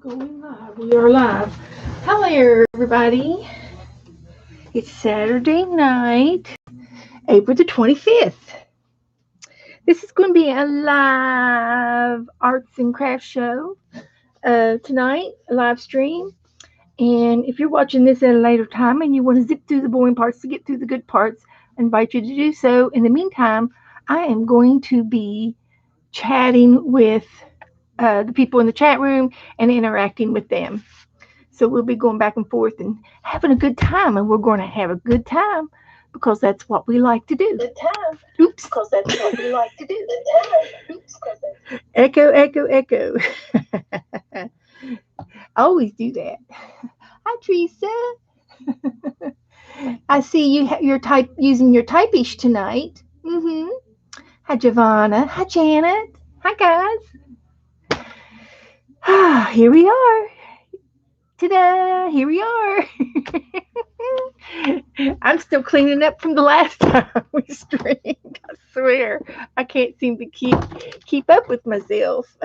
Going live. We are live. Hello, everybody. It's Saturday night, April the 25th. This is going to be a live arts and crafts show tonight, a live stream. And if you're watching this at a later time and you want to zip through the boring parts to get through the good parts, I invite you to do so. In the meantime, I am going to be chatting with the people in the chat room and interacting with them. So we'll be going back and forth and having a good time, and we're going to have a good time because that's what we like to do. Good time. Oops. Because that's what we like to do. Good time. Oops. Echo, echo, echo. I always do that. Hi, Teresa. I see you're using your type-ish tonight. Mm-hmm. Hi, Giovanna. Hi, Janet. Hi, guys. Here we are. Ta-da! Here we are. I'm still cleaning up from the last time we streamed. I swear, I can't seem to keep up with myself.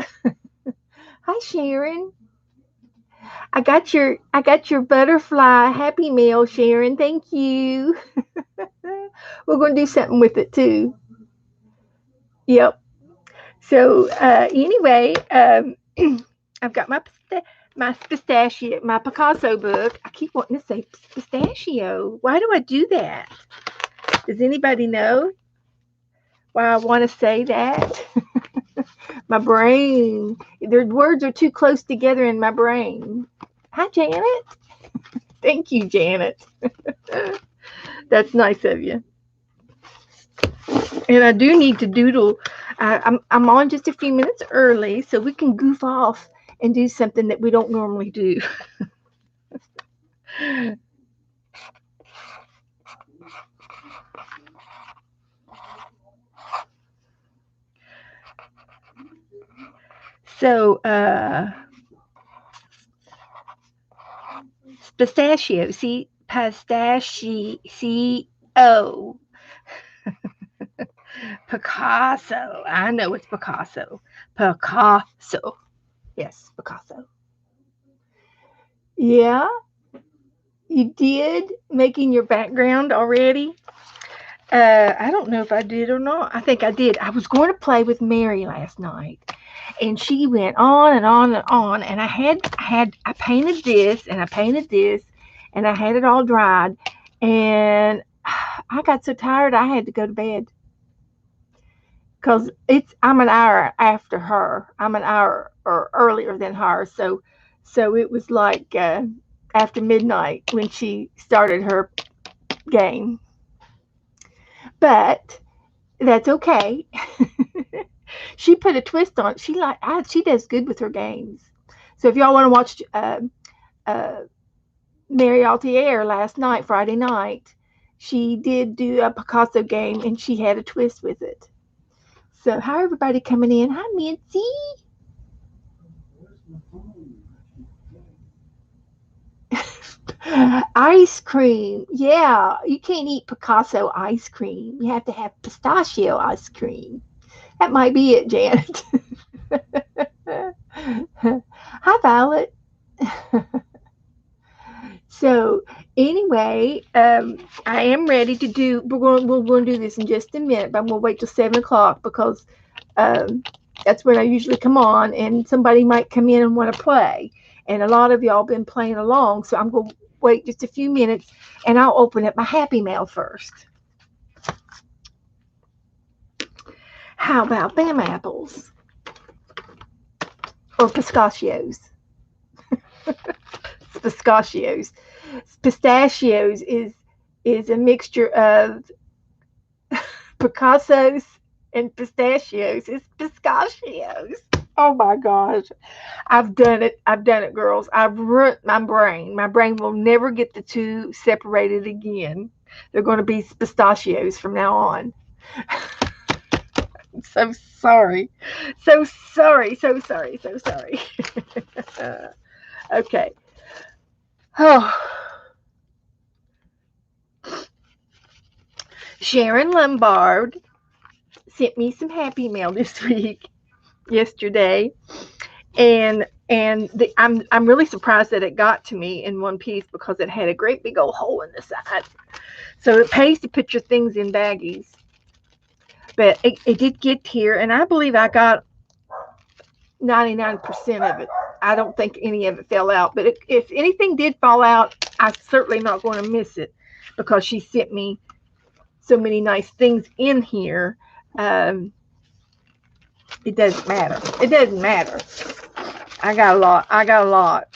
Hi, Sharon. I got your butterfly Happy Mail, Sharon. Thank you. We're going to do something with it too. Yep. So anyway, I've got my pistachio, my Picasso book. I keep wanting to say pistachio. Why do I do that? Does anybody know why I want to say that? My brain. The words are too close together in my brain. Hi, Janet. Thank you, Janet. That's nice of you. And I do need to doodle. I'm on just a few minutes early, so we can goof off and do something that we don't normally do. So, pistachio. See, pistachio. Picasso. I know it's Picasso. Picasso. Yes, Picasso. Yeah, you did making your background already. I don't know if I did or not. I think I did. I was going to play with Mary last night, and she went on and on and on. And I painted this and I painted this, and I had it all dried, and I got so tired I had to go to bed because I'm an hour after her. I'm an hour or earlier than her, so it was like after midnight when she started her game. But that's okay. She put a twist on it. She does good with her games. So if y'all want to watch uh, Mary Altier last night, Friday night, she did do a Picasso game and she had a twist with it. So hi everybody coming in. Hi Mincy. Ice cream. Yeah, you can't eat Picasso ice cream. You have to have pistachio ice cream. That might be it, Janet. Hi, Violet. So, anyway, I am ready to do. We're going to do this in just a minute, but I'm going to wait till 7 o'clock because um, that's when I usually come on, and somebody might come in and want to play. And a lot of y'all been playing along, so I'm going to wait just a few minutes, and I'll open up my Happy Mail first. How about Bam apples or pistachios? Pistachios. Pistachios is a mixture of Picassos and pistachios. It's pistachios. Oh my gosh. I've done it. I've done it, girls. I've ruined my brain. My brain will never get the two separated again. They're going to be pistachios from now on. I'm so sorry. So sorry. So sorry. So sorry. Okay. Oh. Sharon Lombard sent me some Happy Mail this week, yesterday, and And I'm really surprised that it got to me in one piece because it had a great big old hole in the side. So it pays to put your things in baggies. But it did get here, and I believe I got 99% of it. I don't think any of it fell out. But if anything did fall out, I'm certainly not going to miss it because she sent me so many nice things in here. Um, it doesn't matter. It doesn't matter. I got a lot. I got a lot.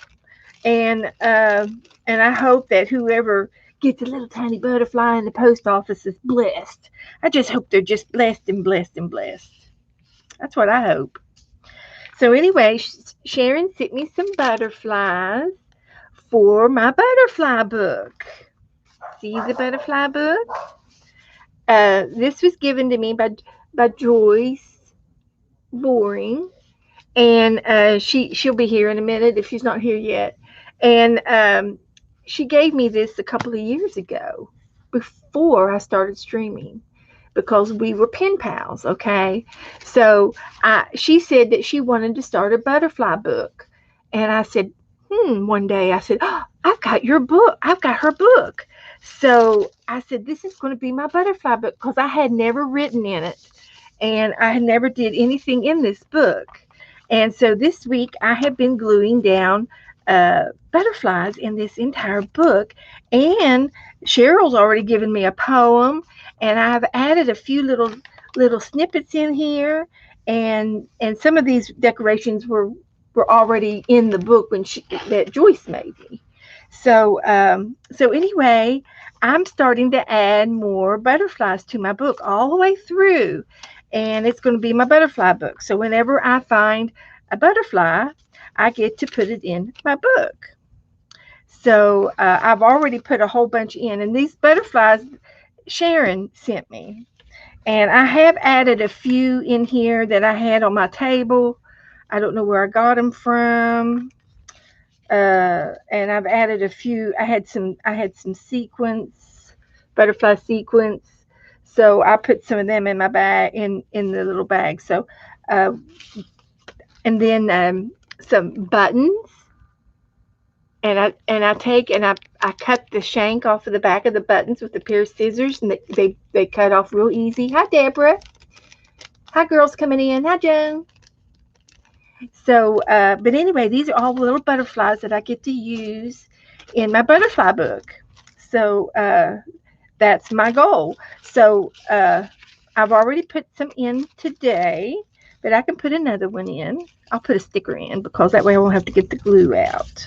And I hope that whoever gets a little tiny butterfly in the post office is blessed. I just hope they're just blessed and blessed and blessed. That's what I hope. So anyway, Sharon sent me some butterflies for my butterfly book. See the butterfly book? This was given to me by Joyce Boring, and she'll be here in a minute if she's not here yet. And she gave me this a couple of years ago before I started streaming because we were pen pals. Okay, so she said that she wanted to start a butterfly book, and I said, one day I said, oh, I've got your book. I've got her book. So I said, this is going to be my butterfly book because I had never written in it and I never did anything in this book. And so this week I have been gluing down butterflies in this entire book. And Cheryl's already given me a poem, and I've added a few little snippets in here. And some of these decorations were already in the book that Joyce made me. So anyway, I'm starting to add more butterflies to my book all the way through, and it's going to be my butterfly book. So whenever I find a butterfly, I get to put it in my book. So I've already put a whole bunch in, and these butterflies Sharon sent me, and I have added a few in here that I had on my table. I don't know where I got them from. And I've added a few. I had some sequins, butterfly sequins. So I put some of them in my bag, in the little bag. So, uh, and then some buttons. And I cut the shank off of the back of the buttons with a pair of scissors, and they cut off real easy. Hi, Deborah. Hi, girls coming in. Hi, Joan. So, but anyway, these are all the little butterflies that I get to use in my butterfly book. So that's my goal. So I've already put some in today, but I can put another one in. I'll put a sticker in because that way I won't have to get the glue out.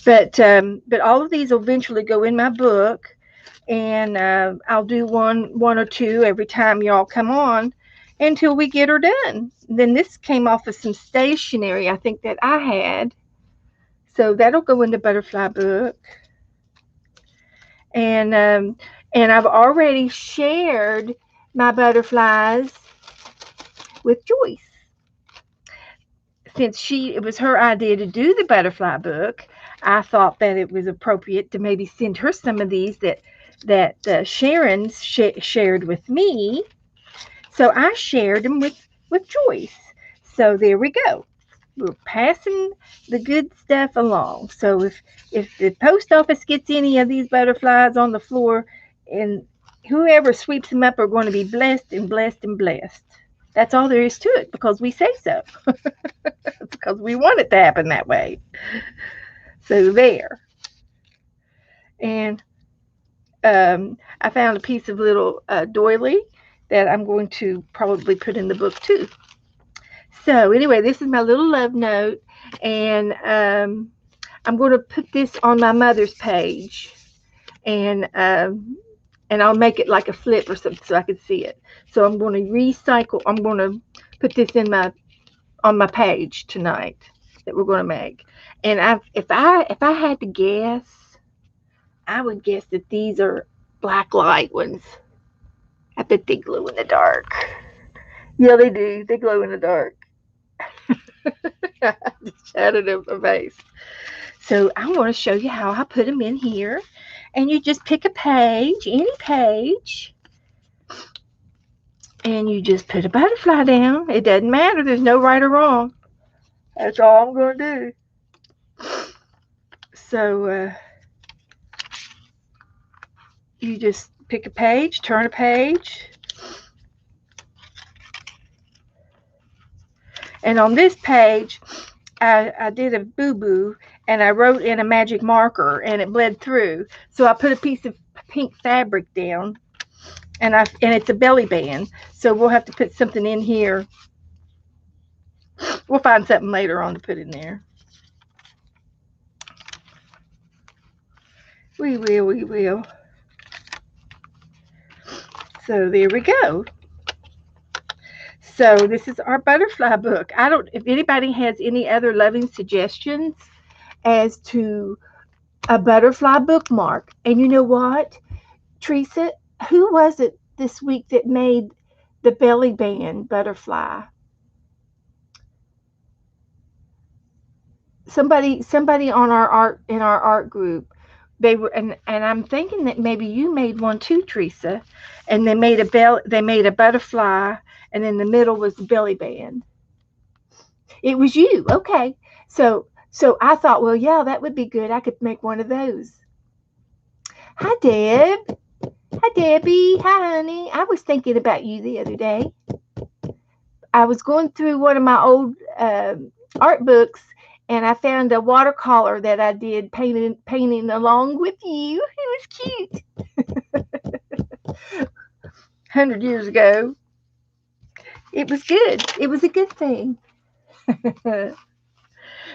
But all of these will eventually go in my book, and I'll do one or two every time y'all come on until we get her done. Then this came off of some stationery I think that I had. So that'll go in the butterfly book. And I've already shared my butterflies with Joyce. Since it was her idea to do the butterfly book, I thought that it was appropriate to maybe send her some of these that Sharon shared with me. So I shared them with Joyce. So there we go. We're passing the good stuff along. So if the post office gets any of these butterflies on the floor, and whoever sweeps them up are going to be blessed and blessed and blessed. That's all there is to it because we say so. Because we want it to happen that way. So there. And I found a piece of little doily that I'm going to probably put in the book too. So anyway, this is my little love note, and I'm going to put this on my mother's page, and I'll make it like a flip or something so I can see it. So I'm going to recycle. I'm going to put this on my page tonight that we're going to make. And if I had to guess, I would guess that these are black light ones. I bet they glow in the dark. Yeah, they do. They glow in the dark. I just shattered a face. So I want to show you how I put them in here. And you just pick a page, any page, and you just put a butterfly down. It doesn't matter. There's no right or wrong. That's all I'm going to do. So you just pick a page, turn a page. And on this page, I did a boo-boo, and I wrote in a magic marker, and it bled through. So I put a piece of pink fabric down, and it's a belly band. So we'll have to put something in here. We'll find something later on to put in there. We will. So there we go. So this is our butterfly book. I don't, if anybody has any other loving suggestions as to a butterfly bookmark. And you know what, Teresa, who was it this week that made the belly band butterfly? Somebody on our art group. They were, and I'm thinking that maybe you made one too, Teresa. And they made a butterfly, and in the middle was the belly band. It was you. Okay. So I thought, well, yeah, that would be good. I could make one of those. Hi, Deb. Hi, Debbie. Hi, honey. I was thinking about you the other day. I was going through one of my old art books, and I found a watercolor that I did painting along with you. It was cute. 100 years ago. It was good. It was a good thing.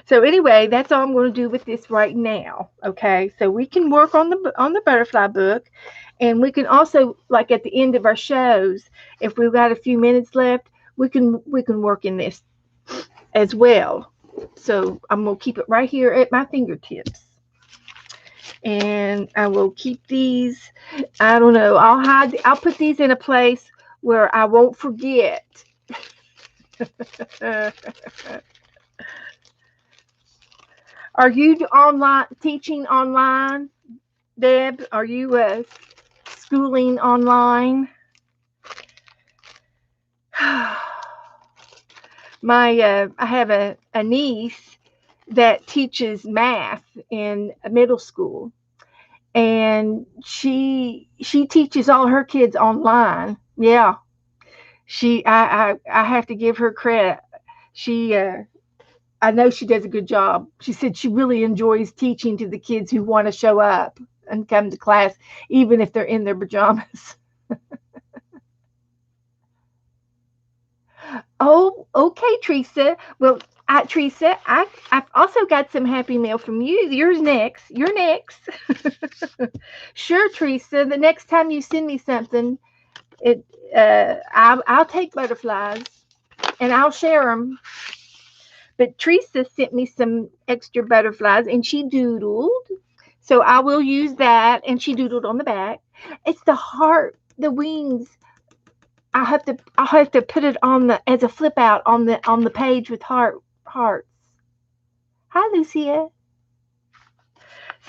So anyway, that's all I'm going to do with this right now. Okay, so we can work on the butterfly book, and we can also, like at the end of our shows, if we've got a few minutes left, we can work in this as well. So I'm going to keep it right here at my fingertips, and I will keep these. I don't know. I'll put these in a place where I won't forget. Are you teaching online, Deb? Are you schooling online? I have a niece that teaches math in middle school, and she teaches all her kids online. Yeah, I have to give her credit. She I know she does a good job. She said she really enjoys teaching to the kids who want to show up and come to class, even if they're in their pajamas. Oh, okay, Teresa. Well, Teresa, I've also got some happy mail from you. Yours next. You're next. Sure, Teresa. The next time you send me something, I'll take butterflies and I'll share them. But Teresa sent me some extra butterflies, and she doodled. So I will use that, and she doodled on the back. It's the heart, the wings. I have to put it on as a flip out on the page with hearts. Hi, Lucia.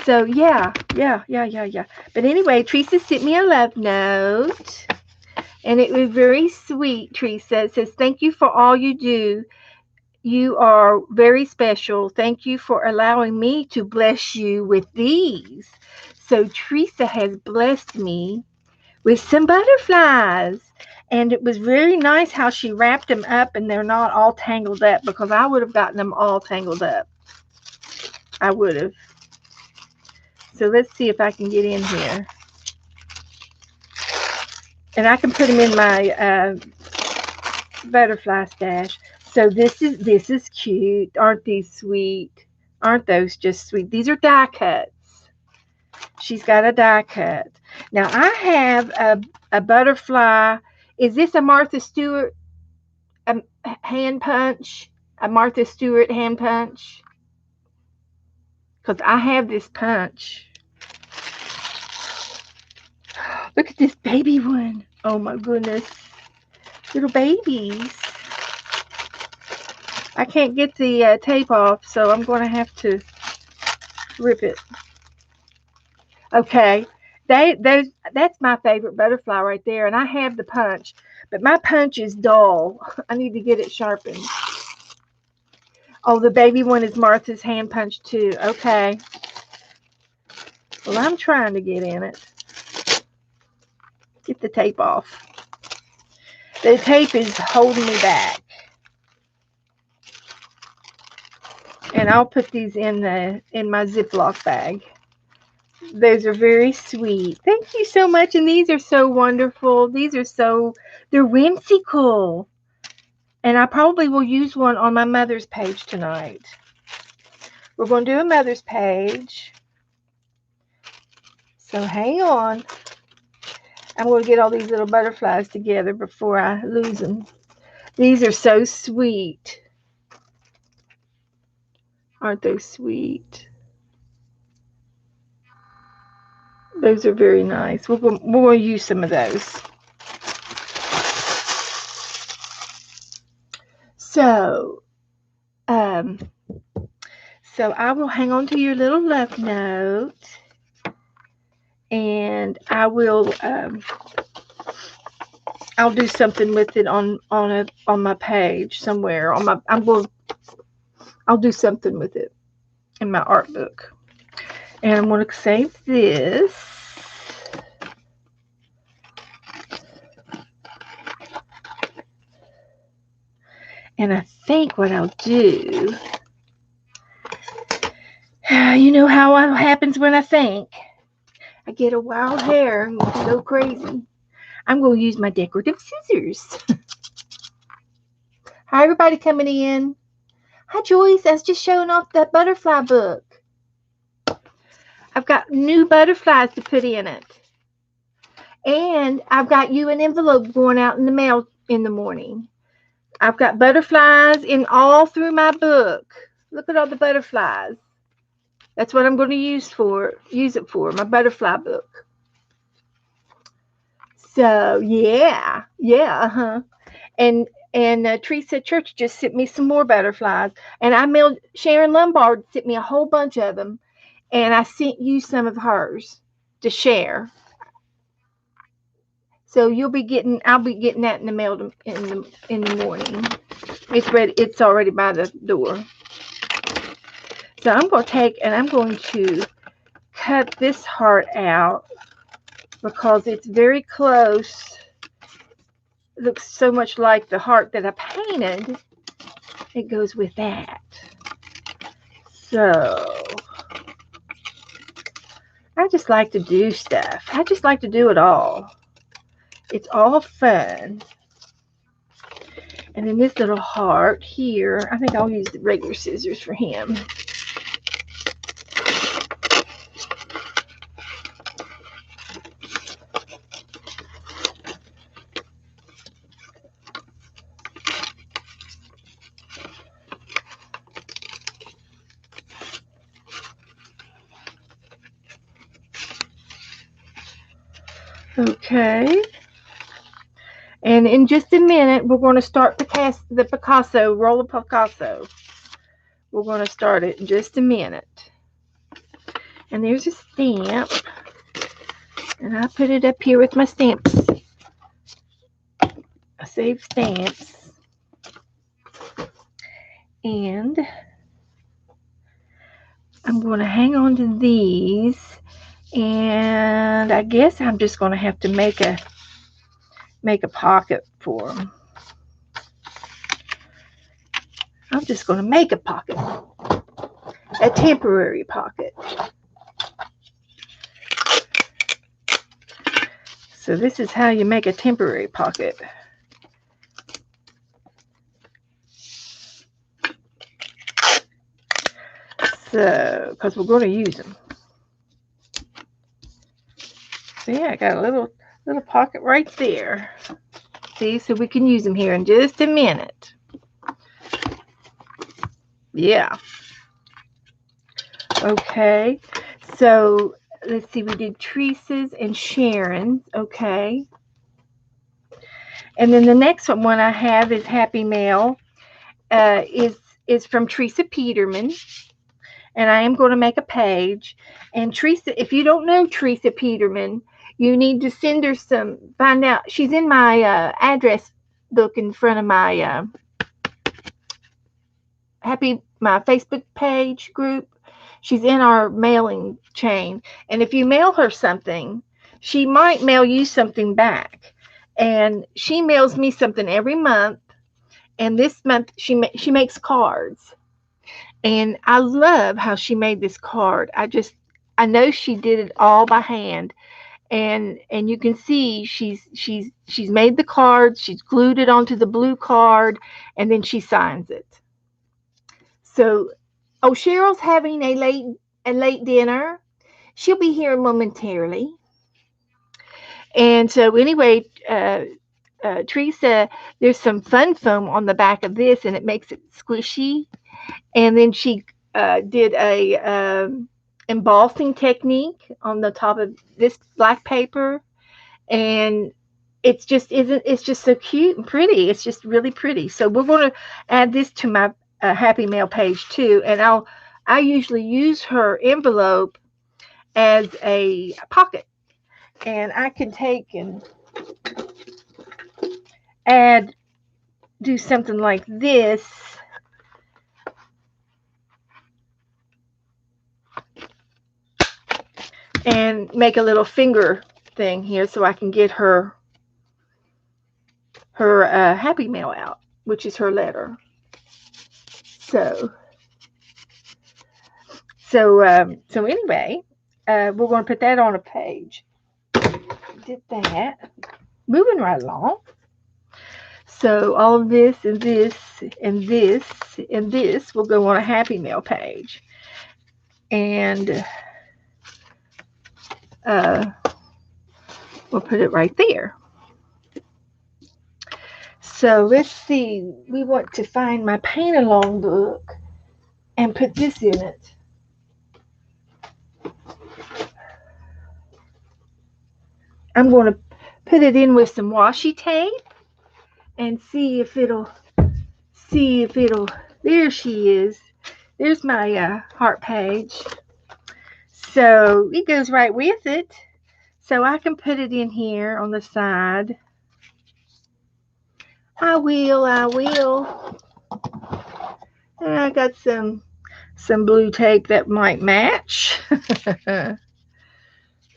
So yeah. But anyway, Teresa sent me a love note, and it was very sweet. Teresa, it says, "Thank you for all you do. You are very special. Thank you for allowing me to bless you with these." So Teresa has blessed me with some butterflies. And it was really nice how she wrapped them up, and they're not all tangled up, because I would have gotten them all tangled up. I would have. So let's see if I can get in here. And I can put them in my butterfly stash. So this is cute. Aren't these sweet? Aren't those just sweet? These are die cuts. She's got a die cut. Now I have a butterfly. Is this a Martha Stewart hand punch? A Martha Stewart hand punch? Because I have this punch. Look at this baby one. Oh my goodness. Little babies. I can't get the tape off, so I'm going to have to rip it. Okay. That's my favorite butterfly right there, and I have the punch, but my punch is dull. I need to get it sharpened. Oh, the baby one is Martha's hand punch too. Okay. Well, I'm trying to get in it. Get the tape off. The tape is holding me back. And I'll put these in my Ziploc bag. Those are very sweet. Thank you so much. And these are so wonderful. They're whimsical. And I probably will use one on my mother's page tonight. We're going to do a mother's page. So hang on. I'm going to get all these little butterflies together before I lose them. These are so sweet. Aren't they sweet? Those are very nice. We're going to use some of those. So I will hang on to your little love note, and I will I'll do something with it on my page somewhere. I'll do something with it in my art book. And I'm going to save this. And I think what I'll do, you know how it happens when I think. I get a wild hair and go crazy. I'm going to use my decorative scissors. Hi, everybody coming in. Hi, Joyce. I was just showing off that butterfly book. I've got new butterflies to put in it. And I've got you an envelope going out in the mail in the morning. I've got butterflies in all through my book. Look at all the butterflies. That's what I'm going to use it for, my butterfly book. So, yeah. And Teresa Church just sent me some more butterflies. And I mailed, Sharon Lombard sent me a whole bunch of them. And I sent you some of hers to share. So I'll be getting that in the mail in the morning. It's ready. It's already by the door. So I'm going to cut this heart out because it's very close. It looks so much like the heart that I painted. It goes with that. So I just like to do stuff. I just like to do it all. It's all fun. And then this little heart here, I think I'll use the regular scissors for him. Okay. And in just a minute, we're going to start the Picasso, roll of Picasso. We're going to start it in just a minute. And there's a stamp. And I put it up here with my stamps. I save stamps. And I'm going to hang on to these. And I guess I'm just going to have to make a pocket for them. I'm just going to make a pocket. A temporary pocket. So this is how you make a temporary pocket. So, because we're going to use them. So yeah, I got a little pocket right there. See, so we can use them here in just a minute. Yeah. Okay. So let's see, we did Teresa's and Sharon's. Okay. And then the next one I have is Happy Mail. Is from Teresa Peterman. And I am going to make a page. And Teresa, if you don't know Teresa Peterman, you need to send her find out. She's in my address book in front of my Happy my Facebook page group. She's in our mailing chain. And if you mail her something, she might mail you something back. And she mails me something every month. And this month she makes cards. And I love how she made this card. I know she did it all by hand. And you can see she's made the card, she's glued it onto the blue card, and then she signs it. So, oh, Cheryl's having a late dinner. She'll be here momentarily. And so anyway, Teresa, there's some fun foam on the back of this, and it makes it squishy. And then she did a embossing technique on the top of this black paper, and it's just so cute and pretty. It's just really pretty. So we're going to add this to my Happy Mail page too, and I usually use her envelope as a pocket, and I can take and add do something like this and make a little finger thing here so I can get her Happy Mail out, which is her letter. So so anyway, we're going to put that on a page. Did that. Moving right along. So all of this and this and this and this will go on a Happy Mail page. And we'll put it right there. So let's see. We want to find my paint along book and put this in it. I'm going to put it in with some washi tape and see if it'll, there she is. There's my heart page. So it goes right with it. So I can put it in here on the side. I will. And I got some blue tape that might match.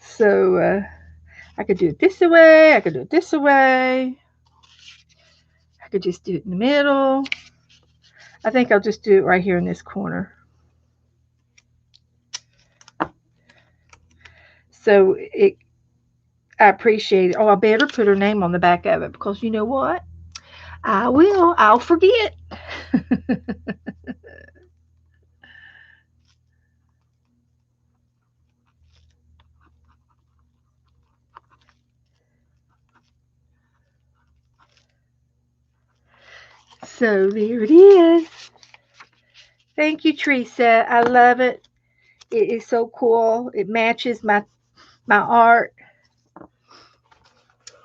So I could do it this way. I could do it this way. I could just do it in the middle. I think I'll just do it right here in this corner. So I appreciate it. Oh, I better put her name on the back of it because you know what? I will. I'll forget. So there it is. Thank you, Teresa. I love it. It is so cool. It matches my art.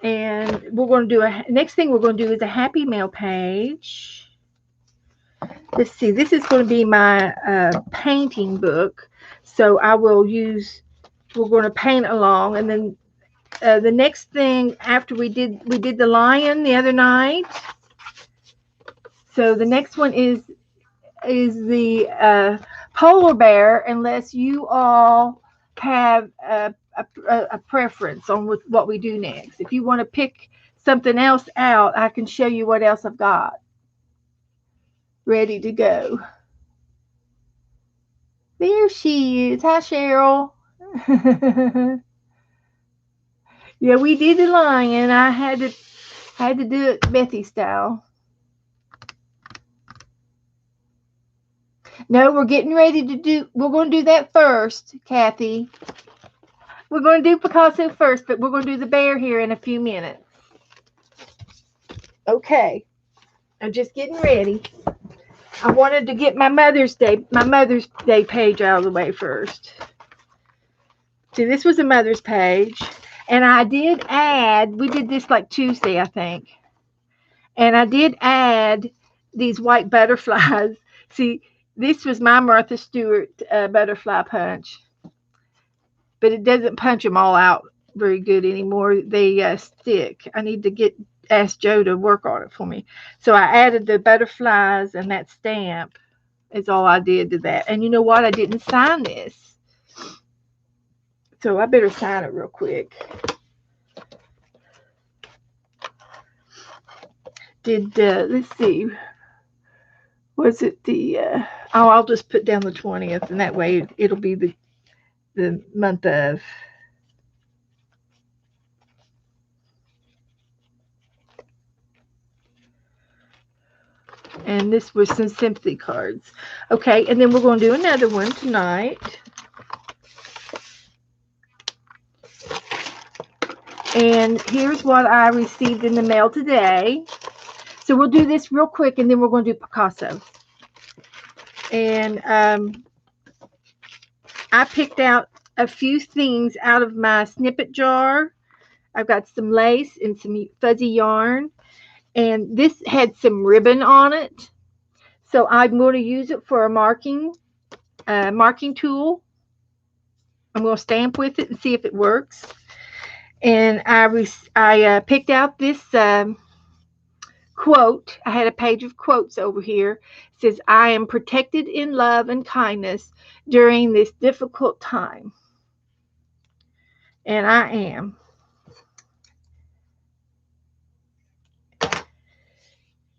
And we're going to do next thing we're going to do is a Happy Mail page. Let's see. This is going to be my painting book. So we're going to paint along, and then the next thing after we did the lion the other night. So the next one is the polar bear, unless you all have a preference on what we do next. If you want to pick something else out, I can show you what else I've got ready to go. There she is. Hi, Cheryl. Yeah, we did the lion. I had to do it Bethy style. No, we're getting ready to do. We're going to do that first, Kathy. We're going to do Picasso first, but we're going to do the bear here in a few minutes. Okay. I'm just getting ready. I wanted to get my Mother's Day page out of the way first. See, this was a Mother's page, and I did add. We did this like Tuesday, I think, and I did add these white butterflies. See, this was my Martha Stewart butterfly punch, but it doesn't punch them all out very good anymore. They stick. I need to ask Joe to work on it for me. So I added the butterflies and that stamp is all I did to that. And you know what? I didn't sign this. So I better sign it real quick. Let's see. Was it the, I'll just put down the 20th, and that way it'll be the month of. And this was some sympathy cards. Okay, and then we're going to do another one tonight. And here's what I received in the mail today. So we'll do this real quick, and then we're going to do Picasso. And I picked out a few things out of my snippet jar. I've got some lace and some fuzzy yarn. And this had some ribbon on it. So I'm going to use it for a marking tool. I'm going to stamp with it and see if it works. And I picked out this quote. I had a page of quotes over here. It says, "I am protected in love and kindness during this difficult time." And I am.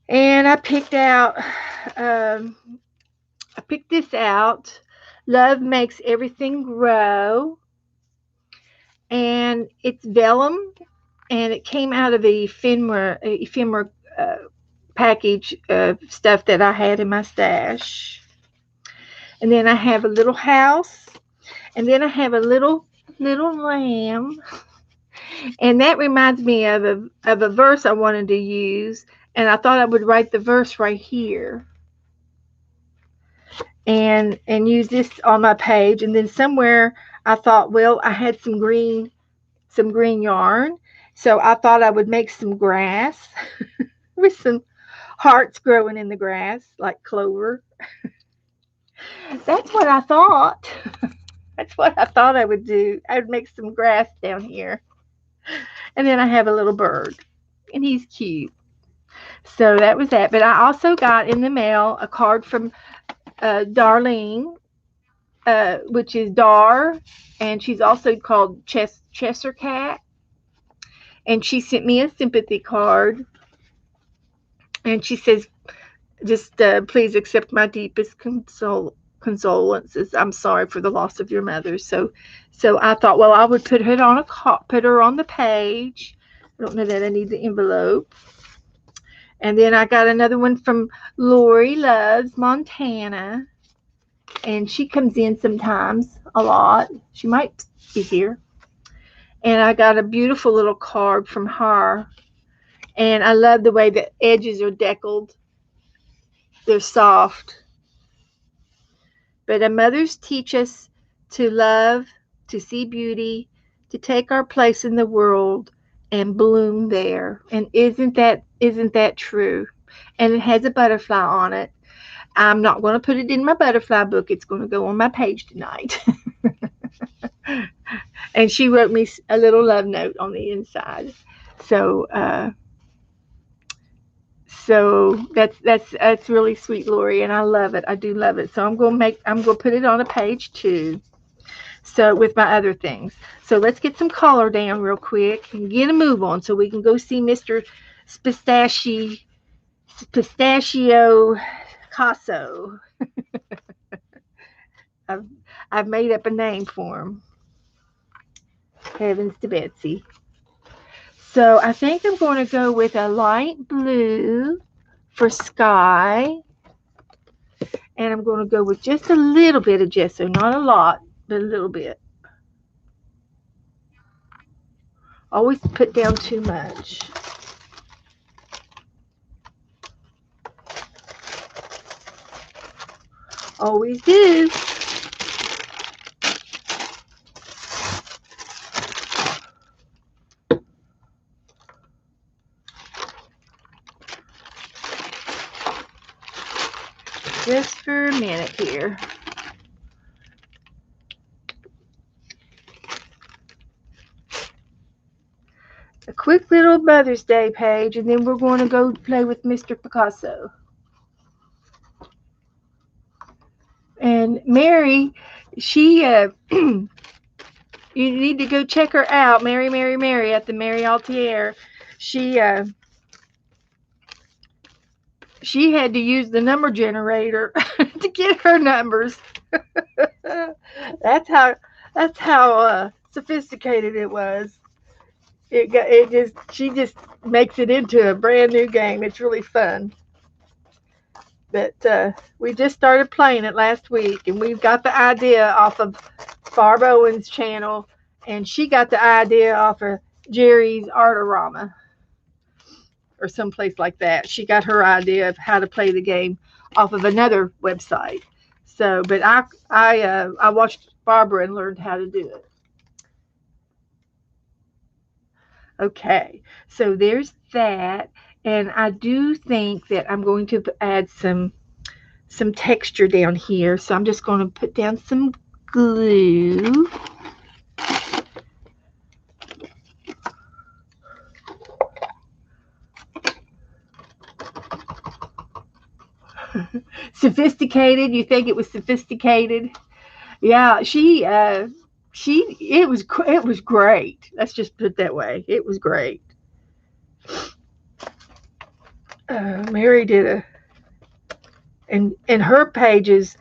And I picked this out. Love makes everything grow. And it's vellum, and it came out of the ephemera package of stuff that I had in my stash. And then I have a little house, and then I have a little lamb, and that reminds me of a verse I wanted to use, and I thought I would write the verse right here, and use this on my page. And then somewhere I thought, well, I had some green yarn, so I thought I would make some grass with some hearts growing in the grass like clover. That's what I thought. That's what I thought I would do. I would make some grass down here. And then I have a little bird, and he's cute. So that was that. But I also got in the mail a card from Darlene, which is Dar, and she's also called Cheshire Cat. And she sent me a sympathy card. And she says, just please accept my deepest condolences. I'm sorry for the loss of your mother. So I thought, well, I would put her on the page. I don't know that I need the envelope. And then I got another one from Lori Loves Montana. And she comes in sometimes, a lot. She might be here. And I got a beautiful little card from her. And I love the way the edges are deckled. They're soft. But our mothers teach us to love, to see beauty, to take our place in the world and bloom there. And isn't that true? And it has a butterfly on it. I'm not going to put it in my butterfly book. It's going to go on my page tonight. And she wrote me a little love note on the inside. So that's really sweet, Lori, and I love it. I do love it. So I'm going to put it on a page too. So with my other things. So let's get some color down real quick and get a move on so we can go see Mr. Pistachio Picasso. I've made up a name for him. Heavens to Betsy. So I think I'm going to go with a light blue for sky. And I'm going to go with just a little bit of gesso. Not a lot, but a little bit. Always put down too much. Always do. Just for a minute here. A quick little Mother's Day page, and then we're going to go play with Mr. Picasso. Mary, she you need to go check her out, Mary at the Mary Altier. She she had to use the number generator to get her numbers. that's how that's how sophisticated it was. It just she just makes it into a brand new game. It's really fun. But we just started playing it last week, and we've got the idea off of Barb Owen's channel, and she got the idea off of Jerry's Artorama or someplace like that. She got her idea of how to play the game off of another website. So, but I watched Barbara and learned how to do it. Okay, so there's that, and I do think that I'm going to add some texture down here. So I'm just going to put down some glue. Sophisticated. You think it was sophisticated? Yeah, it was great. Let's just put it that way. It was great. Mary did in her pages.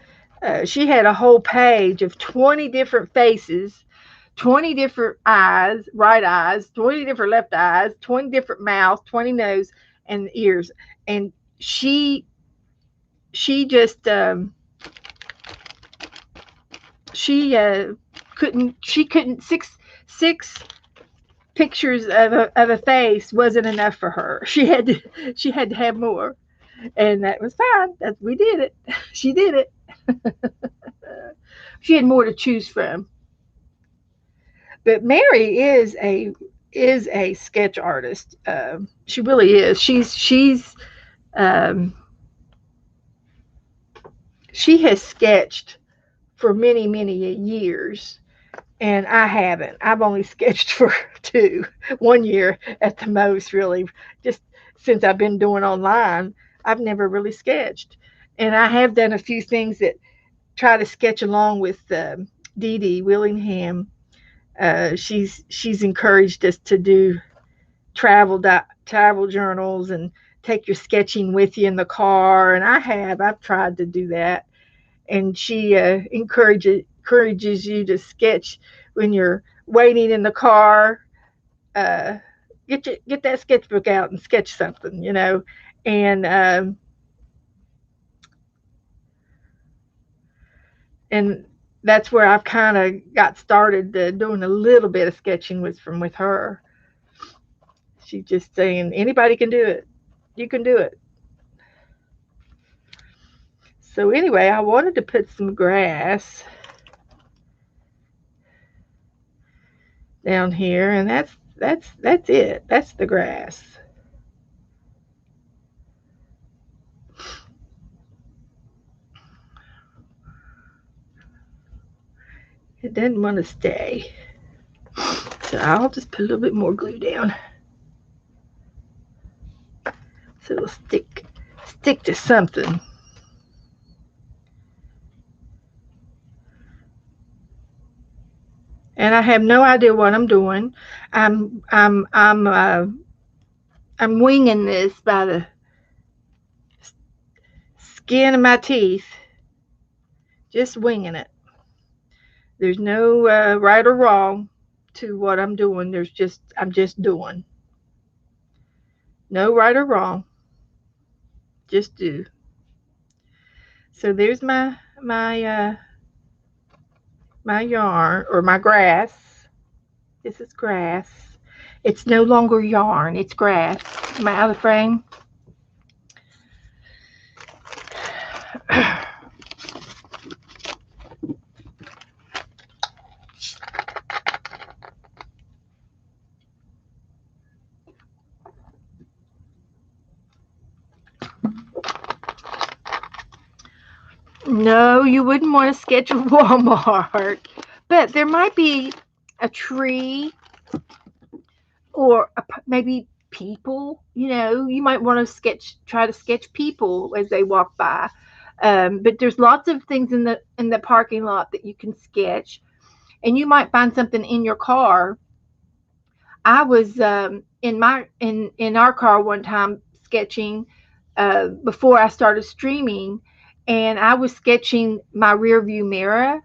She had a whole page of 20 different faces, 20 different eyes, right eyes, 20 different left eyes, 20 different mouths, 20 nose and ears, and she just she couldn't six pictures of a face wasn't enough for her. She had to have more, and that was fine. We did it. She did it. She had more to choose from. But Mary is a sketch artist. She really is. Um, she has sketched for many years, and I haven't. I've only sketched for 1 year at the most, really. Just since I've been doing online, I've never really sketched, and I have done a few things that try to sketch along with Dee Dee Willingham. She's encouraged us to do travel journals and take your sketching with you in the car, and I've tried to do that, and she encourages you to sketch when you're waiting in the car. uh, get that sketchbook out and sketch something, and and that's where I've kind of got started doing a little bit of sketching with her. She's just saying anybody can do it. You can do it. So anyway, I wanted to put some grass down here, and that's it. That's the grass. It doesn't want to stay, so I'll just put a little bit more glue down so it'll stick to something. And I have no idea what I'm doing. I'm winging this by the skin of my teeth, just winging it. There's no right or wrong to what I'm doing. I'm just doing. No right or wrong, just do. So there's my yarn or my grass. This is grass. It's no longer yarn, it's grass. My other frame. No, you wouldn't want to sketch a Walmart, but there might be a tree or maybe people. You might want to try to sketch people as they walk by. But there's lots of things in the parking lot that you can sketch, and you might find something in your car. I was in our car one time sketching before I started streaming, and I was sketching my rear view mirror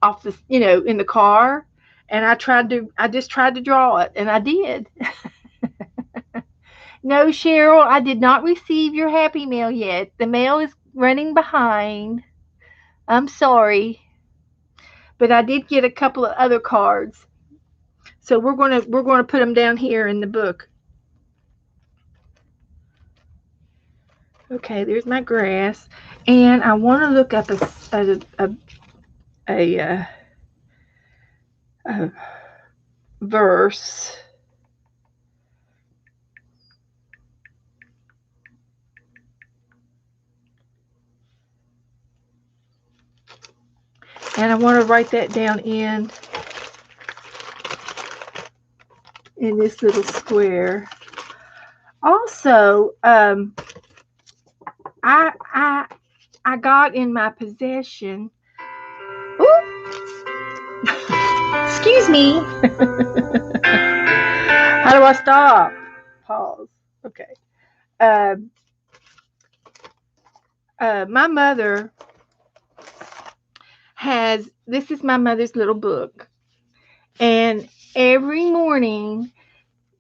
off the in the car, and I just tried to draw it, and I did. No, Cheryl, I did not receive your happy mail yet. The mail is running behind. I'm sorry, but I did get a couple of other cards. So we're gonna put them down here in the book. Okay, there's my grass, and I want to look up a, a verse. And I want to write that down in this little square. Also, I I I got in my possession. Ooh, excuse me. How do I stop? Pause. Okay. Um, my mother has. This is my mother's little book, and every morning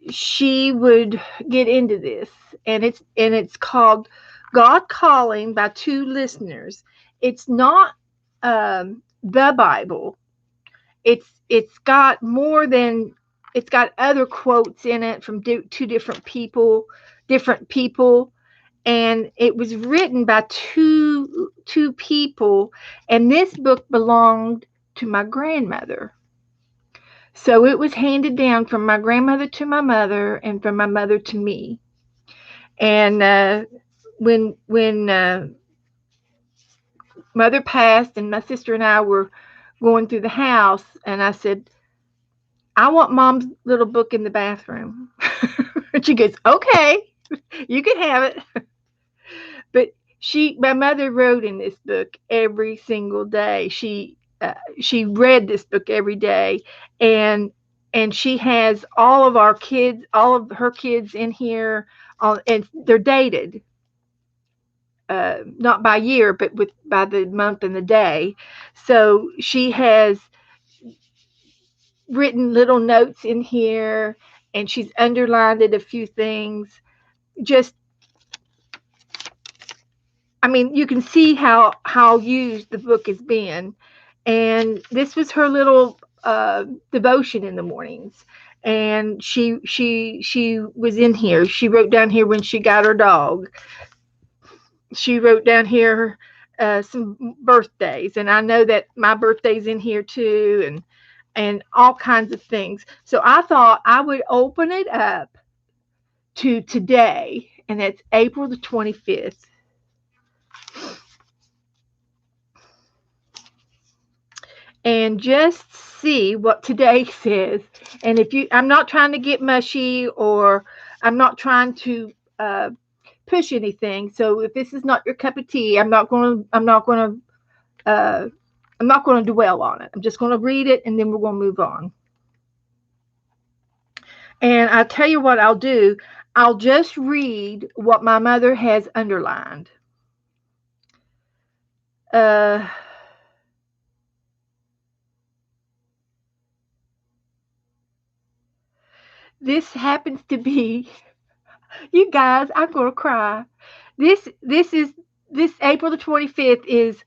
she would get into this, and it's called God Calling by Two Listeners. It's not the Bible. It's got more than it's got other quotes in it from two different people, and it was written by two people, and this book belonged to my grandmother. So it was handed down from my grandmother to my mother, and from my mother to me. And when mother passed, and my sister and I were going through the house, and I said, I want mom's little book in the bathroom. And she goes, okay, you can have it. But my mother wrote in this book every single day. She read this book every day, and she has all of her kids in here, and they're dated, not by year, but by the month and the day. So she has written little notes in here, and she's underlined a few things. Just, I mean, you can see how used the book has been. And this was her little devotion in the mornings. And she was in here. She wrote down here when she got her dog. She wrote down here some birthdays, and I know that my birthday's in here too, and all kinds of things. So I thought I would open it up to today, and it's April the 25th. And just see what today says. And I'm not trying to get mushy, or I'm not trying to push anything. So if this is not your cup of tea, I'm not going to dwell on it. I'm just going to read it, and then we're going to move on. And I'll tell you what I'll do. I'll just read what my mother has underlined. This happens to be, you guys, I'm going to cry. This April the 25th is,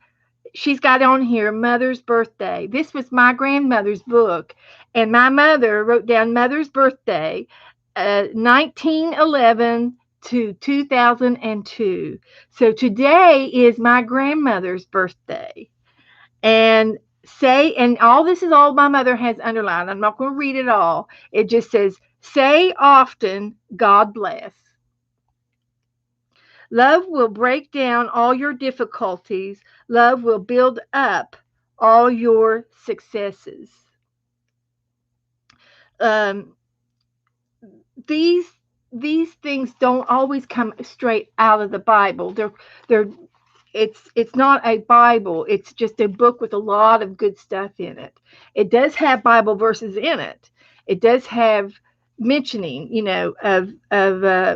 she's got on here Mother's Birthday. This was my grandmother's book, and my mother wrote down Mother's Birthday, 1911 to 2002. So today is my grandmother's birthday. And all this is all my mother has underlined. I'm not going to read it all. It just says, say often, God bless. Love will break down all your difficulties. Love will build up all your successes. Um, these these things don't always come straight out of the Bible. They're it's not a Bible. It's just a book with a lot of good stuff in it. It does have Bible verses in it. It does have mentioning, of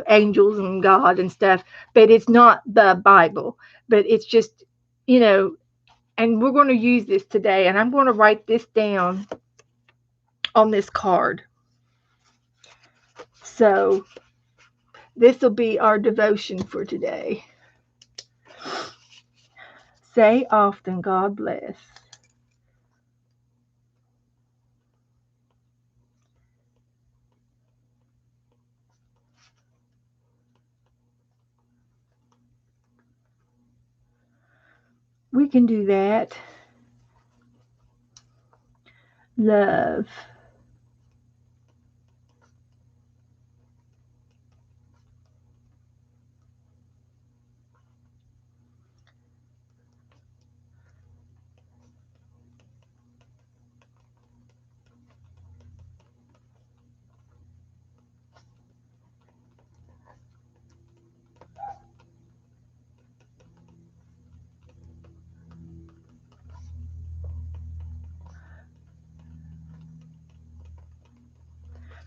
angels and God and stuff, but it's not the Bible. But it's just, you know, and we're going to use this today, and I'm going to write this down on this card. So this will be our devotion for today. Say often, God bless. We can do that. Love.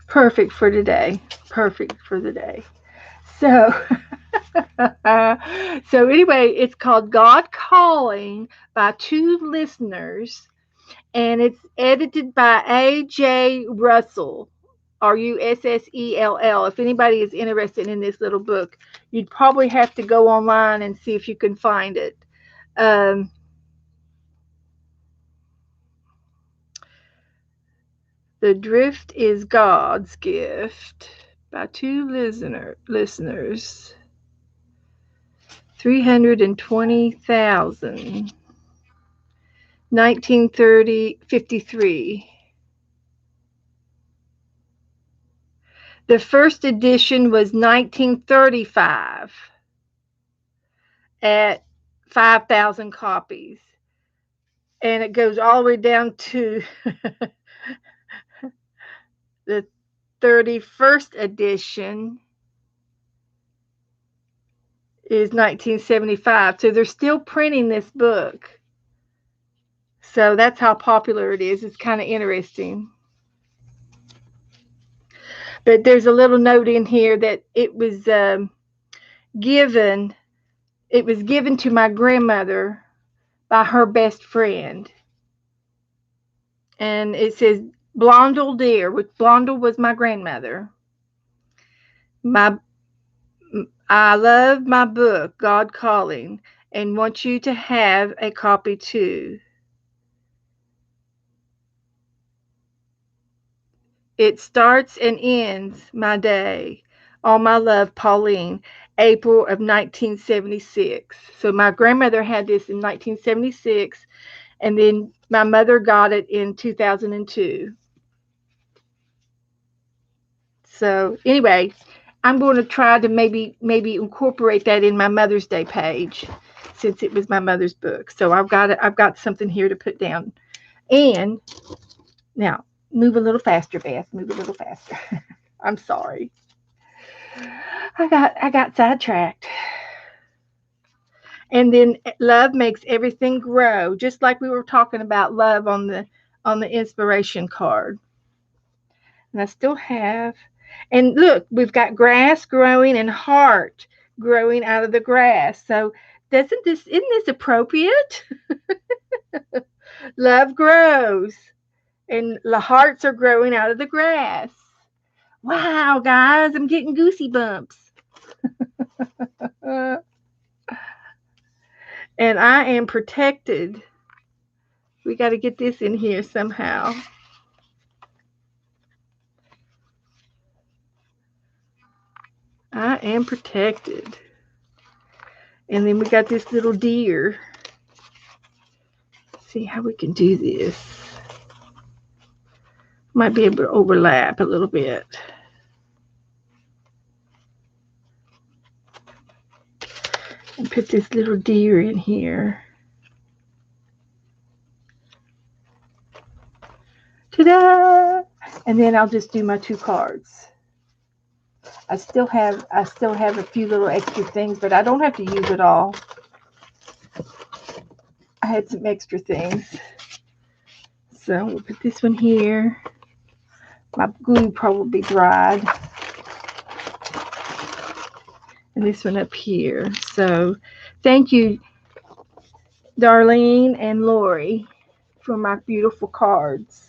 Perfect for today. Perfect for the day. So, so anyway, it's called God Calling by two listeners, and it's edited by A.J. Russell, Russell. If anybody is interested in this little book, you'd probably have to go online and see if you can find it. Um, the Drift is God's Gift by two listeners. 320,000. 1953. The first edition was 1935 at 5,000 copies. And it goes all the way down to the 31st edition is 1975. So they're still printing this book. So that's how popular it is. It's kind of interesting. But there's a little note in here that given it was given to my grandmother by her best friend. And it says, Blondel dear, which Blondel was my grandmother. My I love my book, God Calling, and want you to have a copy too. It starts and ends my day. All my love, Pauline. April of 1976. So my grandmother had this in 1976, and then my mother got it in 2002. So anyway, I'm going to try to maybe incorporate that in my Mother's Day page, since it was my mother's book. So I've got something here to put down. And now move a little faster, Beth. Move a little faster. I'm sorry. I got sidetracked. And then love makes everything grow, just like we were talking about love on the inspiration card. And I still have, and look, we've got grass growing and heart growing out of the grass. So isn't this appropriate? Love grows and the hearts are growing out of the grass. Wow, guys, I'm getting goosey bumps. And I am protected. We got to get this in here somehow. I am protected. And then we got this little deer. Let's see how we can do this. Might be able to overlap a little bit. And put this little deer in here. Ta-da! And then I'll just do my two cards. I still have a few little extra things, but I don't have to use it all. I had some extra things. So we'll put this one here. My glue probably dried. And this one up here. So thank you, Darlene and Lori, for my beautiful cards.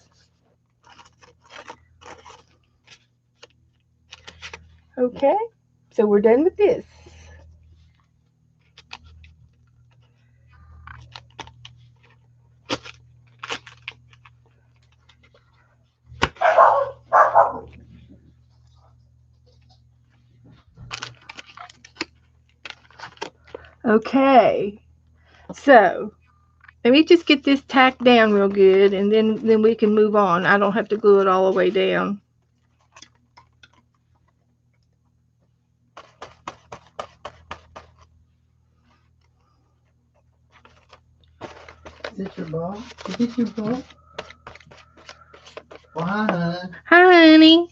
Okay, so we're done with this. Okay, so let me just get this tacked down real good, and then we can move on. I don't have to glue it all the way down. Is it your ball? Is it your ball? Well, hi, hon. Hi, honey.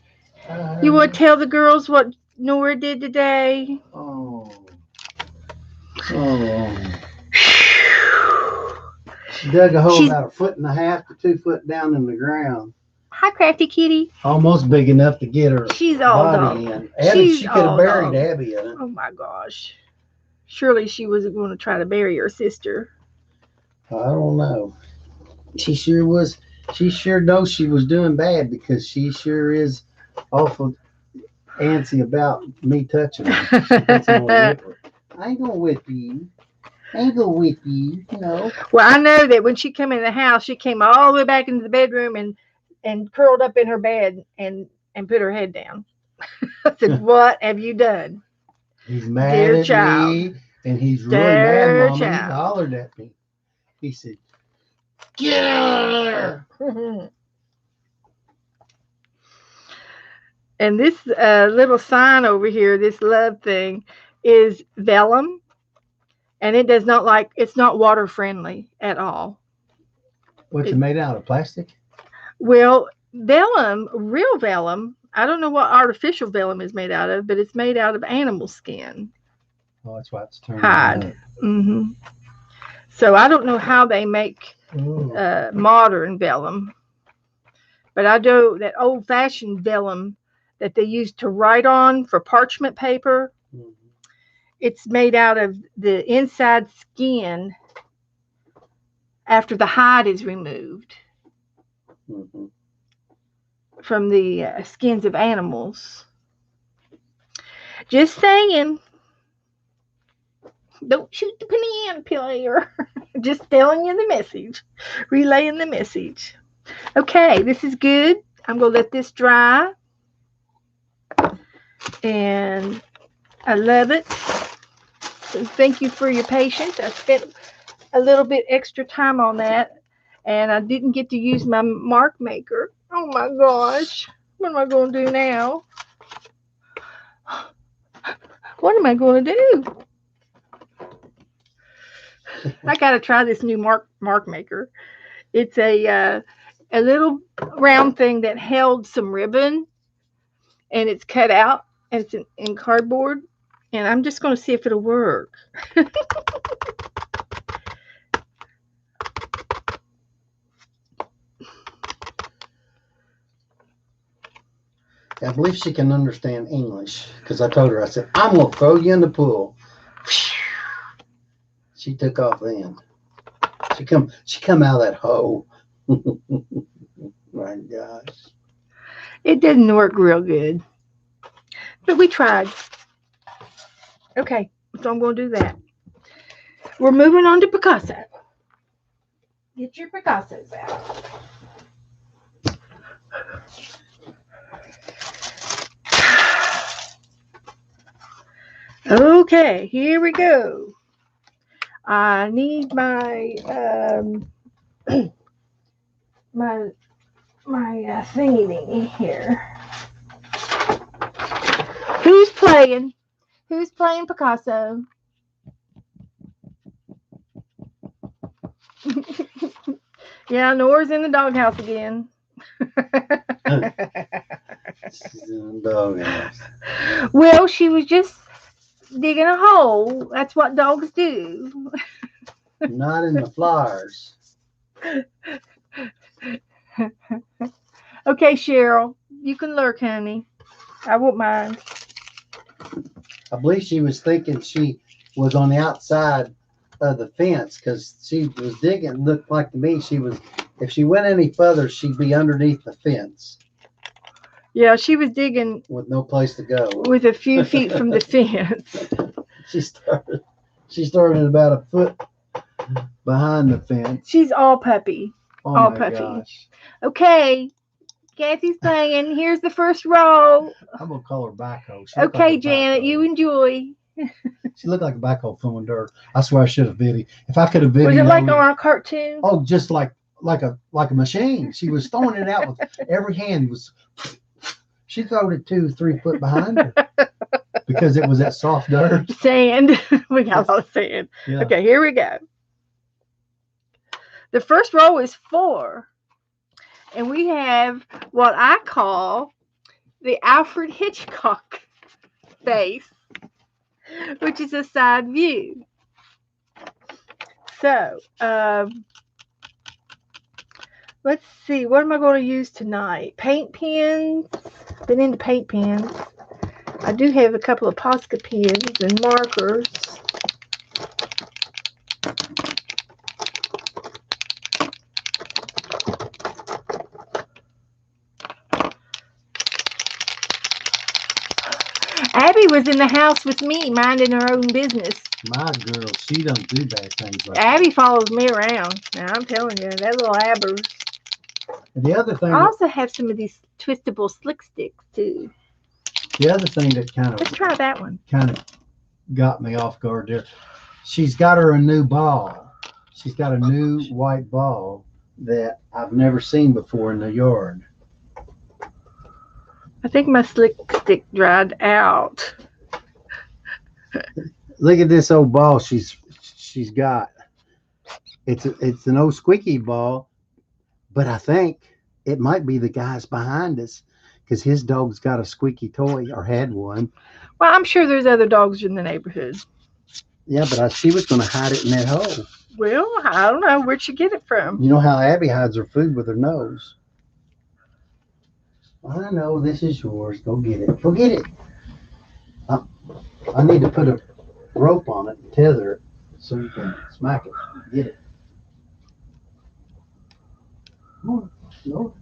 Hi. You want to tell the girls what Nora did today? Oh. Oh. She dug a hole about 1.5 to 2 foot down in the ground. Hi, Crafty Kitty. Almost big enough to get her She's all body dog. in. Abby, she could have all buried dog. Abby in it. Oh my gosh. Surely she wasn't going to try to bury her sister. I don't know. She sure was. She sure knows she was doing bad because she sure is awful antsy about me touching her. She thinks I'm gonna whip her. I ain't gonna whip you. I ain't gonna whip you, you know. Well, I know that when she came in the house, she came all the way back into the bedroom and curled up in her bed and put her head down. I said, "What have you done?" He's mad Dear at child. me, and he's really Dear mad, Mama. He child. hollered at me. He said, "Get out of there!" And this little sign over here, this love thing, is vellum, and it does not it's not water friendly at all. What's it made out of? Plastic? Well, vellum, real vellum, I don't know what artificial vellum is made out of, but it's made out of animal skin. Oh, that's why it's turned Hide. So I don't know how they make modern vellum, but I know that old-fashioned vellum that they used to write on for parchment paper, it's made out of the inside skin after the hide is removed from the skins of animals. Just saying. Don't shoot the banana player. Just telling you the message. Relaying the message. Okay, this is good. I'm going to let this dry. And I love it. So thank you for your patience. I spent a little bit extra time on that. And I didn't get to use my mark maker. Oh my gosh. What am I going to do now? What am I going to do? I got to try this new mark maker. It's a little round thing that held some ribbon, and it's cut out, and it's in cardboard. And I'm just going to see if it'll work. I believe she can understand English because I told her, I said, I'm going to throw you in the pool. She took off then. She come out of that hole. My gosh. It didn't work real good, but we tried. Okay, so I'm going to do that. We're moving on to Picasso. Get your Picassos out. Okay, here we go. I need my my thingy here. Who's playing? Who's playing Picasso? Yeah, Nora's in the doghouse again. She's in the doghouse. Well, she was just digging a hole. That's what dogs do. Not in the flyers. Okay, Cheryl, you can lurk, honey. I won't mind. I believe she was thinking she was on the outside of the fence because she was digging. Looked like to me she was. If she went any further, she'd be underneath the fence Yeah, she was digging with no place to go. with a few feet from the fence. She started. She started about a foot behind the fence. She's all puppy. Oh all my puppy. gosh! Okay, Kathy's playing. Here's the first row. I'm gonna call her backhoe. She looked Okay, like a Janet, backhoe. you enjoy. She looked like a backhoe throwing dirt. I swear I should have videoed. If I could have videoed. Was it like that, on a cartoon? Oh, just like a machine. She was throwing it out with every hand was. She throwed it 2-3 foot behind her because it was that soft dirt. Sand. We got a lot of sand. Yeah. Okay, here we go. The first row is 4. And we have what I call the Alfred Hitchcock face, which is a side view. So, let's see. What am I going to use tonight? Paint pens. Been into paint pens. I do have a couple of Posca pens and markers. Abby was in the house with me, minding her own business. My girl, she don't do bad things like Abby follows me around. Now, I'm telling you, that little Abbers. that. And the other thing, I also have some of these twistable slick sticks, too. the other thing that Let's try that one. kind of got me off guard there. She's got her a new ball. She's got a new white ball that I've never seen before in the yard. I think my slick stick dried out. Look at this old ball she's got. It's an old squeaky ball, but I think it might be the guys behind us because his dog's got a squeaky toy or had one. Well, I'm sure there's other dogs in the neighborhood. Yeah, but she was going to hide it in that hole. Well, I don't know. Where'd she get it from? You know how Abby hides her food with her nose. I know this is yours. Go get it. Go get it. I need to put a rope on it and tether it so you can smack it. Get it. Come on. No.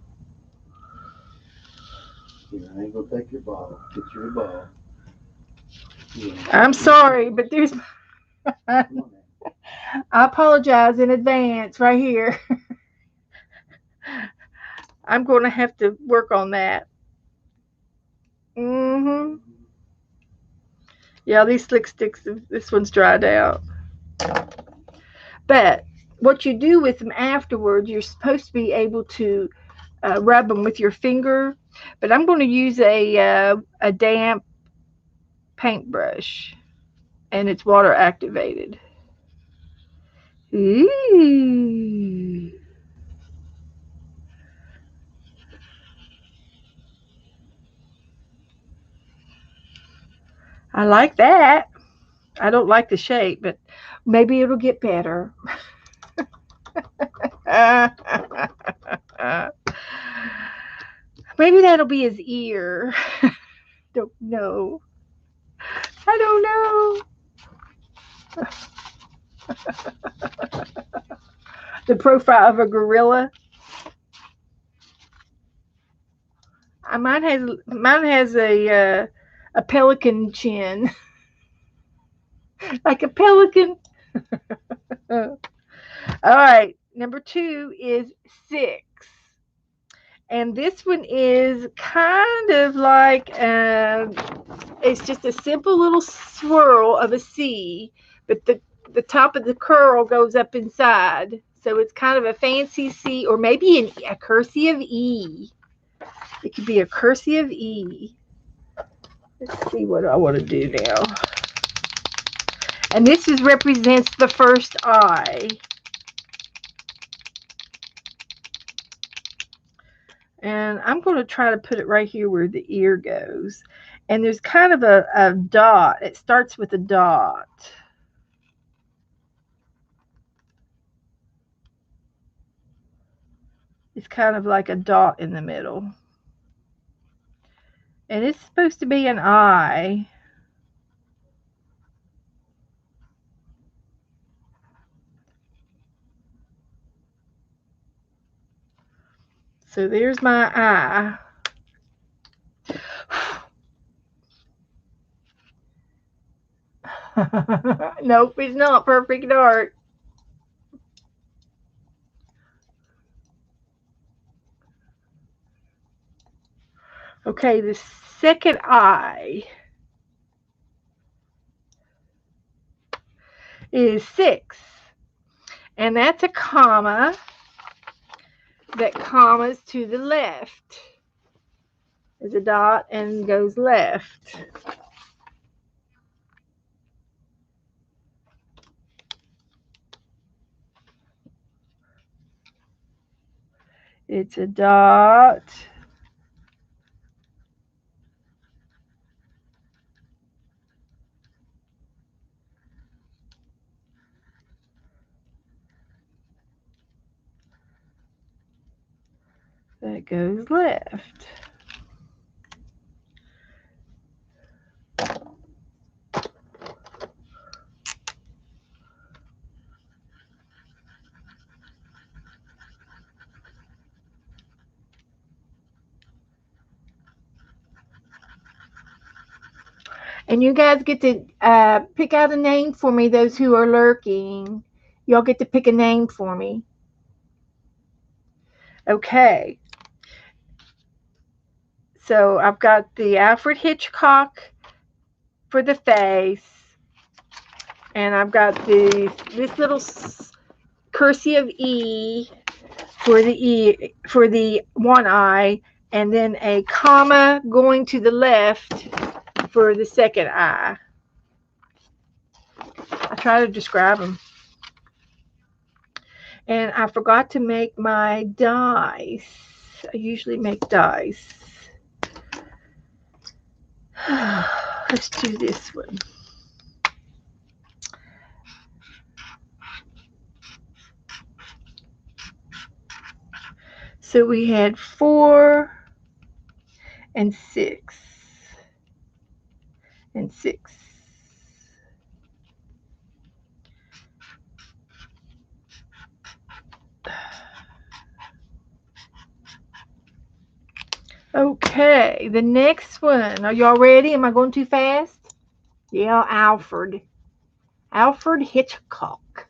Here, I ain't gonna take your bottle. Get your ball. Yeah. I'm sorry, but there's. Come on now. I apologize in advance right here. I'm going to have to work on that. Yeah, these slick sticks, this one's dried out. But what you do with them afterwards, you're supposed to be able to rub them with your finger. But I'm going to use a damp paintbrush, and it's water activated. Ooh. I like that. I don't like the shape, but maybe it'll get better. Maybe that'll be his ear. Don't know. I don't know. The profile of a gorilla. Mine has a pelican chin. Like a pelican. All right. Number 2 is 6. And this one is kind of like, it's just a simple little swirl of a C, but the top of the curl goes up inside. So it's kind of a fancy C, or maybe a cursive E. It could be a cursive E. Let's see what I want to do now. And this represents the first eye. And I'm going to try to put it right here where the ear goes. And there's kind of a dot. It starts with a dot. It's kind of like a dot in the middle. And it's supposed to be an eye. So there's my eye. Nope, it's not perfect art. Okay, the second eye is 6. And that's a comma that commas to the left. There's a dot and goes left. It's a dot. That goes left. And you guys get to pick out a name for me, those who are lurking. Y'all get to pick a name for me. Okay. So I've got the Alfred Hitchcock for the face. And I've got this little cursive E for the one eye, and then a comma going to the left for the second eye. I try to describe them. And I forgot to make my dice. I usually make dice. Let's do this one. So we had 4 and 6 and 6. Okay, the next one. Are y'all ready? Am I going too fast? Yeah, Alfred. Alfred Hitchcock.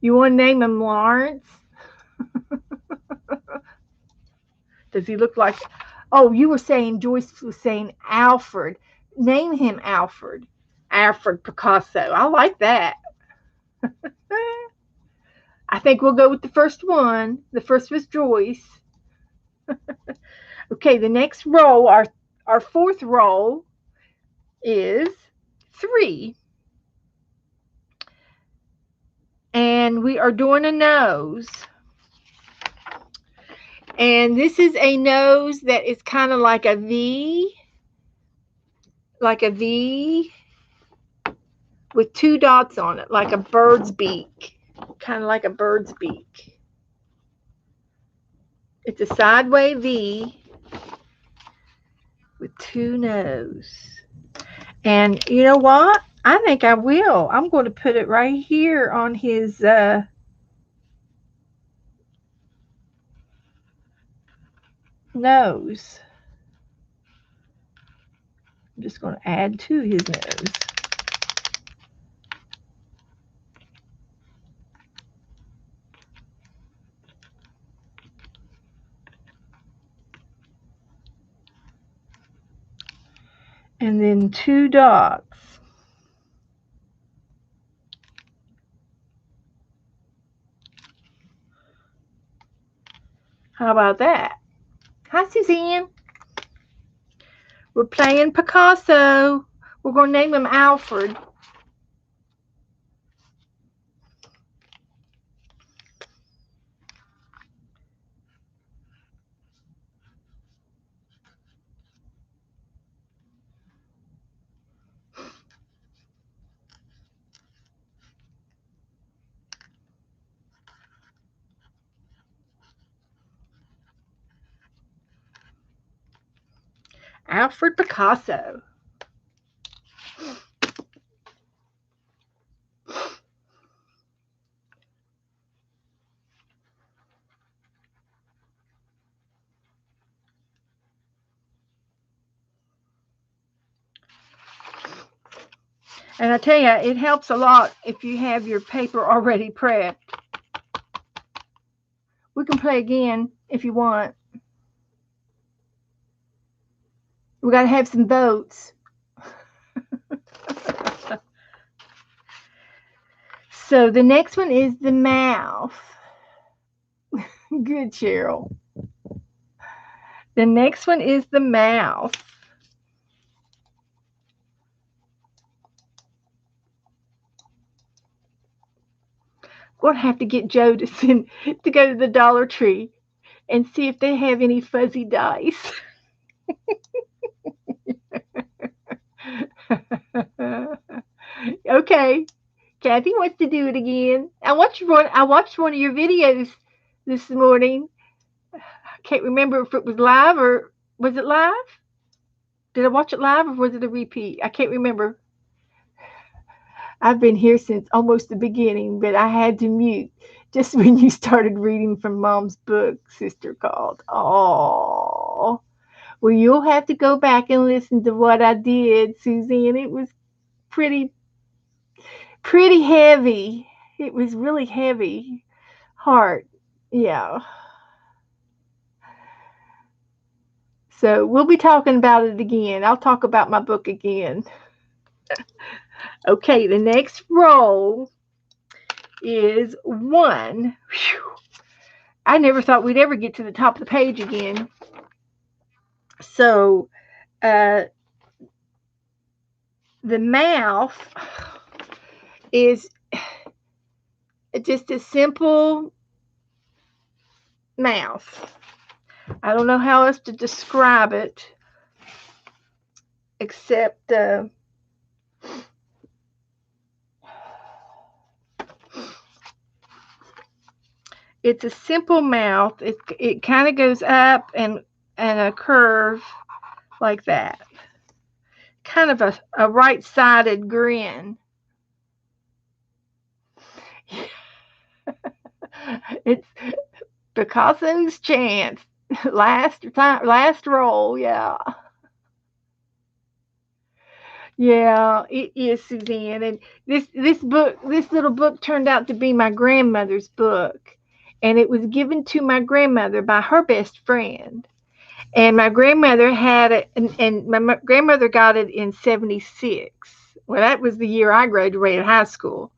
You want to name him Lawrence? Does he look like... Oh, you were saying, Joyce was saying Alfred. Name him Alfred. Alfred Picasso. I like that. I think we'll go with the first one. The first was Joyce. Okay, the next row, our fourth row is 3. And we are doing a nose. And this is a nose that is kind of like a V. Like a V with 2 dots on it, like a bird's beak. Kind of like a bird's beak. It's a sideways V with 2 nose. And you know what? I think I will. I'm going to put it right here on his nose. I'm just going to add to his nose. And then 2 dots. How about that? Hi, Suzanne. We're playing Picasso. We're going to name him Alfred. Alfred Picasso. And I tell you, it helps a lot if you have your paper already prepped. We can play again if you want. We got to have some votes. So the next one is the mouth. Good, Cheryl. The next one is the mouth. We're going to have to get Joe to go to the Dollar Tree and see if they have any fuzzy dice. Okay. Kathy wants to do it again. I watched one of your videos this morning. I can't remember if it was live or was it live? Did I watch it live or was it a repeat? I can't remember. I've been here since almost the beginning, but I had to mute just when you started reading from Mom's book, Sister Called. Oh, well, you'll have to go back and listen to what I did, Suzanne. It was pretty heavy. It was really heavy. Heart. Yeah. So we'll be talking about it again. I'll talk about my book again. Okay, the next roll is 1. Whew. I never thought we'd ever get to the top of the page again. So, the mouth is just a simple mouth. I don't know how else to describe it except it's a simple mouth. It kind of goes up and a curve like that. Kind of a right-sided grin. It's Picasso's chance. Last roll, yeah. Yeah, it is, Suzanne. And this little book turned out to be my grandmother's book. And it was given to my grandmother by her best friend. And my grandmother had it, and my grandmother got it in 76. Well, that was the year I graduated high school.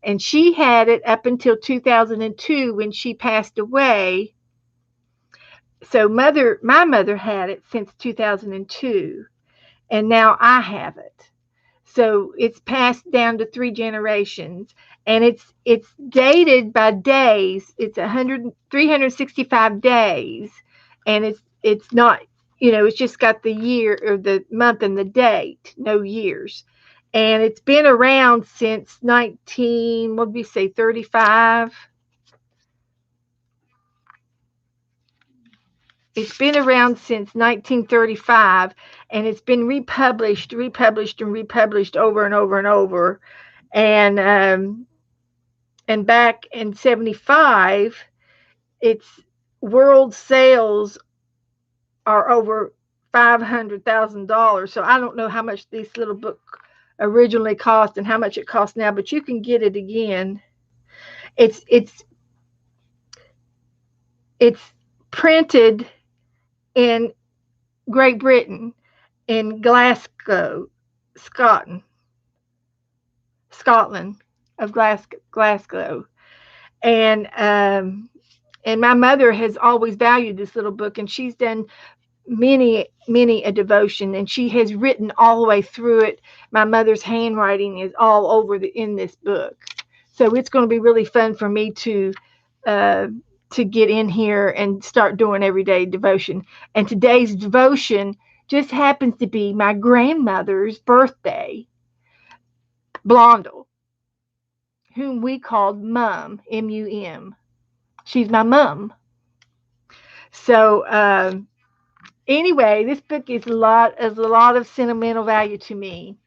And she had it up until 2002 when she passed away. So my mother had it since 2002. And now I have it. So it's passed down to 3 generations, and it's dated by days. It's 365 days, and it's not, it's just got the year or the month and the date, no years. And it's been around since 35. It's been around since 1935, and it's been republished over and over and over. And back in 75, its world sales are over $500,000. So I don't know how much this little book originally cost and how much it costs now, but you can get it again. It's printed in Great Britain, in Glasgow, Scotland of Glasgow, and my mother has always valued this little book, and she's done many a devotion, and she has written all the way through it. My mother's handwriting is all over in this book, so it's going to be really fun for me to get in here and start doing everyday devotion. And today's devotion just happens to be my grandmother's birthday, Blondel, whom we called Mum, M-U-M. She's my mum. So Anyway, this book is a lot of sentimental value to me.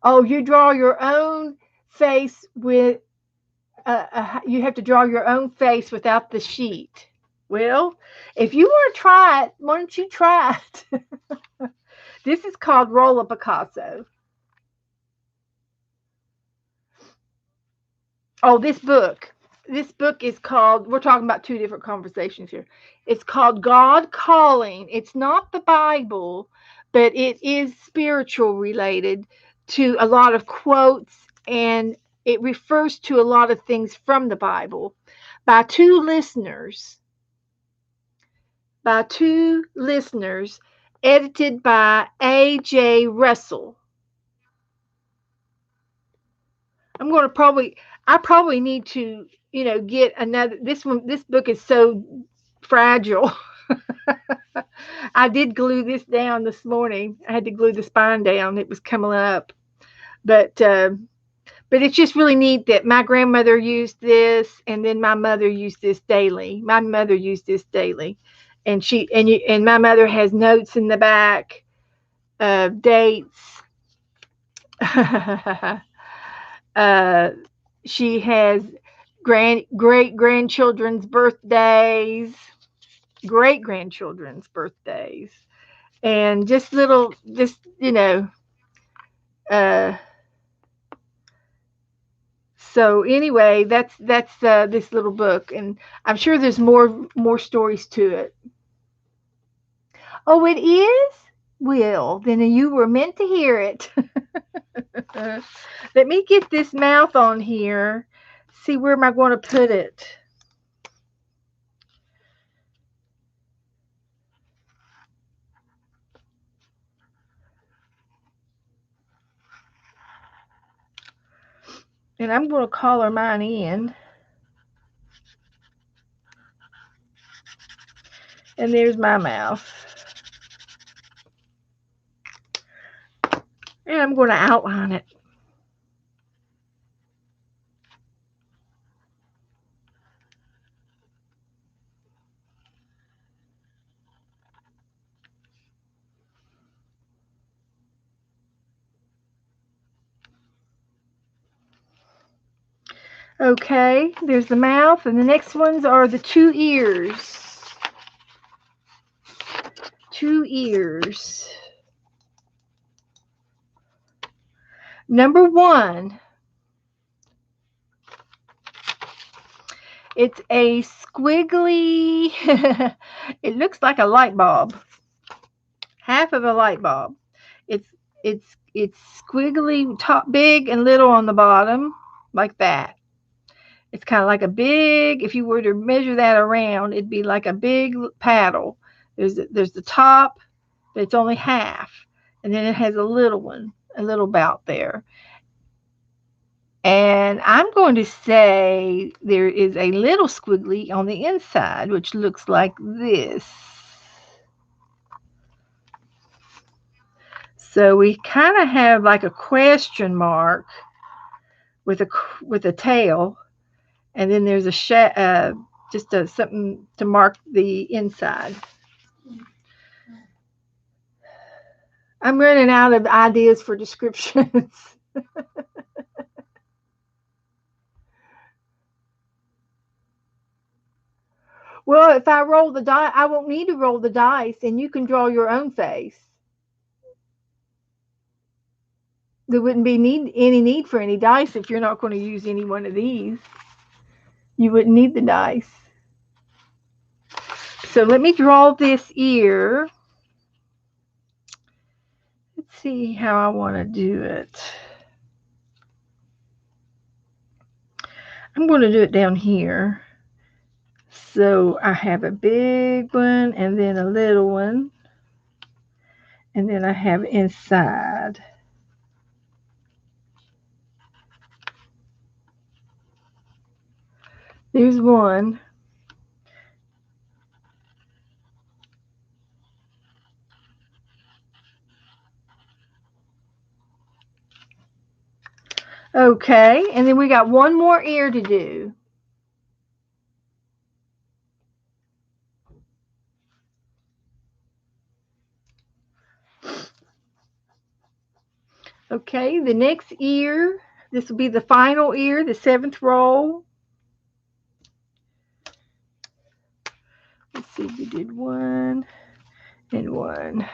Oh, you draw your own face with you have to draw your own face without the sheet. Well, if you want to try it, why don't you try it? This is called Roller Picasso. Oh, this book. This book is called, we're talking about two different conversations here. It's called God Calling. It's not the Bible, but it is spiritual related to a lot of quotes, and it refers to a lot of things from the Bible by two listeners, by two listeners, edited by A.J. Russell. I'm going to I probably need to, get another. This book is so fragile. I did glue this down this morning. I had to glue the spine down. It was coming up, but it's just really neat that my grandmother used this, and then my mother used this daily. My mother used this daily, and my mother has notes in the back, dates. uh, she has great grandchildren's birthdays, great grandchildren's birthdays, and just uh, so anyway, that's this little book, and I'm sure there's more stories to it. Oh, it is? Well, then you were meant to hear it. Let me get this mouth on here. See, where am I going to put it? And I'm going to color mine in. And there's my mouth. And I'm going to outline it. Okay, there's the mouth, and the next ones are the two ears. Two ears. Number one, it's a squiggly, it looks like a light bulb, half of a light bulb. It's squiggly, top big and little on the bottom, like that. It's kind of like a big, if you were to measure that around, it'd be like a big paddle. There's the top, but it's only half. And then it has a little one, a little bout there. And I'm going to say there is a little squiggly on the inside, which looks like this. So we kind of have like a question mark with a tail, and then there's something to mark the inside. I'm running out of ideas for descriptions. Well, if I roll the die, I won't need to roll the dice, and you can draw your own face. There wouldn't be any need for any dice if you're not going to use any one of these. You wouldn't need the dice. So let me draw this ear. Let's see how I want to do it. I'm going to do it down here. So I have a big one and then a little one. And then I have inside. There's one. Okay, and then we got one more ear to do. Okay, the next ear. This will be the final ear, the 7th roll. Let's see, we did 1 and 1.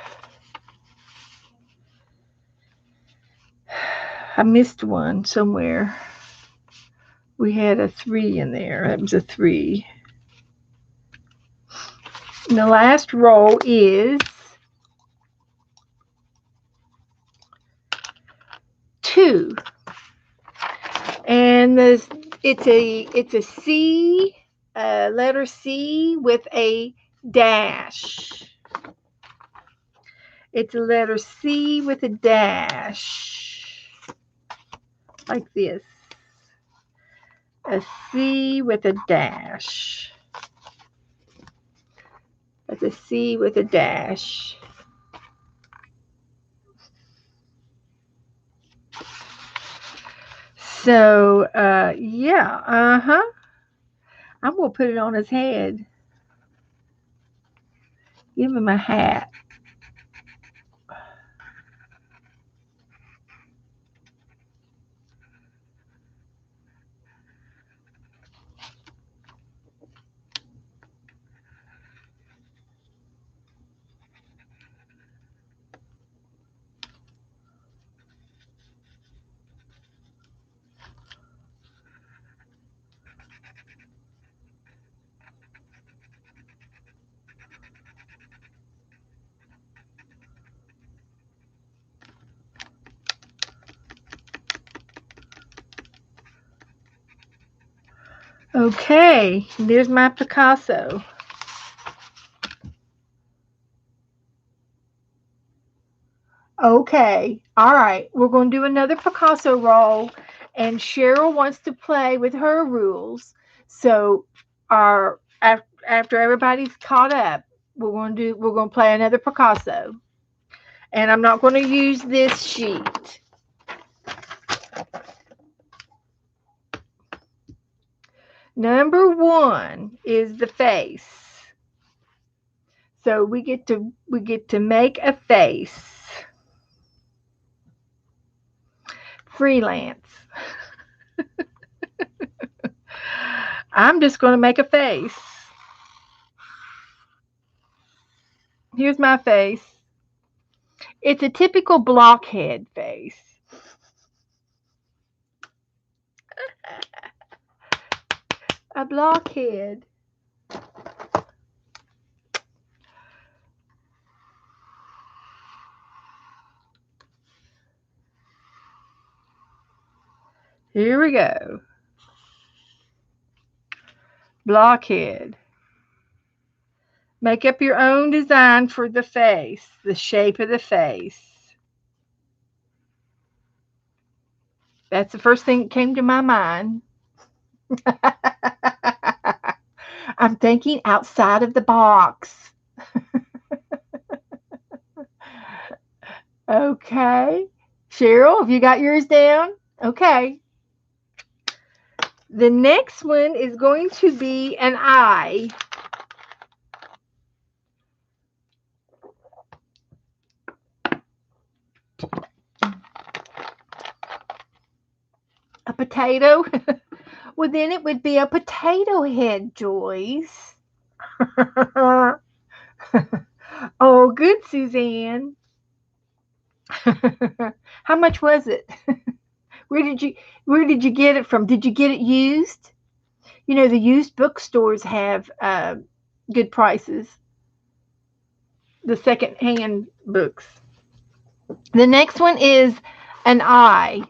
I missed one somewhere. We had a 3 in there. That was a 3. And the last roll is 2. And it's a C, letter C with a dash. It's a letter C with a dash. Like this. A C with a dash. That's a C with a dash. So, yeah, I'm going to put it on his head. Give him a hat. Okay, there's my Picasso. Okay, all right, we're going to do another Picasso roll, and Cheryl wants to play with her rules. So, after everybody's caught up, we're going to play another Picasso, and I'm not going to use this sheet. Number 1 is the face. So we get to make a face. Freelance. I'm just going to make a face. Here's my face. It's a typical blockhead face. A blockhead. Here we go. Blockhead. Make up your own design for the face, the shape of the face. That's the first thing that came to my mind. I'm thinking outside of the box. Okay. Cheryl, have you got yours down? Okay. The next one is going to be an eye. A potato? Well, then it would be a potato head, Joyce. Oh, good, Suzanne. How much was it? Where did you get it from? Did you get it used? You know, the used bookstores have good prices. The second-hand books. The next one is an eye.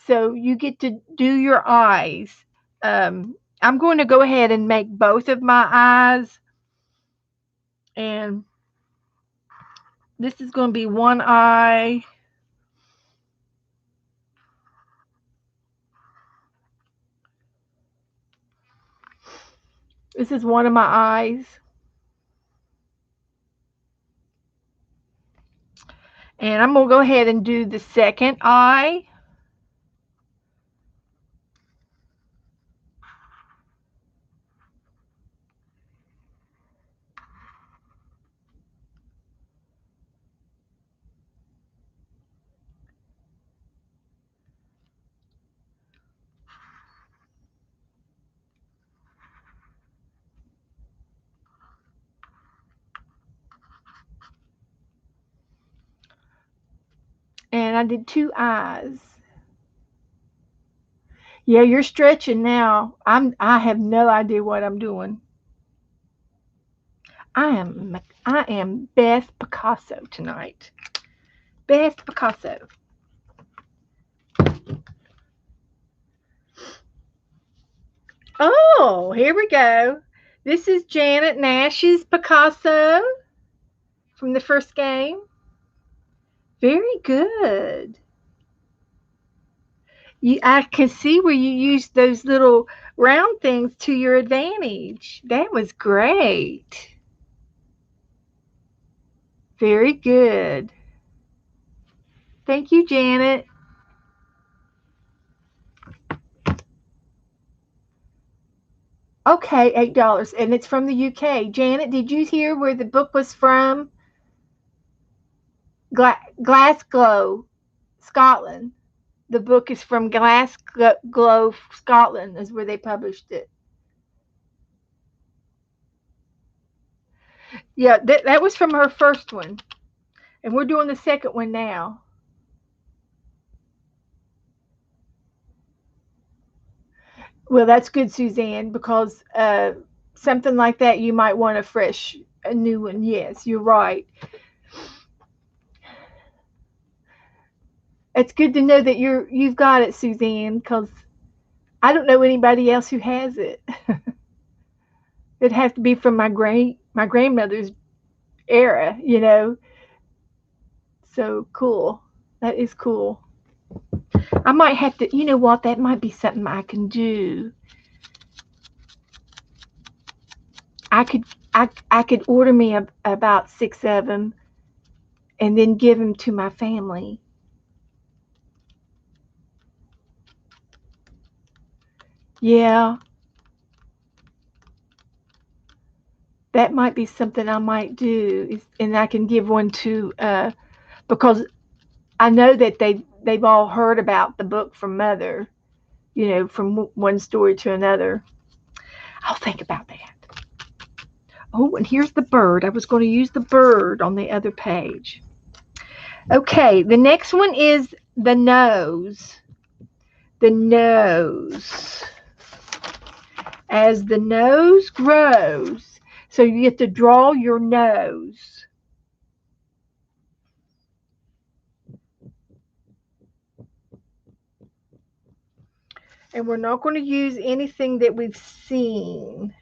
So you get to do your eyes. I'm going to go ahead and make both of my eyes. And this is going to be one eye. This is one of my eyes. And I'm going to go ahead and do the second eye. and I did 2 eyes. Yeah, you're stretching now. I have no idea what I'm doing. I am Beth Picasso tonight. Beth Picasso. Oh, here we go. This is Janet Nash's Picasso from the first game. Very good. I can see where you used those little round things to your advantage. That was great. Very good. Thank you, Janet. Okay, $8, and it's from the UK. Janet, did you hear where the book was from? Glasgow, Scotland. The book is from Glasgow, Scotland, is where they published it. Yeah, that was from her first one, and we're doing the second one now. Well, that's good, Suzanne, because something like that you might want a new one. Yes, you're right. It's good to know that you've got it, Suzanne, because I don't know anybody else who has it. It'd have to be from my grandmother's era, you know. So cool. That is cool. I might have to, you know what? That might be something I can do. I could order me about 6 of them and then give them to my family. Yeah, that might be something I might do, and I can give one to because I know that they've all heard about the book from Mother, you know, from one story to another. I'll think about that. Oh, and here's the bird. I was going to use the bird on the other page. Okay, the next one is the nose. The nose. As the nose grows, so you get to draw your nose. And we're not going to use anything that we've seen.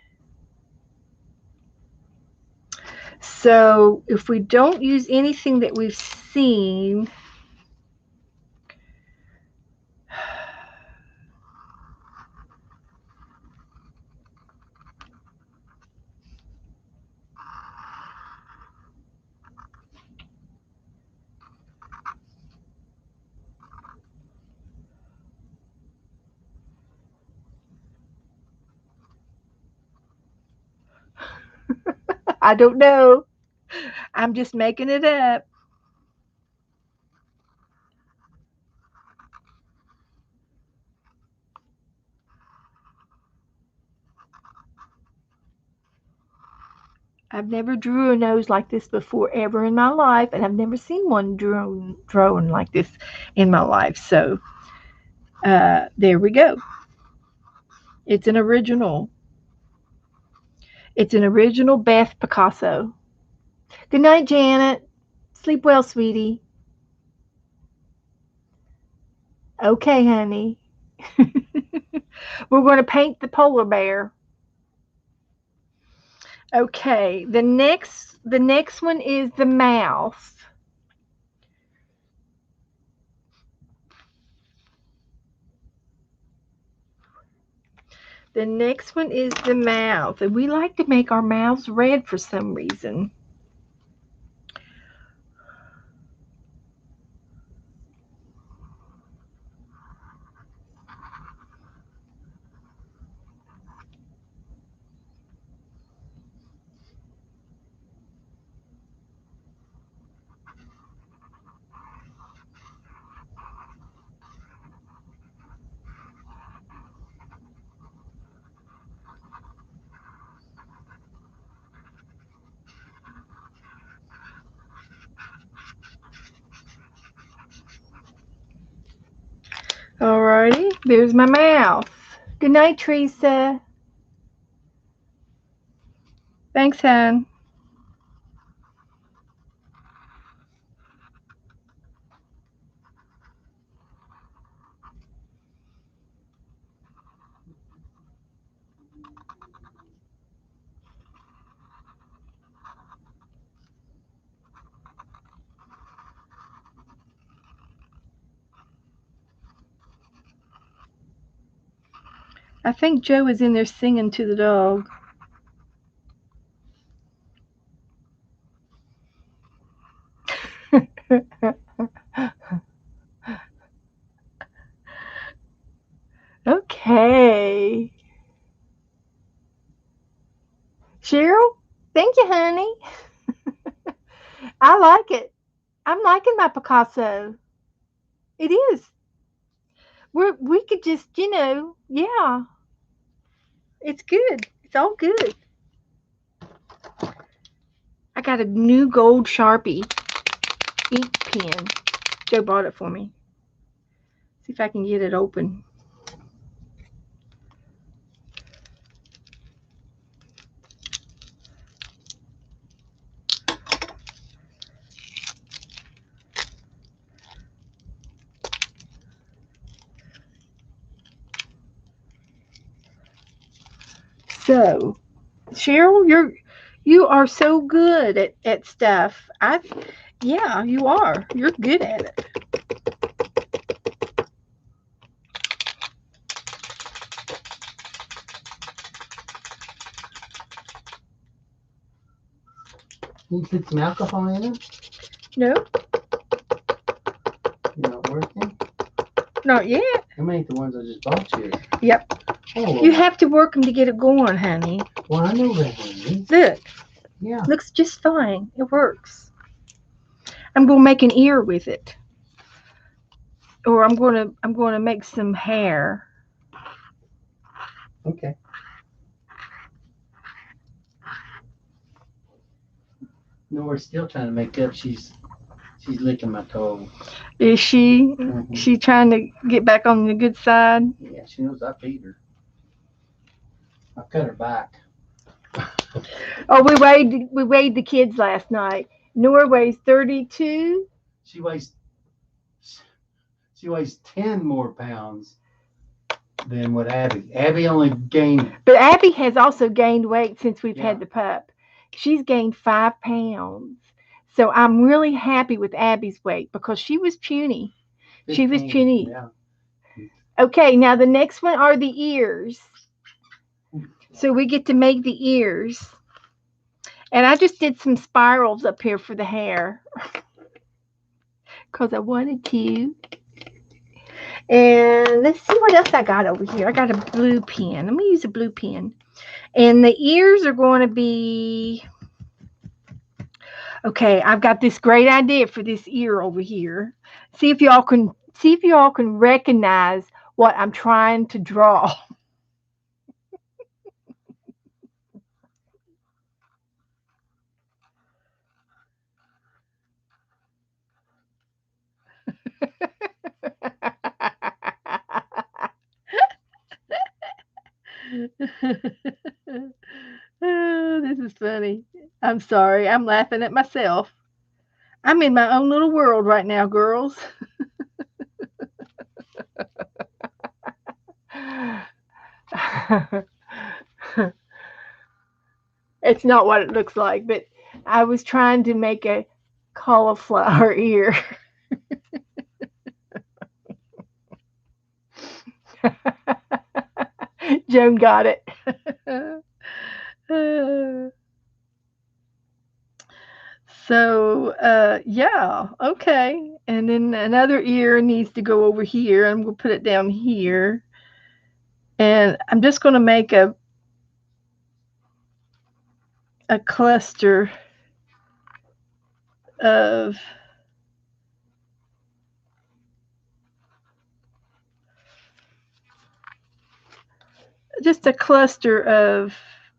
So if we don't use anything that we've seen, I don't know. I'm just making it up. I've never drew a nose like this before ever in my life, and I've never seen one drawn like this in my life. So there we go. It's an original. It's an original Beth Picasso. Good night, Janet. Sleep well, sweetie. Okay, honey. We're going to paint the polar bear. Okay, the next one is the mouth. The next one is the mouth, and we like to make our mouths red for some reason. Alrighty, there's my mouth. Good night, Teresa. Thanks, hon. I think Joe is in there singing to the dog. Okay. Cheryl, thank you, honey. I like it. I'm liking my Picasso. It is. We could just, yeah. It's good. It's all good. I got a new gold Sharpie ink pen. Joe bought it for me. See if I can get it open. So, Cheryl, you are so good at stuff. Yeah, you are. You're good at it. Can you put some alcohol in it? No, You're not working? not yet. How many the ones I just bought you? Yep. Oh, You have to work them to get it going, honey. well, I know that, honey. Look, Yeah. looks just fine. It works. I'm gonna make an ear with it, or I'm gonna make some hair. Okay. No, we're still trying to make up. She's licking my toe. Is she? Mhm. She trying to get back on the good side? Yeah, she knows I feed her. I cut her back. Oh, we weighed the kids last night. Nora weighs 32. She weighs 10 more pounds than what Abby. Abby only gained. But Abby has also gained weight since we've Yeah. had the pup. She's gained 5 pounds. So I'm really happy with Abby's weight because she was puny. 15. She was puny. Yeah. Okay, now the next one are the ears. So we get to make the ears. And I just did some spirals up here for the hair because I wanted to. And let's see what else I got over here. I got a blue pen. Let me use a blue pen. And the ears are going to be, okay, I've got this great idea for this ear over here. See if y'all can recognize what I'm trying to draw. Oh, this is funny. I'm sorry. I'm laughing at myself. I'm in my own little world right now, girls. It's not what it looks like, but I was trying to make a cauliflower ear. Joan got it. So, yeah, okay. And then another ear needs to go over here. I'm going to put it down here. And I'm just going to make a cluster of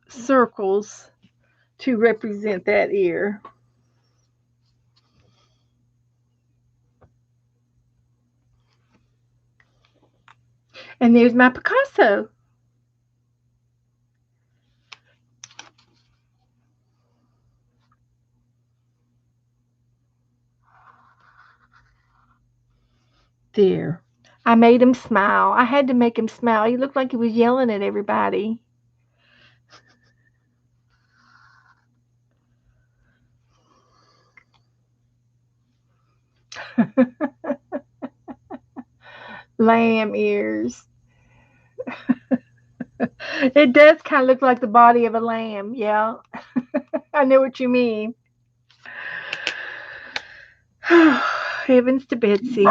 circles to represent that ear. And there's my Picasso. There. I made him smile. I had to make him smile. He looked like he was yelling at everybody. Lamb ears. It does kind of look like the body of a lamb. Yeah, I know what you mean. Heavens to Betsy.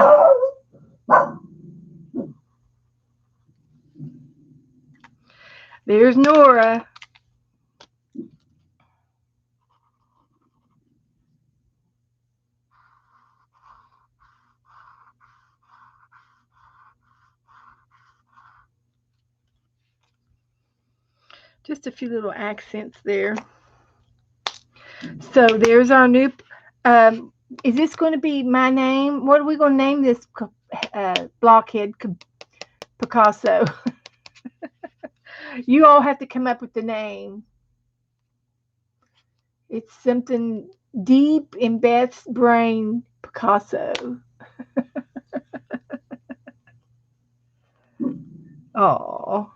There's Nora. Just a few little accents there. So there's our new. Um, is this going to be my name? What are we going to name this blockhead Picasso? You all have to come up with the name. It's something deep in Beth's brain, Picasso. Oh,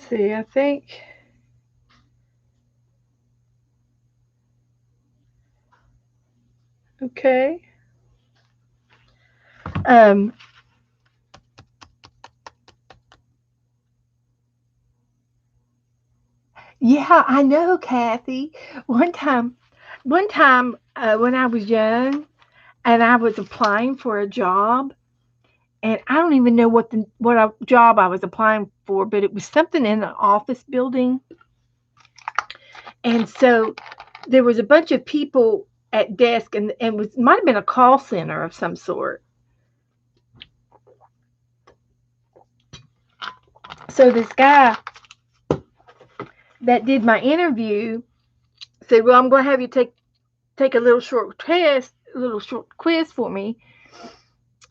see, I think. Okay. Um, yeah, I know, Kathy. One time, when I was young and I was applying for a job, and I don't even know job I was applying for, but it was something in an office building, and so there was a bunch of people at desk, and was might have been a call center of some sort. So this guy that did my interview said, "Well, I'm going to have you take a little short test, a little short quiz for me,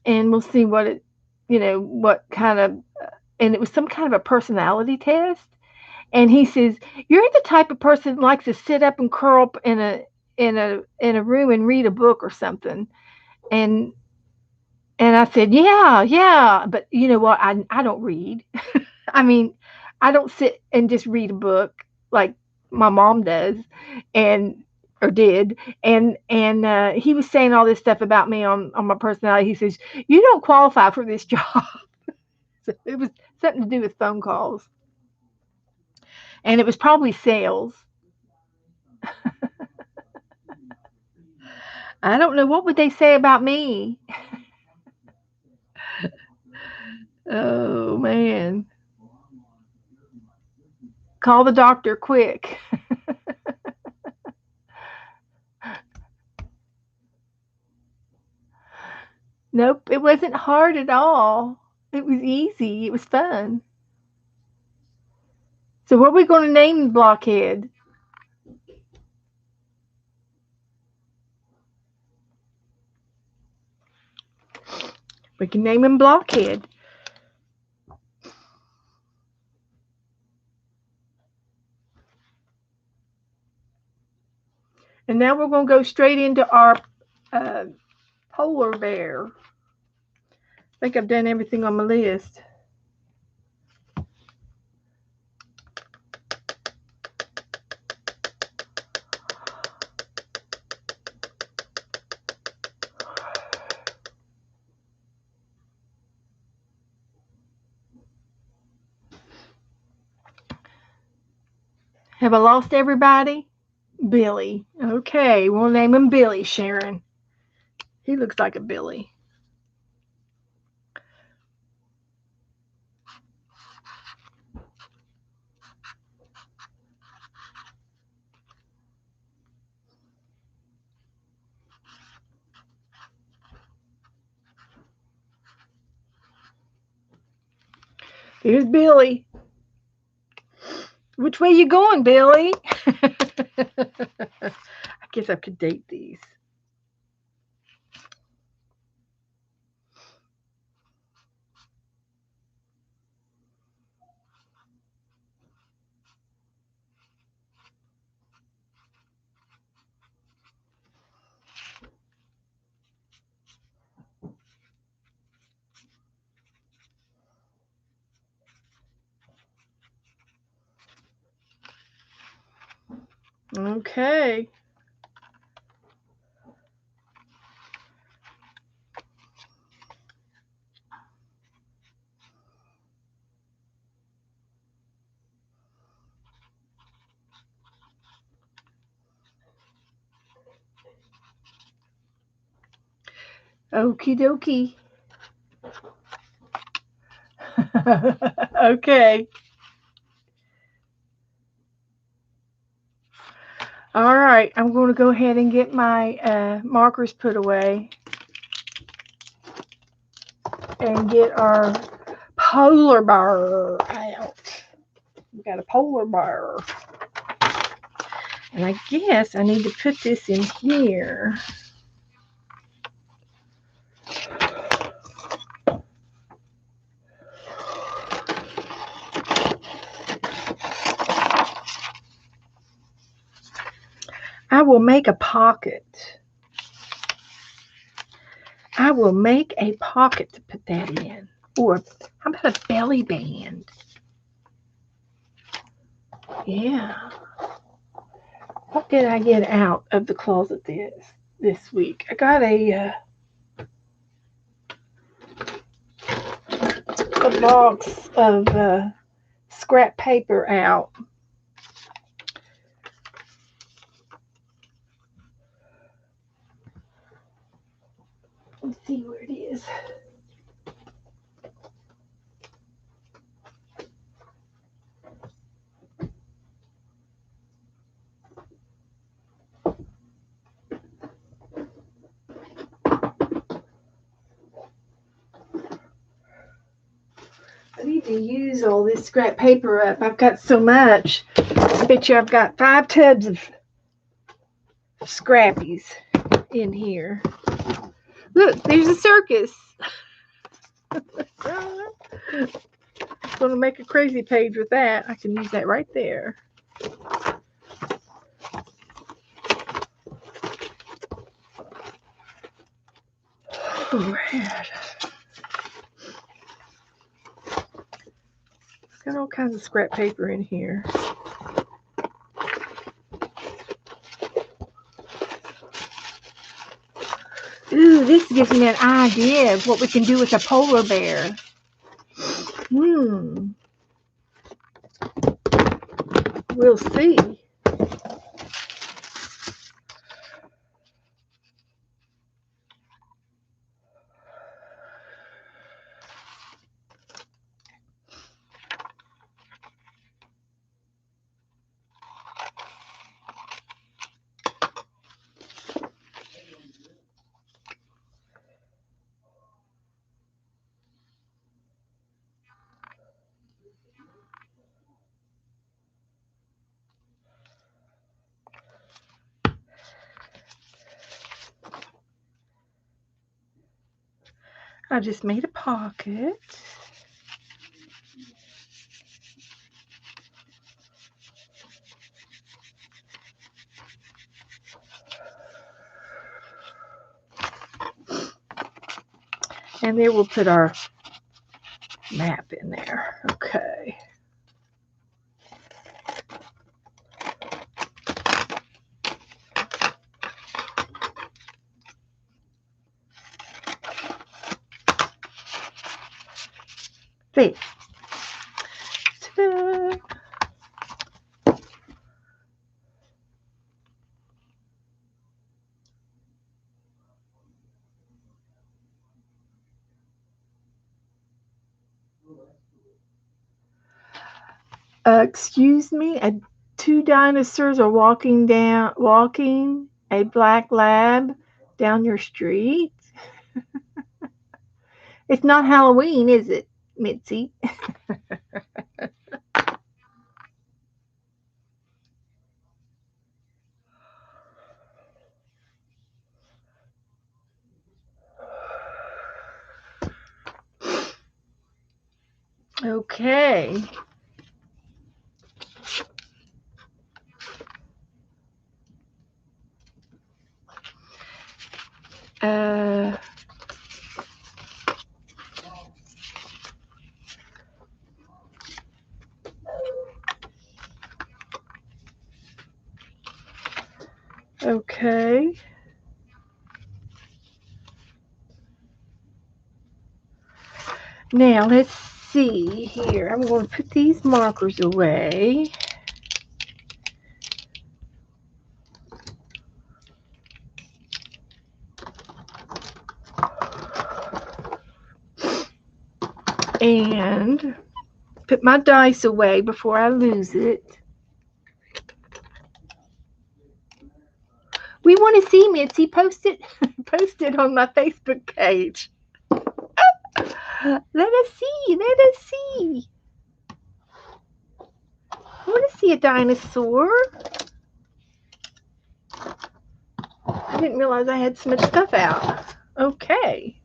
and we'll see what kind of." And it was some kind of a personality test. And he says, "You're the type of person that likes to sit up and curl up in a room and read a book or something." And and I said, "Yeah, yeah, but you know what? I don't read. I mean, I don't sit and just read a book like my mom does, and or did." And he was saying all this stuff about me on my personality. He says, "You don't qualify for this job." So it was something to do with phone calls, and it was probably sales. I don't know what would they say about me. Oh man, call the doctor quick. Nope, it wasn't hard at all. It was easy. It was fun. So what are we going to name Blockhead? We can name him Blockhead. And now we're going to go straight into our uh, polar bear. I think I've done everything on my list. Have I lost everybody? Billy. Okay, we'll name him Billy, Sharon. He looks like a Billy. Here's Billy. Which way you going, Billy? I guess I could date these. Okay. Okie dokie. Okay. All right. I'm going to go ahead and get my markers put away and get our polar bear out. We got a polar bear. And I guess I need to put this in here. I will make a pocket. I will make a pocket to put that in. Or how about a belly band? Yeah. What did I get out of the closet this week? I got a box of scrap paper out. Let's see where it is. I need to use all this scrap paper up. I've got so much. I bet you I've got 5 tubs of scrappies in here. Look, there's a circus. I'm going to make a crazy page with that. I can use that right there. Red. Got all kinds of scrap paper in here. Ooh, this gives me an idea of what we can do with a polar bear. We'll see. I just made a pocket. And there we'll put our map in there. Okay. There. Ta-da. Excuse me, 2 dinosaurs are walking a black lab down your street. It's not Halloween, is it? Mitzi. Okay. Uh, okay. Now let's see here. I'm going to put these markers away. And put my dice away before I lose it. We want to see Mitzi. Post it. Post it on my Facebook page. Let us see. Let us see. I want to see a dinosaur. I didn't realize I had so much stuff out. Okay.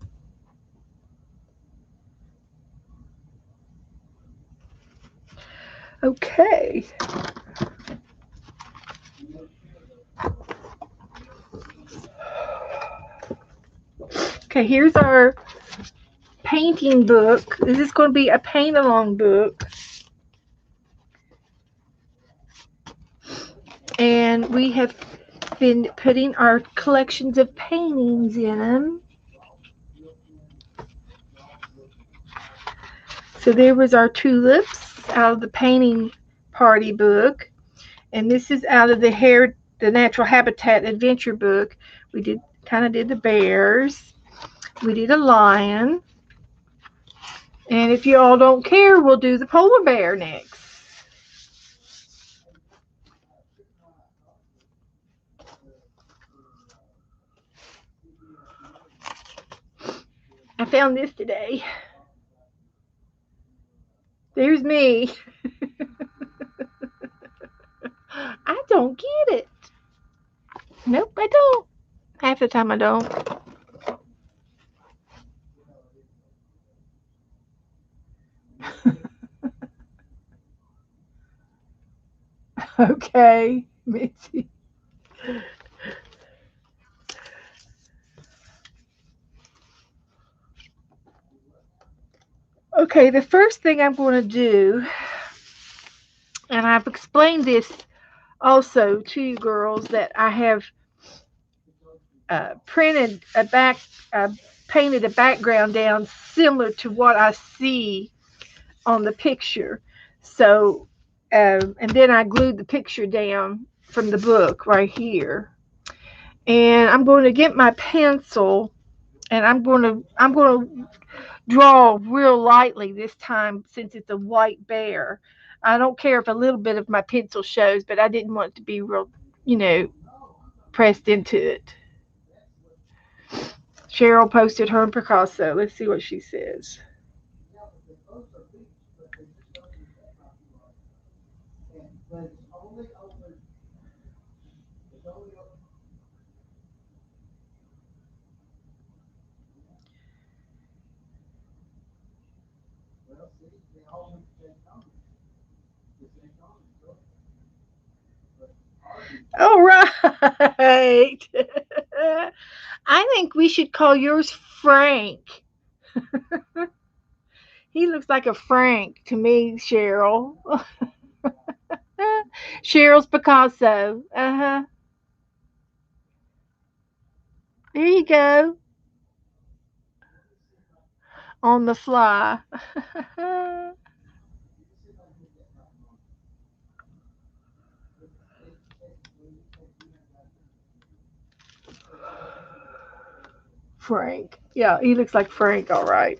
Okay. Okay, here's our painting book. This is going to be a paint along book. And we have been putting our collections of paintings in them. So there was our tulips out of the painting party book. And this is out of the Natural Habitat Adventure book. We did the bears. We did a lion. And if you all don't care, we'll do the polar bear next. I found this today. There's me. I don't get it. Nope, I don't. Half the time I don't. Okay, Mitzi. Okay, the first thing I'm going to do, and I've explained this also to you girls, that I have painted a background down similar to what I see on the picture. So, and then I glued the picture down from the book right here. And I'm going to get my pencil, and I'm going to draw real lightly this time since it's a white bear. I don't care if a little bit of my pencil shows, but I didn't want it to be real, pressed into it. Cheryl posted her and Picasso. Let's see what she says. All right. I think we should call yours Frank. He looks like a Frank to me, Cheryl. Cheryl's Picasso. Uh-huh. There you go. On the fly. Frank. Yeah, he looks like Frank, all right.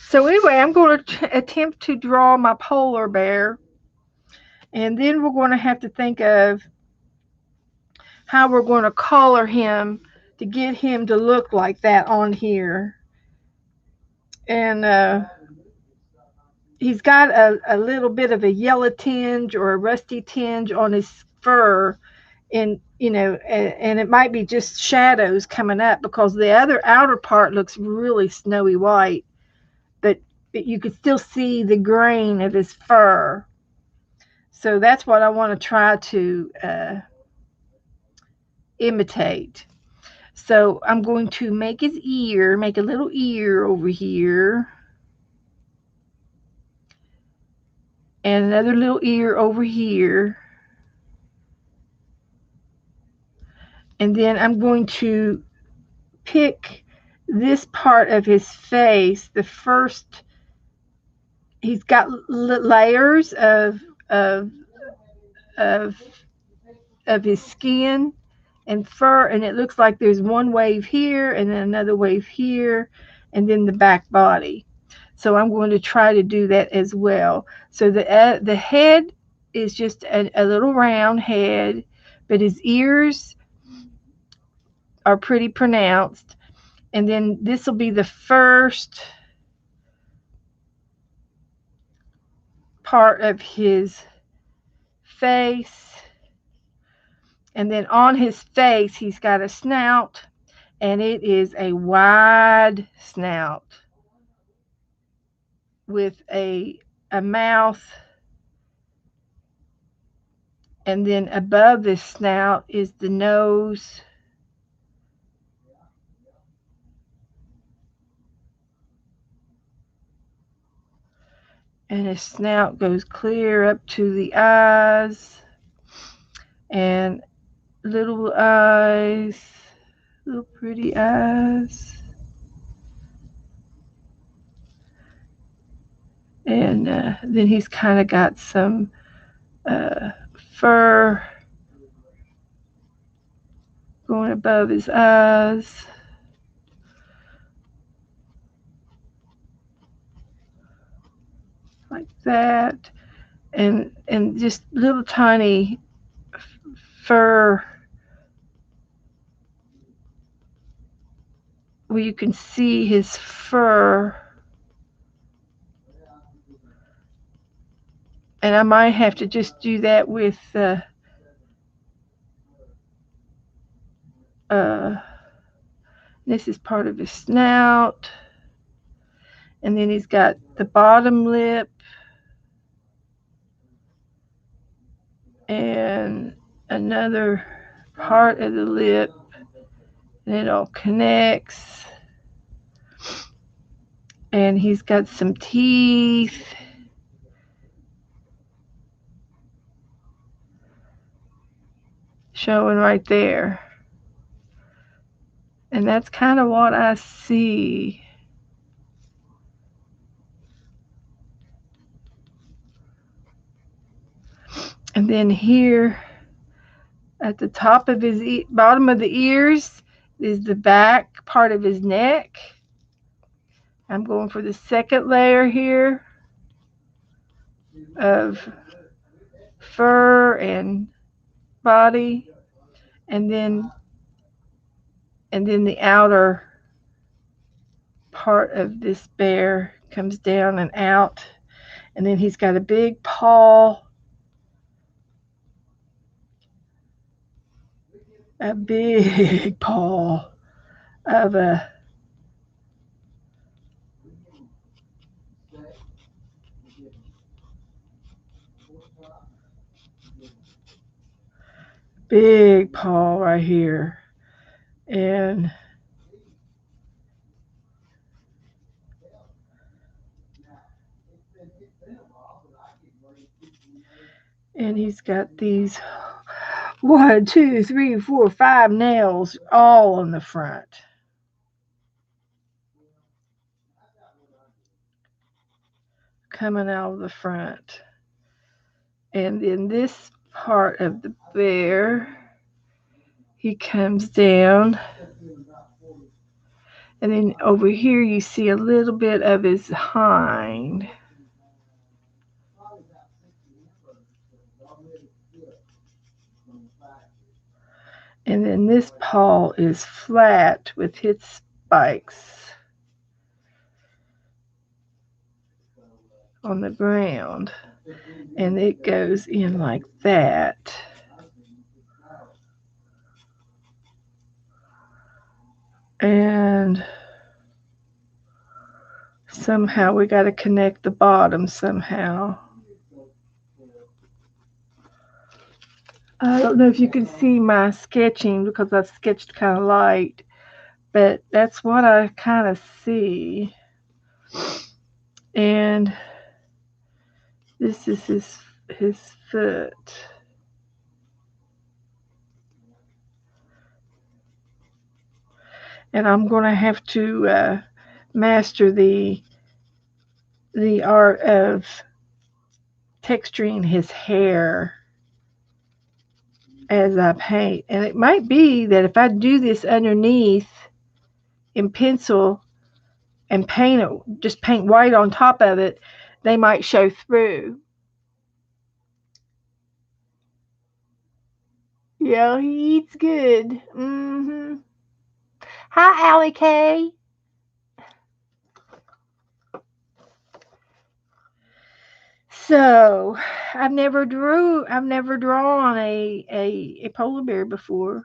So anyway, I'm going to attempt to draw my polar bear. And then we're going to have to think of how we're going to color him to get him to look like that on here. And he's got a little bit of a yellow tinge or a rusty tinge on his fur, and and it might be just shadows coming up because the other outer part looks really snowy white, but you could still see the grain of his fur. So that's what I want to try to imitate. So I'm going to make his ear, make a little ear over here, and another little ear over here. And then I'm going to pick this part of his face, the first. He's got layers of of of his skin and fur, and it looks like there's one wave here and then another wave here, and then the back body. So I'm going to try to do that as well. So the head is just a little round head, but his ears are pretty pronounced. And then this will be the first part of his face. And then on his face, he's got a snout, and it is a wide snout with a mouth. And then above the snout is the nose. And his snout goes clear up to the eyes. And little eyes, little pretty eyes. And then he's kind of got some fur going above his eyes. Like that. And just little tiny fur where you can see his fur. And I might have to just do that with this is part of his snout. And then he's got the bottom lip and another part of the lip, and it all connects. And he's got some teeth. Showing right there. And that's kind of what I see. And then here at the top of his bottom of the ears is the back part of his neck. I'm going for the second layer here of fur and body, and then the outer part of this bear comes down and out. And then he's got a big paw, a big paw of a big paw right here. And he's got these 1, 2, 3, 4, 5 nails all on the front. Coming out of the front. And in this part of the bear, he comes down. And then over here you see a little bit of his hind. And then this paw is flat with its spikes on the ground. And it goes in like that. And somehow we got to connect the bottom somehow. I don't know if you can see my sketching because I've sketched kind of light, but that's what I kind of see. And this is his foot. And I'm going to have to master the art of texturing his hair as I paint. And it might be that if I do this underneath in pencil and paint it, just paint white on top of it, they might show through. Yeah, he eats good. Hi, Allie K. So, I've never drawn a polar bear before.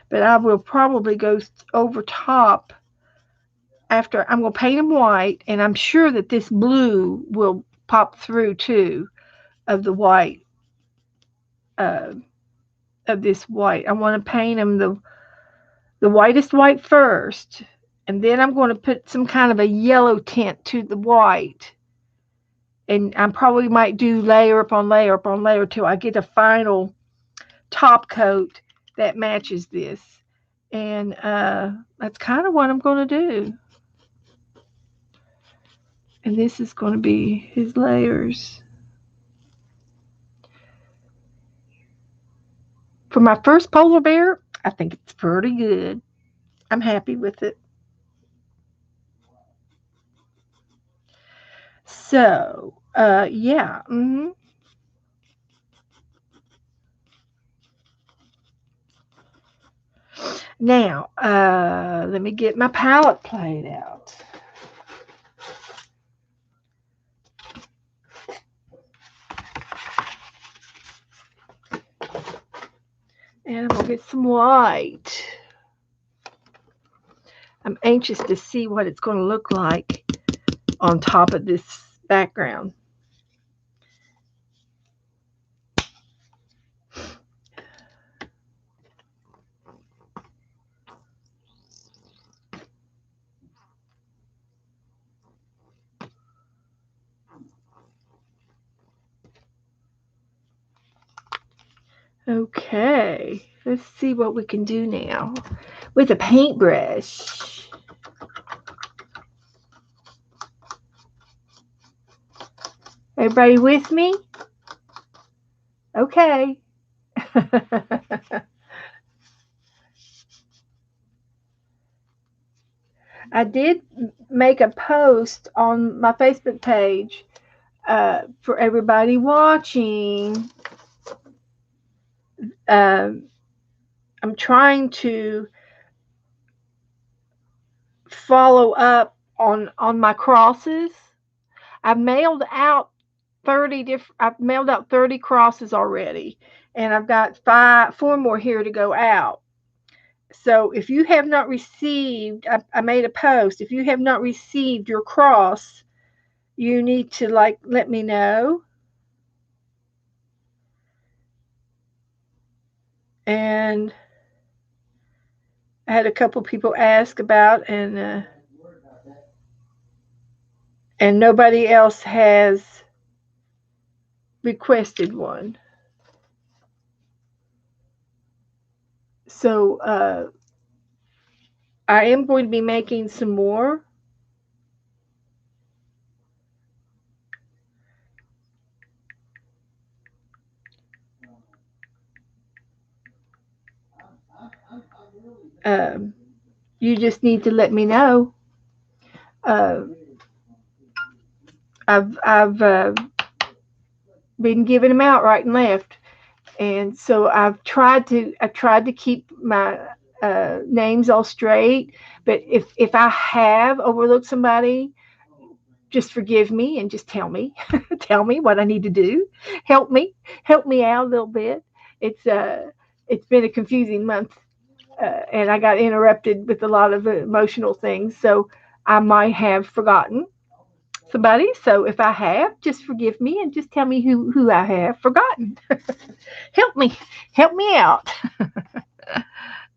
But I will probably go over top after I'm going to paint them white, and I'm sure that this blue will pop through too of the white, uh, of this white. I want to paint them the whitest white first, and then I'm going to put some kind of a yellow tint to the white. And I probably might do layer upon layer upon layer till I get a final top coat that matches this. And that's kind of what I'm going to do. And this is going to be his layers. For my first polar bear, I think it's pretty good. I'm happy with it. So, yeah. Now, let me get my palette plate out. And I'm going to get some white. I'm anxious to see what it's going to look like on top of this background. Okay, let's see what we can do now with a paintbrush. Everybody with me? Okay. I did make a post on my Facebook page for everybody watching. I'm trying to follow up on my crosses. I've mailed out 30 crosses already, and I've got 4 more here to go out. So if you have not received, I made a post. If you have not received your cross, you need to let me know. And I had a couple people ask about, and nobody else has requested one. So I am going to be making some more. You just need to let me know. I've been giving them out right and left, and so I've tried to keep my names all straight. But if I have overlooked somebody, just forgive me and just tell me, tell me what I need to do. Help me, help me out a little bit. It's it's been a confusing month, and I got interrupted with a lot of emotional things, so I might have forgotten somebody. So if I have, just forgive me and just tell me who I have forgotten. help me, help me out.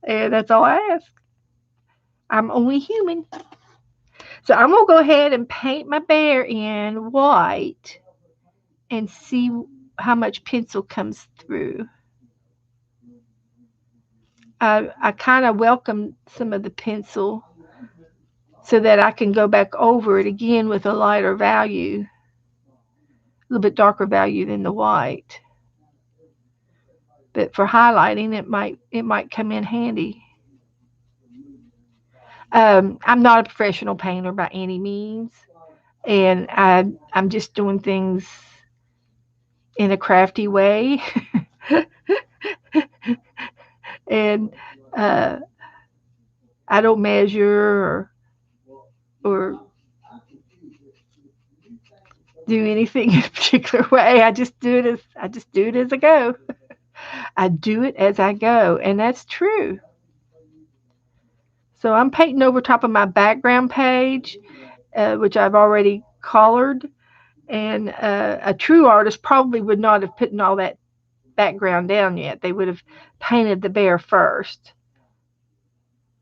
And that's all I ask. I'm only human. So I'm gonna go ahead and paint my bear in white and see how much pencil comes through. I kind of welcome some of the pencil so that I can go back over it again with a lighter value, a little bit darker value than the white. But for highlighting, it might come in handy. I'm not a professional painter by any means, and I'm just doing things in a crafty way, and uh, I don't measure or do anything in a particular way. I just do it as I go. I do it as I go, and that's true. So I'm painting over top of my background page, which I've already colored. And a true artist probably would not have put all that background down yet. They would have painted the bear first.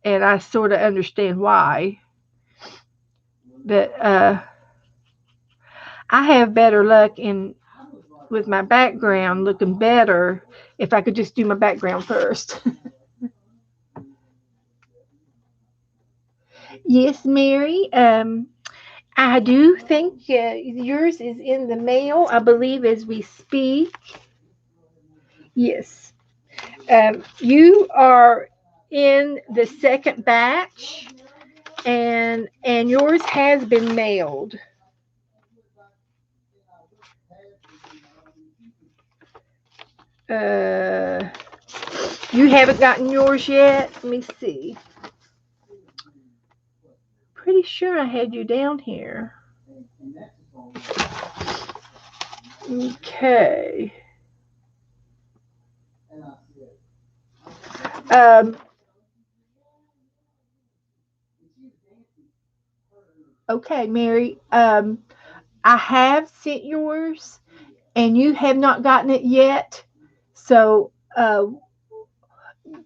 And I sort of understand why. But I have better luck in with my background looking better if I could just do my background first. Yes, Mary. I do think yours is in the mail, I believe, as we speak. Yes. You are in the second batch, and yours has been mailed. Uh, you haven't gotten yours yet? Let me see. Pretty sure I had you down here. Okay. Um, okay, Mary. I have sent yours, and you have not gotten it yet. So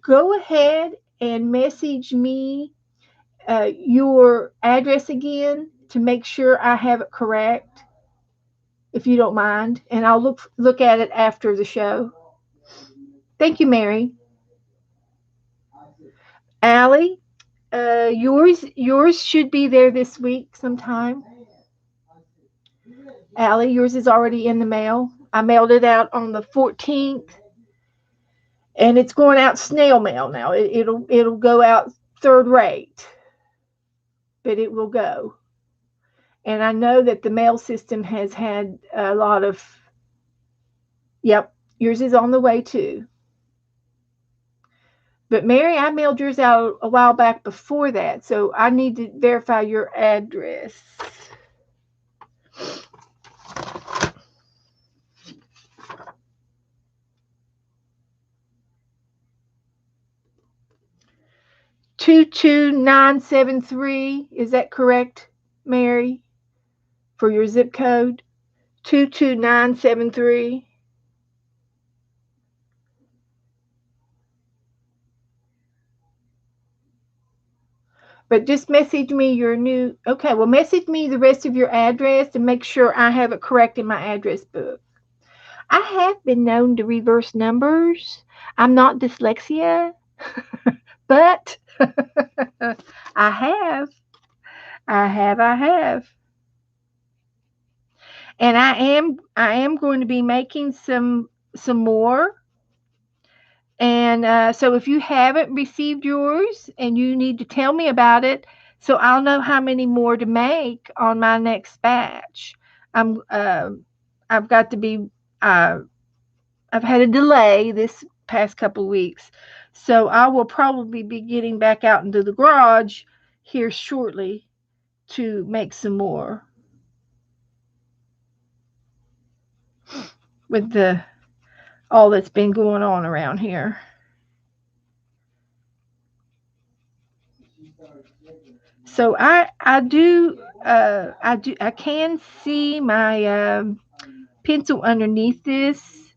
go ahead and message me your address again to make sure I have it correct, if you don't mind, and I'll look at it after the show. Thank you, Mary. Allie, yours should be there this week sometime. Allie, yours is already in the mail. I mailed it out on the 14th, and it's going out snail mail now. It'll go out third rate, but it will go. And I know that the mail system has had a lot of. Yep, yours is on the way too. But Mary, I mailed yours out a while back before that, so I need to verify your address. 22973, is that correct, Mary, for your zip code? 22973. But just message me your new, okay, well, message me the rest of your address and make sure I have it correct in my address book. I have been known to reverse numbers. I'm not dyslexia, but I have. I have. And I am going to be making some more. And so if you haven't received yours and you need to tell me about it, so I'll know how many more to make on my next batch. I'm I've got to be I've had a delay this past couple weeks, So I will probably be getting back out into the garage here shortly to make some more with the all that's been going on around here. So I can see my pencil underneath this.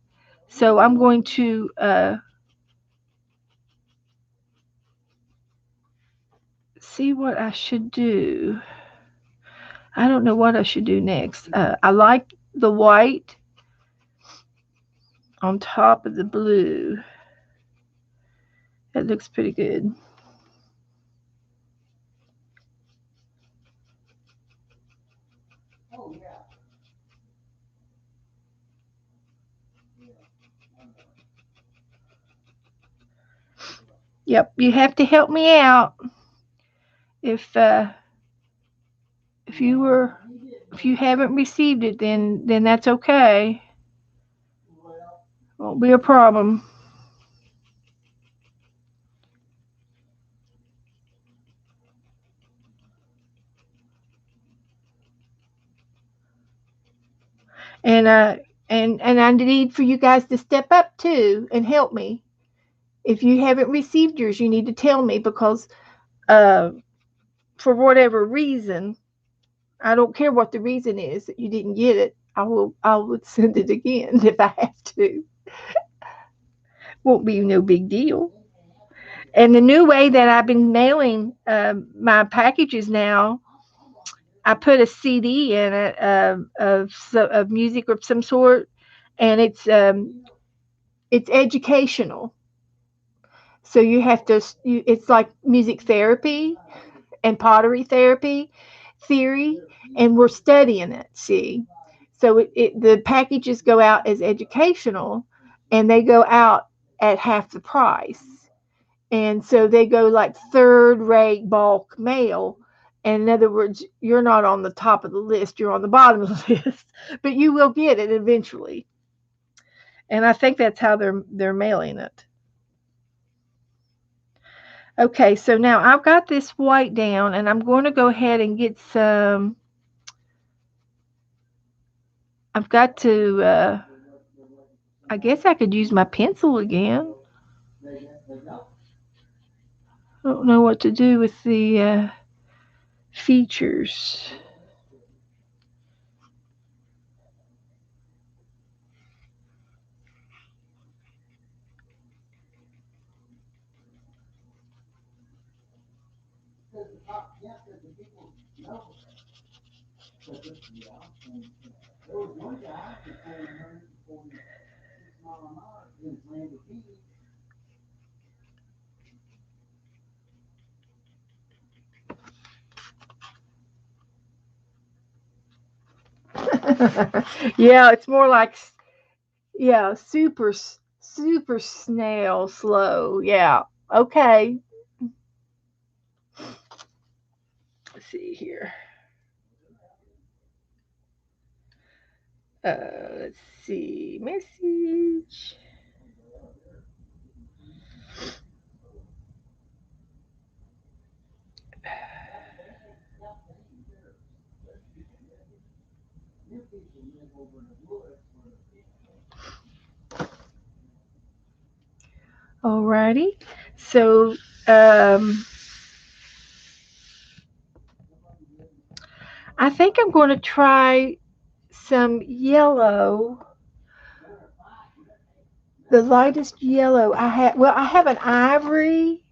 So I'm going to see what I should do. I don't know what I should do next. I like the white on top of the blue. That looks pretty good. Yep, you have to help me out. If if you were if you haven't received it, then that's okay. Won't be a problem. And and I need for you guys to step up too and help me. If you haven't received yours, you need to tell me because uh, for whatever reason, I don't care what the reason is that you didn't get it. I would send it again if I have to. Won't be no big deal. And the new way that I've been mailing my packages now, I put a CD in it of music of some sort, and it's educational. So you have to. It's like music therapy and pottery therapy theory, and we're studying it. See, so the packages go out as educational, and they go out at half the price. And so they go like third rate bulk mail. And in other words, you're not on the top of the list, you're on the bottom of the list, but you will get it eventually. And I think that's how they're mailing it. Okay, so now I've got this white down, and I'm going to go ahead and get some. I've got to. I guess I could use my pencil again. I don't know what to do with the features. Yeah, it's more like yeah, super snail slow. Yeah. Okay. Let's see here. Let's see. Message. Alrighty. So I think I'm going to try some yellow, the lightest yellow I have. Well, I have an ivory,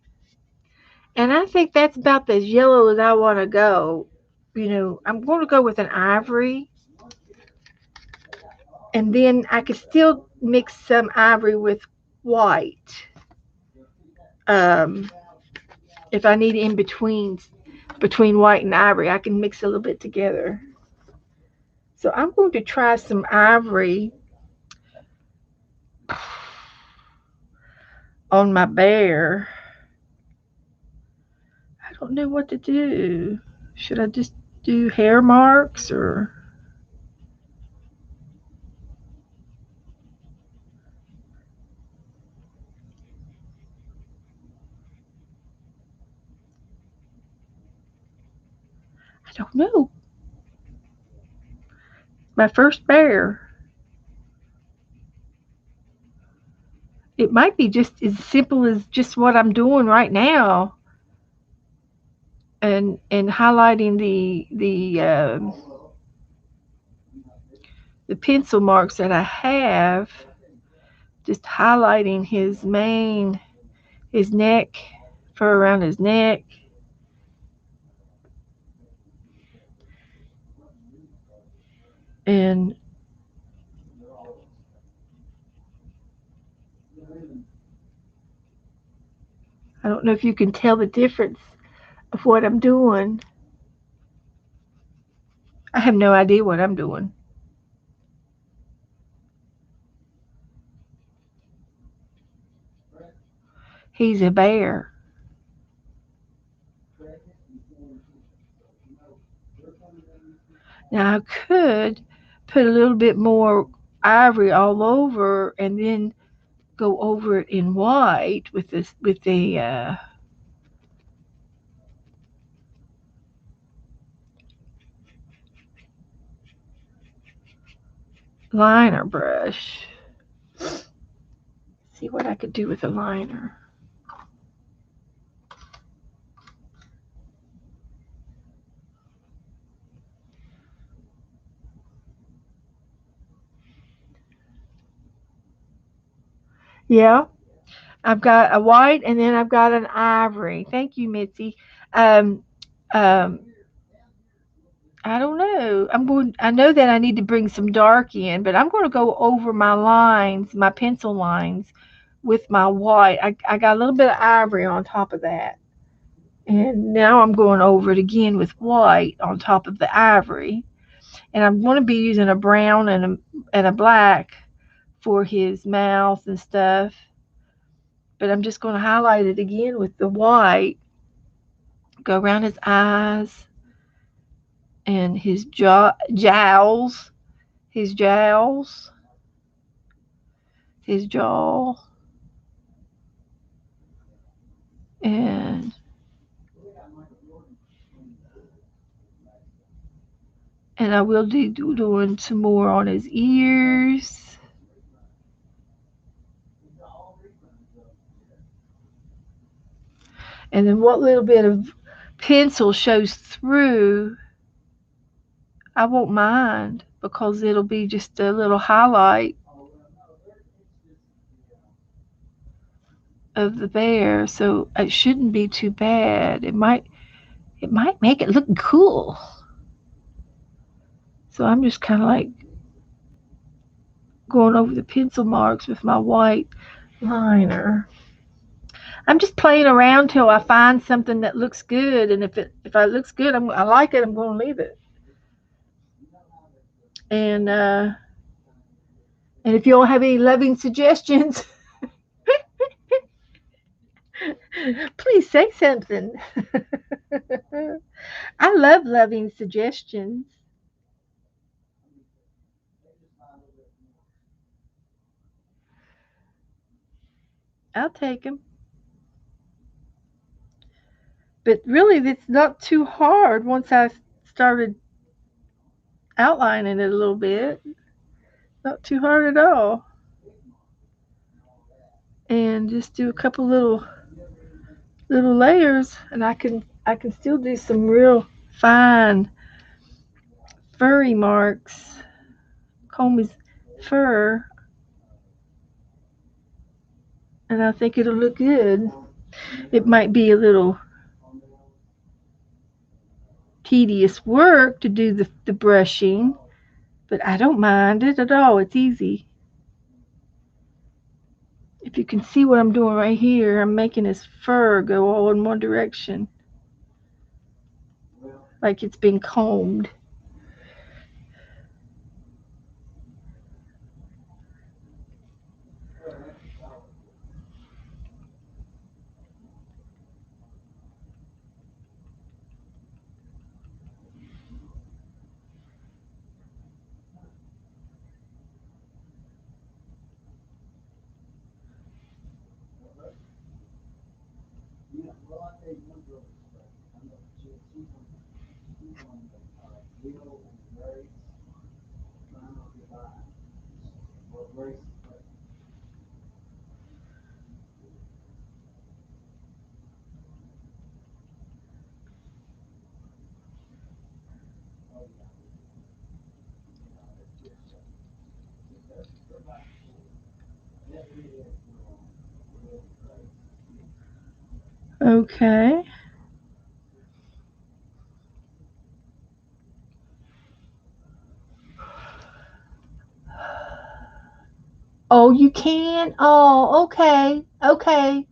and I think that's about as yellow as I want to go. You know, I'm going to go with an ivory, and then I could still mix some ivory with white. Um, if I need in between white and ivory, I can mix a little bit together. So I'm going to try some ivory on my bear. I don't know what to do. Should I just do hair marks or? don't know. My first bear. It might be just as simple as just what I'm doing right now, and highlighting the pencil marks that I have, just highlighting his neck, fur around his neck, and I don't know if you can tell the difference of what I'm doing. I have no idea what I'm doing. He's a bear. Now I could put a little bit more ivory all over and then go over it in white with the liner brush. See what I could do with a liner. Yeah, I've got a white and then I've got an ivory. Thank you, Mitzi. Um, um, I don't know. I know that I need to bring some dark in, but I'm going to go over my lines, my pencil lines, with my white. I got a little bit of ivory on top of that. And now I'm going over it again with white on top of the ivory. And I'm going to be using a brown and a black for his mouth and stuff. But I'm just going to highlight it again with the white. Go around his eyes and his jowls, his jowls, his jaw, and I will be doing some more on his ears. And then what little bit of pencil shows through, I won't mind because it'll be just a little highlight of the bear, so it shouldn't be too bad. It might make it look cool. So I'm just kind of like going over the pencil marks with my white liner. I'm just playing around till I find something that looks good, and if it looks good, I like it. I'm going to leave it. And if you all have any loving suggestions, please say something. I love loving suggestions. I'll take them. But really, it's not too hard once I started outlining it a little bit. Not too hard at all. And just do a couple little layers, and I can still do some real fine furry marks. Comb his fur, and I think it'll look good. It might be a little tedious work to do the brushing, but I don't mind it at all. It's easy. If you can see what I'm doing right here, I'm making his fur go all in one direction, like it's been combed. Okay. Oh, you can? Oh, okay. Okay.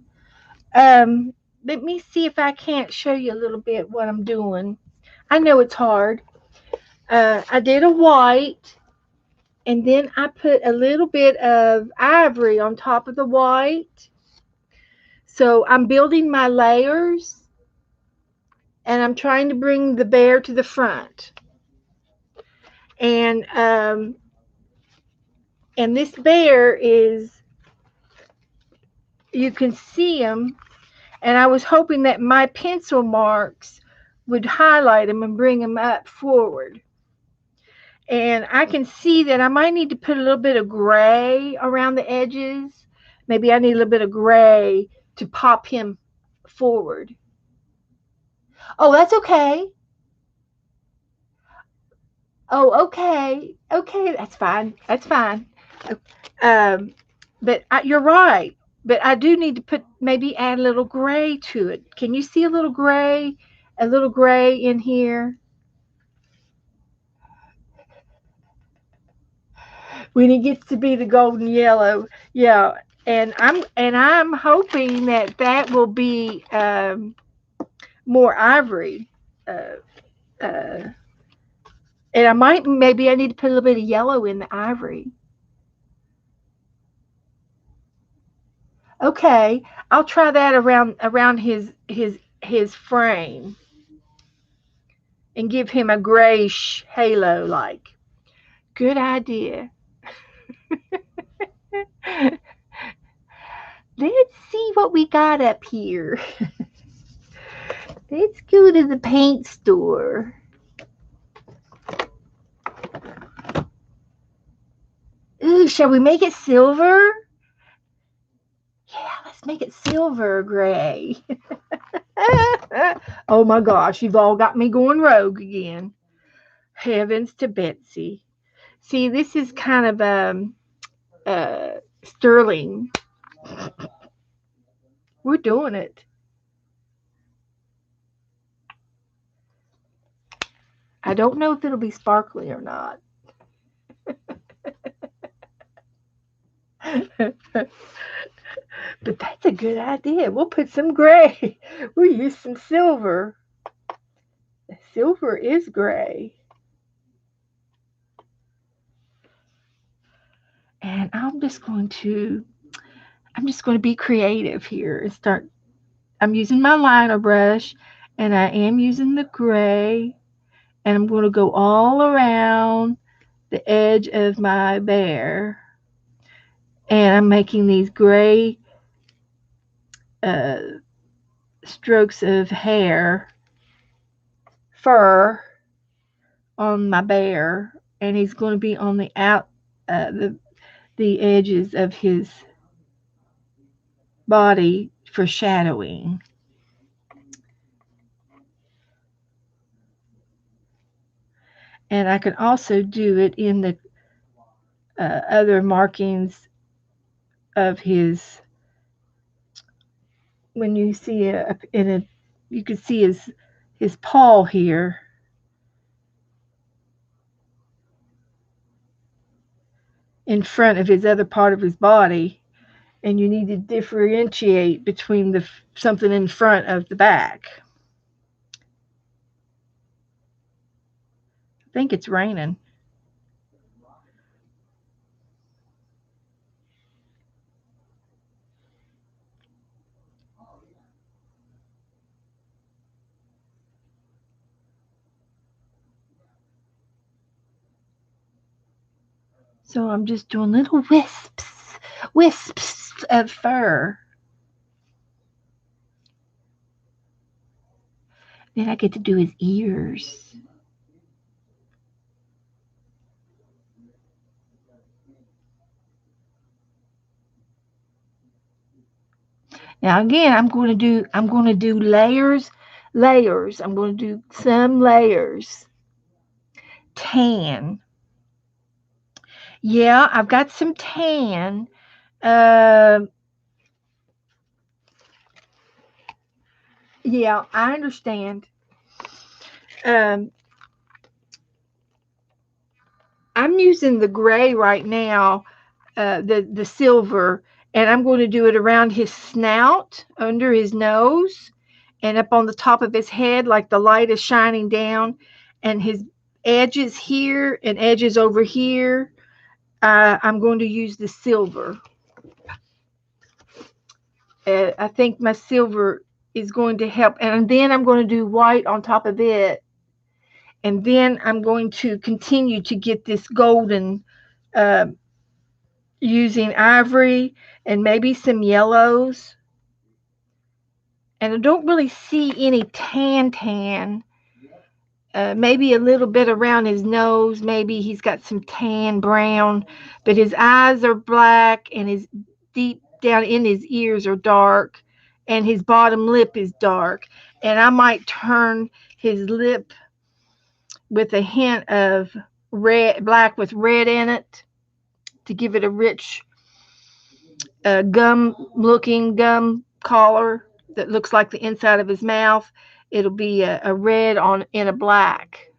Um, Let me see if I can't show you a little bit what I'm doing. I know it's hard. I did a white, and then I put a little bit of ivory on top of the white. So I'm building my layers, and I'm trying to bring the bear to the front. And this bear is, you can see him, and I was hoping that my pencil marks would highlight him and bring him up forward. And I can see that I might need to put a little bit of gray around the edges. Maybe I need a little bit of gray to pop him forward. Oh, that's okay. Oh, okay. Okay, that's fine. That's fine. Um, but you're right. But I do need to maybe add a little gray to it. Can you see a little gray? A little gray in here when it gets to be the golden yellow. Yeah, and I'm hoping that that will be more ivory. Uh, uh, and maybe I need to put a little bit of yellow in the ivory. Okay, I'll try that around his frame and give him a grayish halo like. Good idea. Let's see what we got up here. Let's go to the paint store. Ooh, shall we make it silver? Yeah, let's make it silver gray. Oh my gosh, you've all got me going rogue again. Heavens to Betsy. See, this is kind of sterling. We're doing it. I don't know if it'll be sparkly or not. But that's a good idea. We'll put some gray. We'll use some silver. Silver is gray. And I'm just going to be creative here and start. I'm using my liner brush, and I am using the gray, and I'm going to go all around the edge of my bear, and I'm making these gray uh, strokes of fur on my bear, and he's going to be on uh, the the edges of his body for shadowing. And I can also do it in the other markings of his. When you see you can see his paw here in front of his other part of his body, and you need to differentiate between the something in front of the back. I think it's raining. So I'm just doing little wisps of fur. Then I get to do his ears. Now again, I'm going to do layers. I'm going to do some layers. Tan. Yeah, I've got some tan Um, yeah, I understand. Um, I'm using the gray right now, the silver, and I'm going to do it around his snout, under his nose, and up on the top of his head, like the light is shining down, and his edges here and edges over here. I'm going to use the silver. I think my silver is going to help, and then I'm going to do white on top of it, and then I'm going to continue to get this golden, uh, using ivory and maybe some yellows. And I don't really see any tan. Maybe a little bit around his nose. Maybe he's got some tan brown, but his eyes are black, and his deep down in his ears are dark, and his bottom lip is dark. And I might turn his lip with a hint of red, black with red in it, to give it a rich, gum collar that looks like the inside of his mouth. It'll be a red on in a black,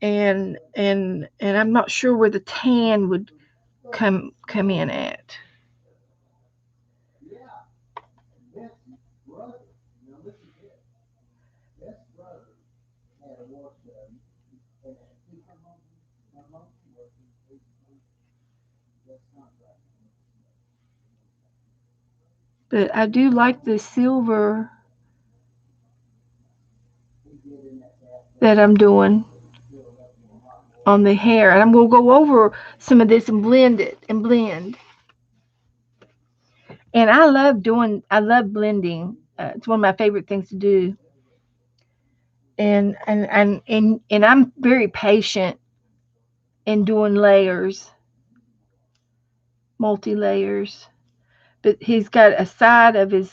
and I'm not sure where the tan would come in at. But I do like the silver that I'm doing on the hair, and I'm going to go over some of this and blend it and blend. And I love blending. It's one of my favorite things to do. And I'm very patient in doing layers, multi layers. But he's got a side of his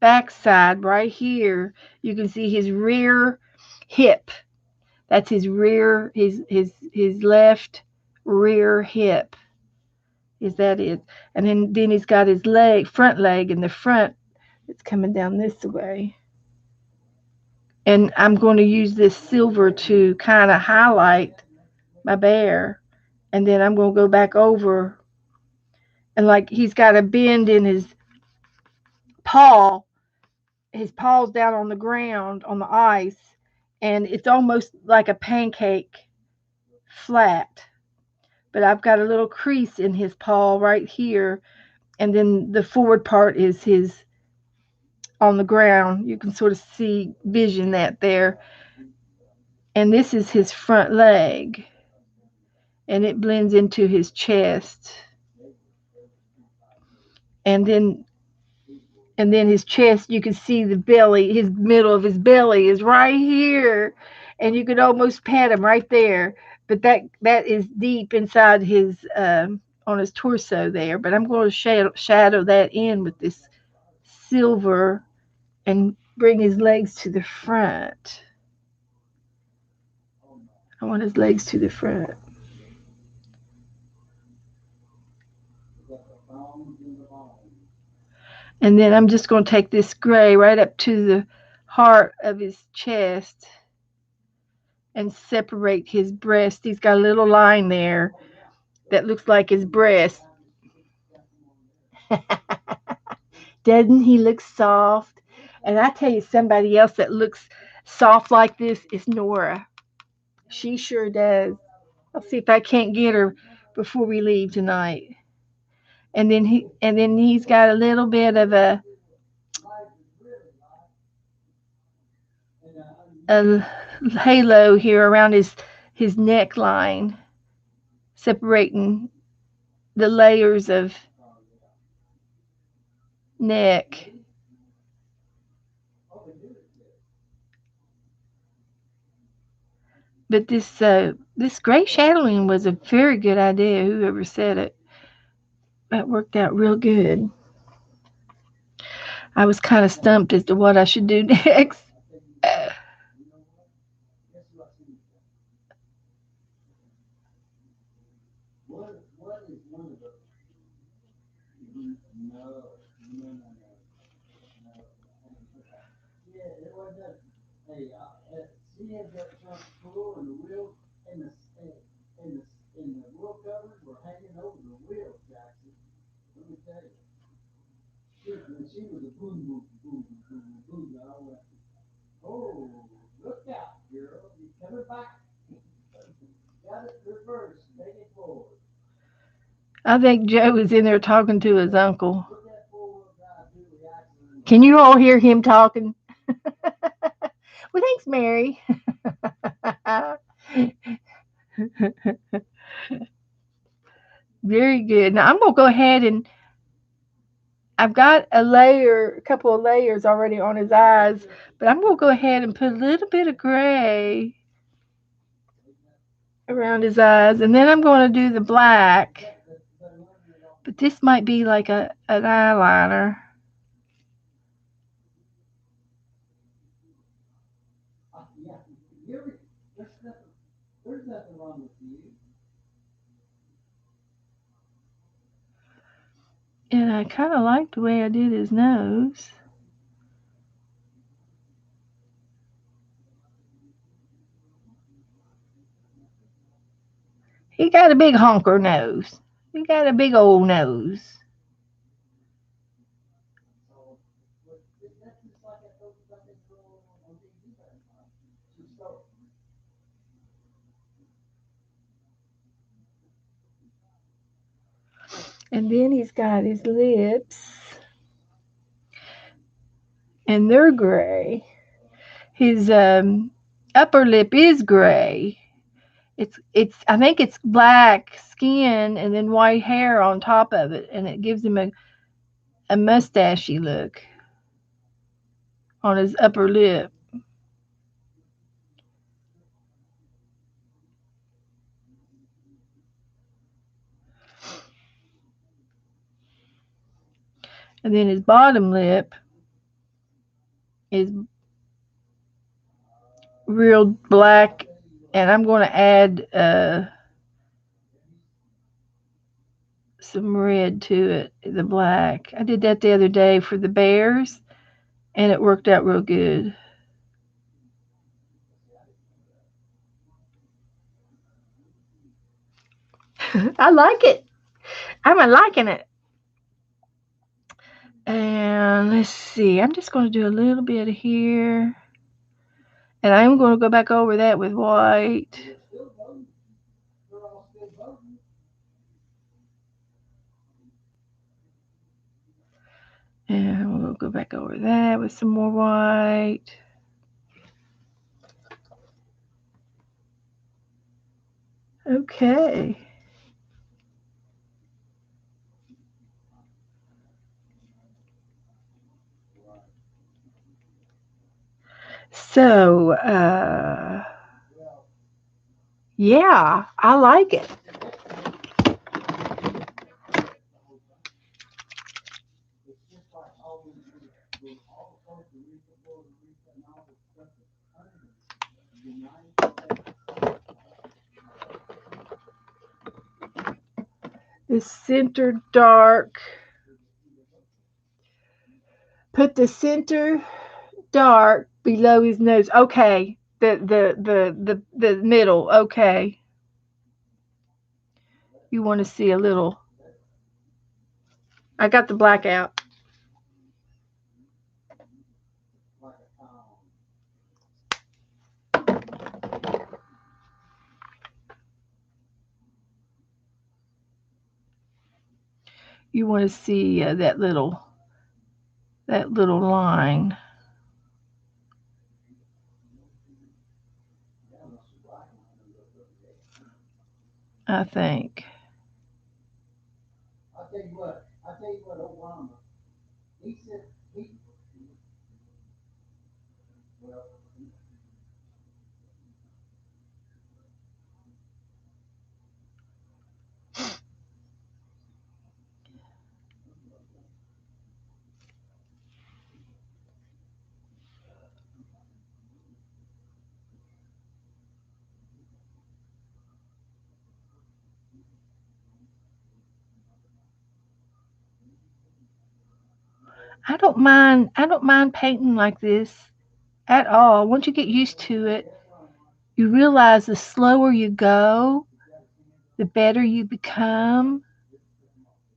backside right here. You can see his rear hip. That's his rear, his left rear hip. Is that it? And then he's got his front leg in the front. It's coming down this way. And I'm going to use this silver to kind of highlight my bear. And then I'm going to go back over, and like he's got a bend in his paw. His paw's down on the ground on the ice, and it's almost like a pancake flat. But I've got a little crease in his paw right here, and then the forward part is his on the ground. You can sort of vision that there. And this is his front leg, and it blends into his chest. And then his chest, you can see the belly, his middle of his belly is right here, and you could almost pat him right there. But that is deep inside his, on his torso there. But I'm going to shadow that in with this silver and bring his legs to the front. I want his legs to the front. And then I'm just going to take this gray right up to the heart of his chest and separate his breast. He's got a little line there that looks like his breast. Doesn't he look soft? And I tell you, somebody else that looks soft like this is Nora. She sure does. I'll see if I can't get her before we leave tonight. And then he's got a little bit of a halo here around his neckline, separating the layers of neck. But this gray shadowing was a very good idea. Whoever said it, that worked out real good. I was kind of stumped as to what I should do next. I think Joe is in there talking to his uncle. Can you all hear him talking? Well, thanks, Mary. Very good. Now I'm gonna go ahead and I've got a couple of layers already on his eyes, but I'm gonna go ahead and put a little bit of gray around his eyes, and then I'm gonna do the black. But this might be like an eyeliner. And I kind of like the way I did his nose. He got a big honker nose. He got a big old nose. And then he's got his lips, and they're gray. His upper lip is gray. It's I think it's black skin and then white hair on top of it, and it gives him a mustachy look on his upper lip. And then his bottom lip is real black, and I'm going to add some red to it, the black. I did that the other day for the bears, and it worked out real good. I like it. I'm liking it. And let's see, I'm just going to do a little bit here. And I'm going to go back over that with white. And we'll go back over that with some more white. Okay. So, yeah, I like it. The center dark. Put the center dark below his nose. Okay. The middle. Okay. You want to see a little. I got the black out. You want to see that little line. I think. I don't mind. I don't mind painting like this at all. Once you get used to it, you realize the slower you go, the better you become,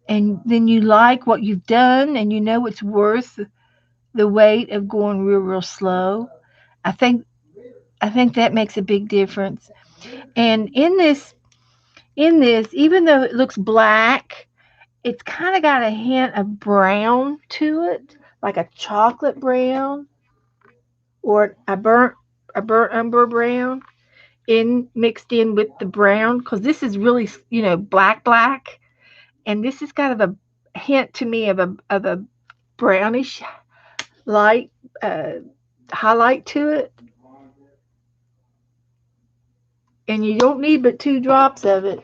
and then you like what you've done, and you know it's worth the wait of going real slow. I think I think that makes a big difference. And in this, even though it looks black, it's kind of got a hint of brown to it, like a chocolate brown or a burnt umber brown in mixed in with the brown, because this is really black, and this is kind of a hint to me of a brownish light uh, highlight to it. And you don't need but 2 drops of it.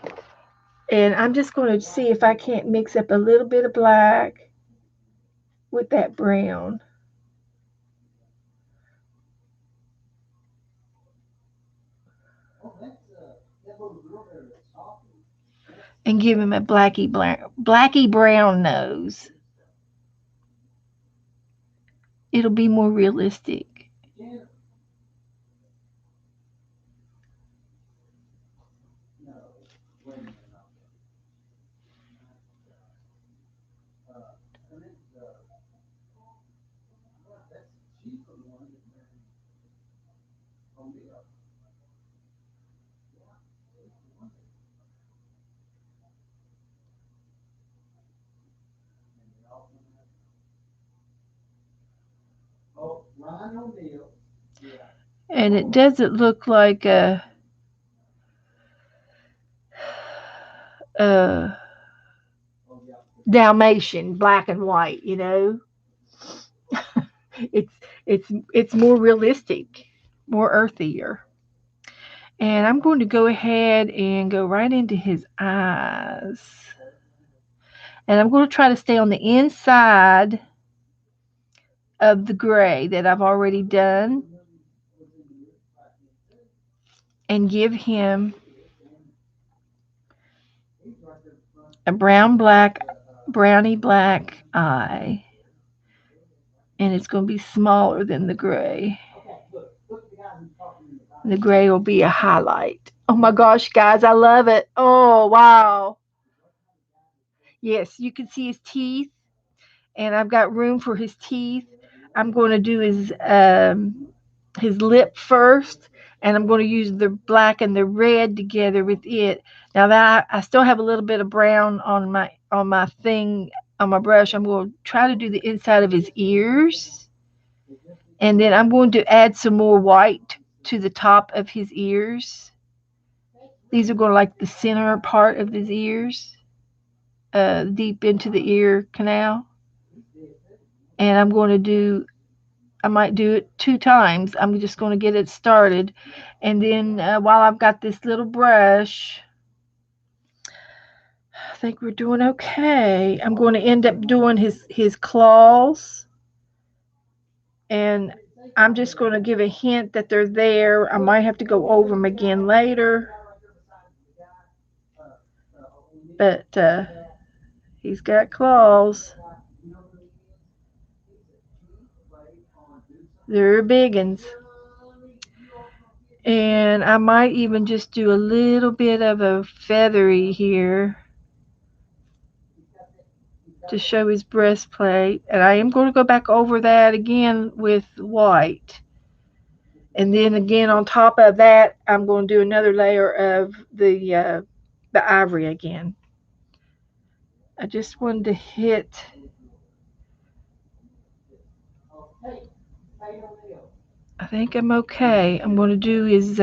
And I'm just going to see if I can't mix up a little bit of black with that brown and give him a blacky brown nose. It'll be more realistic. And it doesn't look like a Dalmatian black and white. It's more realistic, more earthier. And I'm going to go ahead and go right into his eyes. And I'm going to try to stay on the inside of the gray that I've already done and give him a brownie black eye. And it's going to be smaller than the gray. The gray will be a highlight. Oh my gosh, guys, I love it. Oh, wow. Yes, you can see his teeth, and I've got room for his teeth. I'm going to do his lip first, and I'm going to use the black and the red together with it. Now that I still have a little bit of brown on my thing on my brush, I'm going to try to do the inside of his ears, and then I'm going to add some more white to the top of his ears. These are going to like the center part of his ears, deep into the ear canal. And I might do it 2 times. I'm just going to get it started. And then while I've got this little brush, I think we're doing okay. I'm going to end up doing his claws. And I'm just going to give a hint that they're there. I might have to go over them again later. But he's got claws. They're big ones. And I might even just do a little bit of a feathery here to show his breastplate. And I am going to go back over that again with white. And then again on top of that, I'm going to do another layer of the ivory again. I just wanted to hit. I think I'm okay. I'm going to do his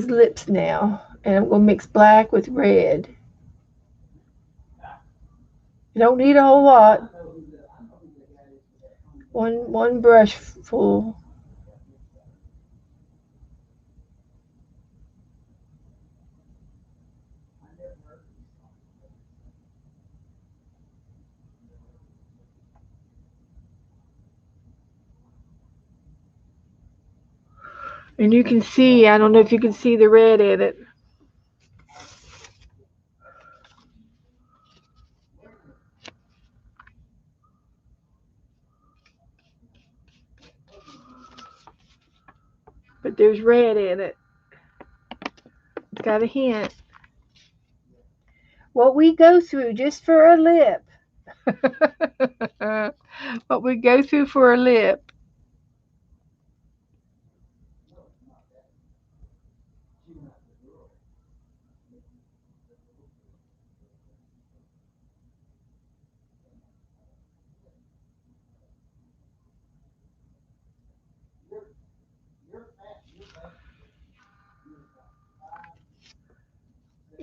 lips now, and I'm going to mix black with red. You don't need a whole lot. One brush full. And you can see, I don't know if you can see the red in it. But there's red in it. It's got a hint. What we go through just for a lip. What we go through for a lip.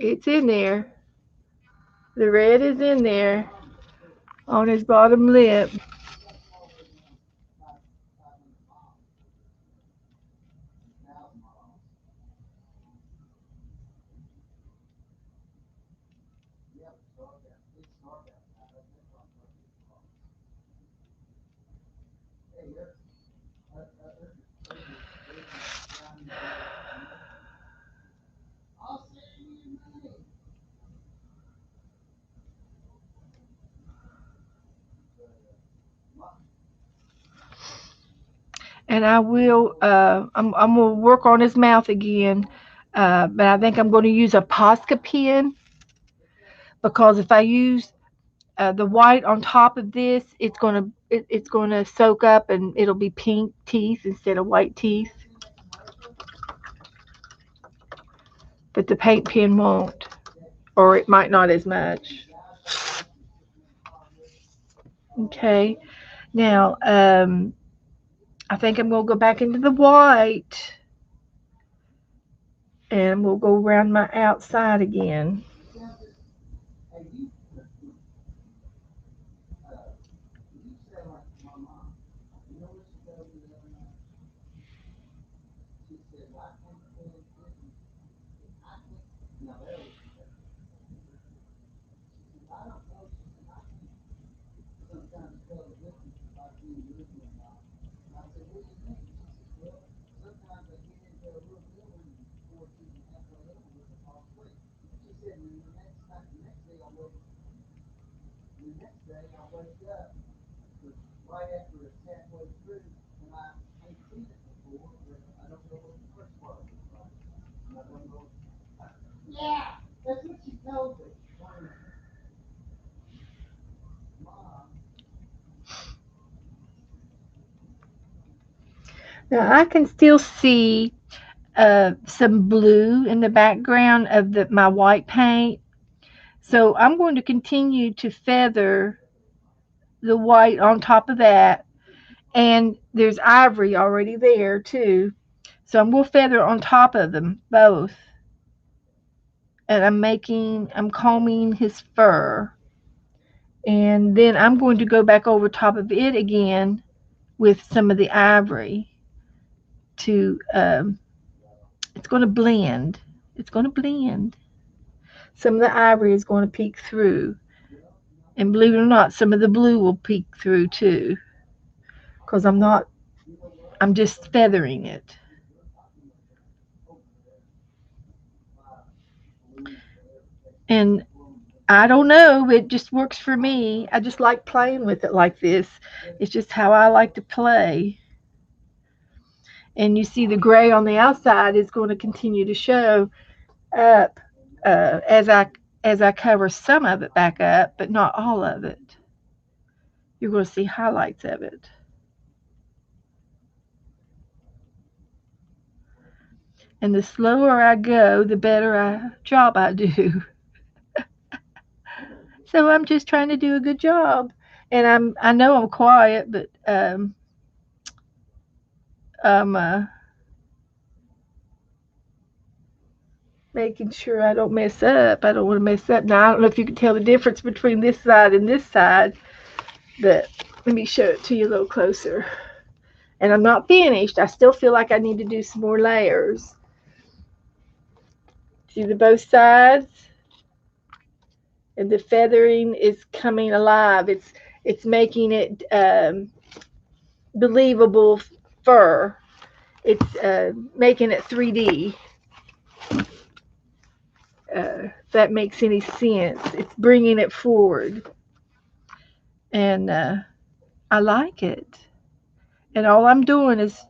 It's in there. The red is in there on his bottom lip. And I will, I'm going to work on his mouth again. But I think I'm going to use a Posca pen because if I use the white on top of this, it's going to soak up and it'll be pink teeth instead of white teeth. But the paint pen won't, or it might not as much. Okay, now I think I'm going to go back into the white and we'll go around my outside again. Now I can still see some blue in the background of my white paint. So I'm going to continue to feather the white on top of that. And there's ivory already there too. So I'm going to feather on top of them both. And I'm combing his fur. And then I'm going to go back over top of it again with some of the ivory to, it's going to blend. It's going to blend. Some of the ivory is going to peek through. And believe it or not, some of the blue will peek through too. Because I'm just feathering it. And I don't know, it just works for me. I just like playing with it like this. It's just how I like to play. And you see the gray on the outside is going to continue to show up as I cover some of it back up, but not all of it. You're going to see highlights of it. And the slower I go, the better job I do. So I'm just trying to do a good job. And I know I'm quiet, but I'm making sure I don't mess up. I don't want to mess up. Now I don't know if you can tell the difference between this side and this side, but let me show it to you a little closer. And I'm not finished. I still feel like I need to do some more layers. See the both sides? And the feathering is coming alive. It's making it believable fur. It's making it 3D. If that makes any sense. It's bringing it forward. And I like it. And all I'm doing is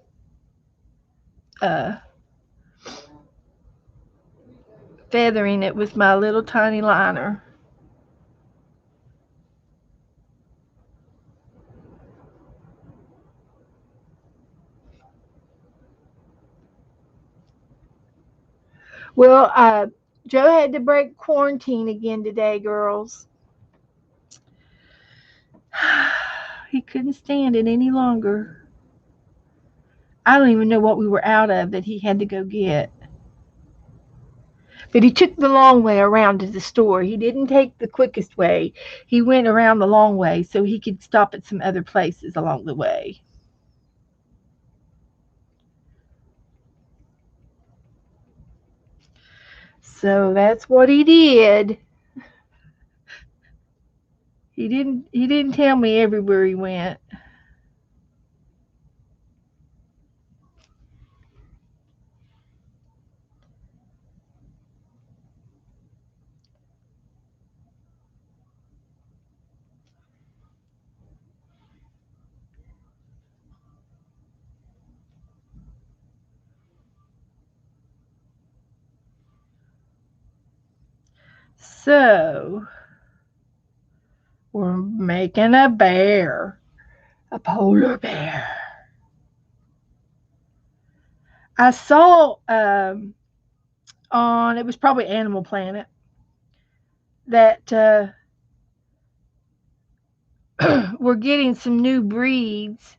feathering it with my little tiny liner. Well, Joe had to break quarantine again today, girls. He couldn't stand it any longer. I don't even know what we were out of that he had to go get. But he took the long way around to the store. He didn't take the quickest way. He went around the long way so he could stop at some other places along the way. So that's what he did. He didn't tell me everywhere he went. So we're making a bear, a polar bear. I saw on, it was probably Animal Planet, that we're getting some new breeds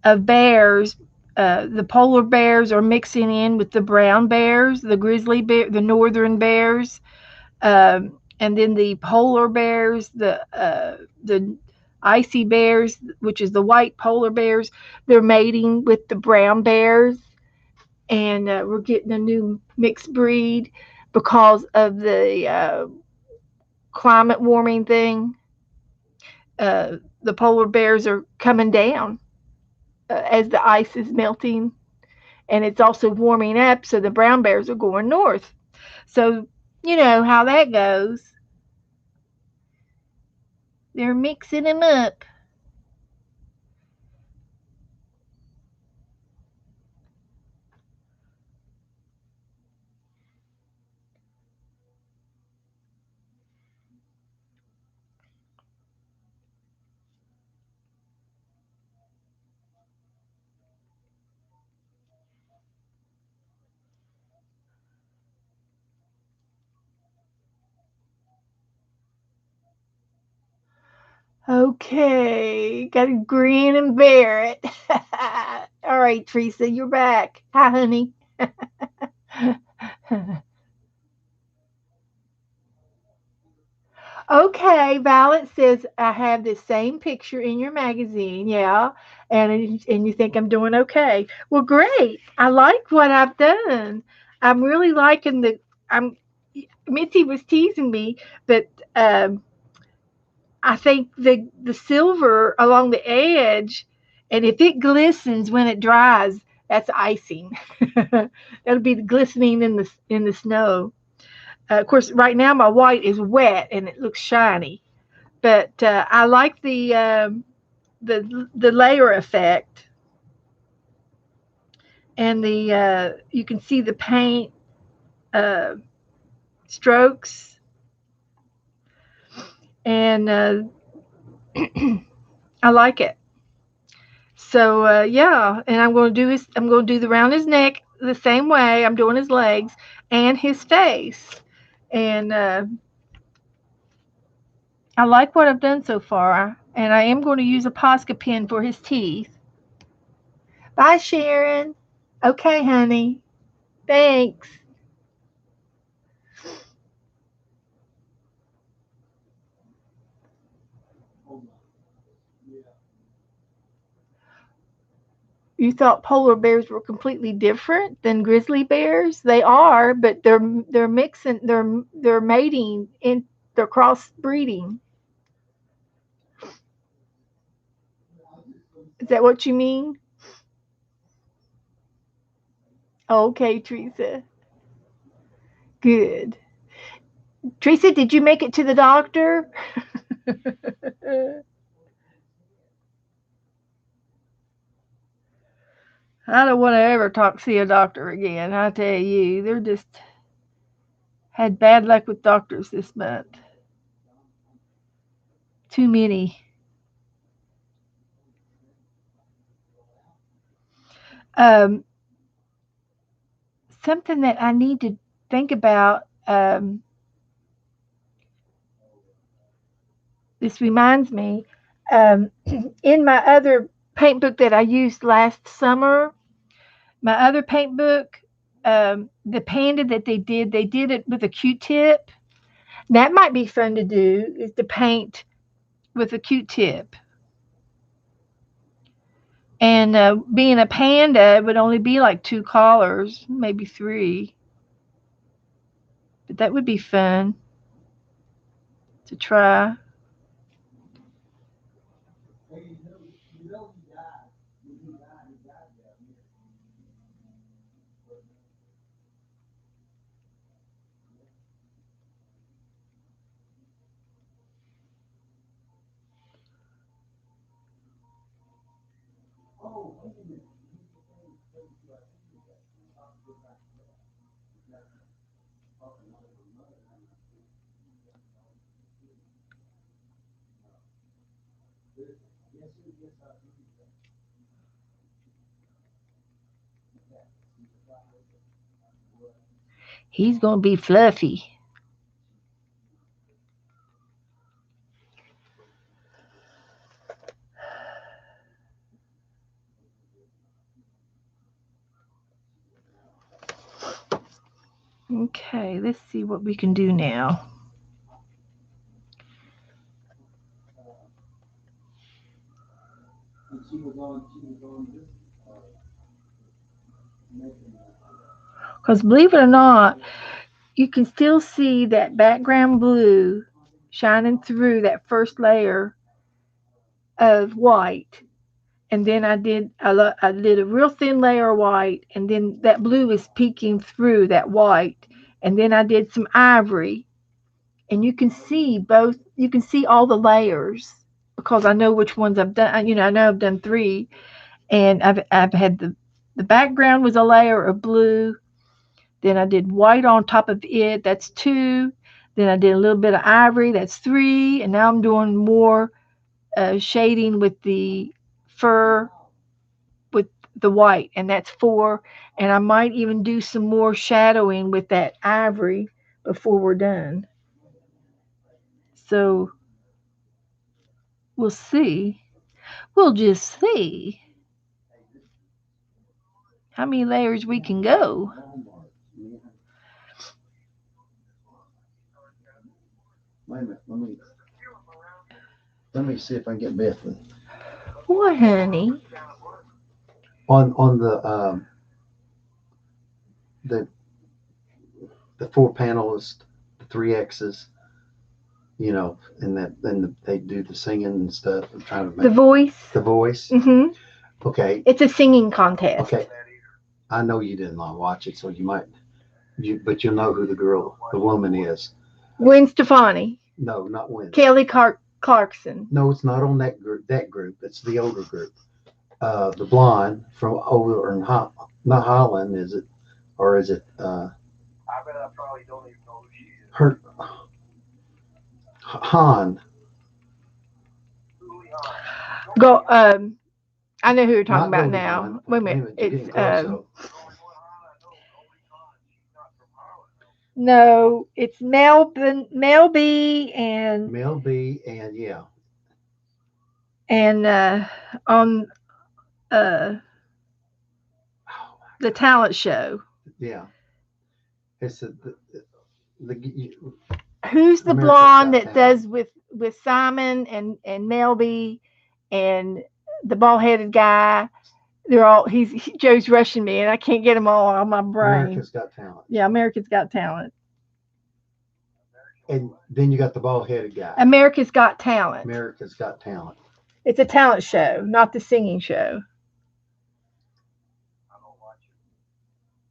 of bears. The polar bears are mixing in with the brown bears, the grizzly bear, the northern bears, and then the polar bears, the icy bears, which is the white polar bears. They're mating with the brown bears, and we're getting a new mixed breed because of the climate warming thing. The polar bears are coming down as the ice is melting, and it's also warming up, so the brown bears are going north. So you know how that goes. They're mixing them up. Okay, gotta grin and bear it. All right, Teresa, you're back. Hi, honey. Okay, Violet says I have this same picture in your magazine, yeah, and you think I'm doing okay. Well, great. I like what I've done. I'm really liking the. I'm. Mitzi was teasing me, but I think the silver along the edge, and if it glistens when it dries, that's icing. That'll be the glistening in the snow. Of course, right now my white is wet and it looks shiny, but I like the layer effect, and the you can see the paint uh, strokes, and I like it. So yeah, and I'm going to do the round his neck the same way I'm doing his legs and his face, and I like what I've done so far. And I am going to use a Posca pen for his teeth. Bye, Sharon. Okay, honey. Thanks. You thought polar bears were completely different than grizzly bears? They are, but they're mixing, they're mating in, they're crossbreeding. Is that what you mean? Okay, Teresa. Good. Teresa, did you make it to the doctor? I don't want to ever see a doctor again. I tell you, they're just had bad luck with doctors this month. Too many. Um, Something that I need to think about. This reminds me. Um, in my other paint book that I used last summer, my other paint book, the panda that they did it with a Q-tip. That might be fun to do. Is to paint with a Q-tip. And being a panda, it would only be like 2 colors, maybe 3. But that would be fun to try. He's going to be fluffy. Okay, let's see what we can do now. Because believe it or not, you can still see that background blue shining through that first layer of white. And then I did a real thin layer of white, and then that blue is peeking through that white. And then I did some ivory, and you can see both. You can see all the layers because I know which ones I've done. I know I've done 3, and I've had the background was a layer of blue. Then I did white on top of it. That's 2. Then I did a little bit of ivory. That's 3. And now I'm doing more shading with the fur with the white, and that's 4. And I might even do some more shadowing with that ivory before we're done. So we'll see. We'll just see how many layers we can go. Wait a minute. Let me see if I can get Beth. What, honey? On the the 4 panelists, the 3 X's, and they do the singing and stuff. I'm trying to make The voice. the voice. Mm-hmm. Okay. It's a singing contest. Okay. I know you didn't watch it, so you might, but you'll know who the woman is. Gwen Stefani. No, not Gwen. Kelly Clarkson. No, it's not on that group. That group. It's the older group. The blonde from over in not Holland, is it? Or is it? I bet I probably don't even know who she is. Her Han. Go. I know who you're talking about now. Wait a minute. It's no, it's Mel B and yeah. And on the talent show. Yeah. It's who's the blonde that does with Simon and Mel B and the bald headed guy? They're all Joe's rushing me and I can't get them all on my brain. America's Got Talent. Yeah, America's Got Talent. And then you got the bald headed guy. America's Got Talent. America's Got Talent. It's a talent show, not the singing show.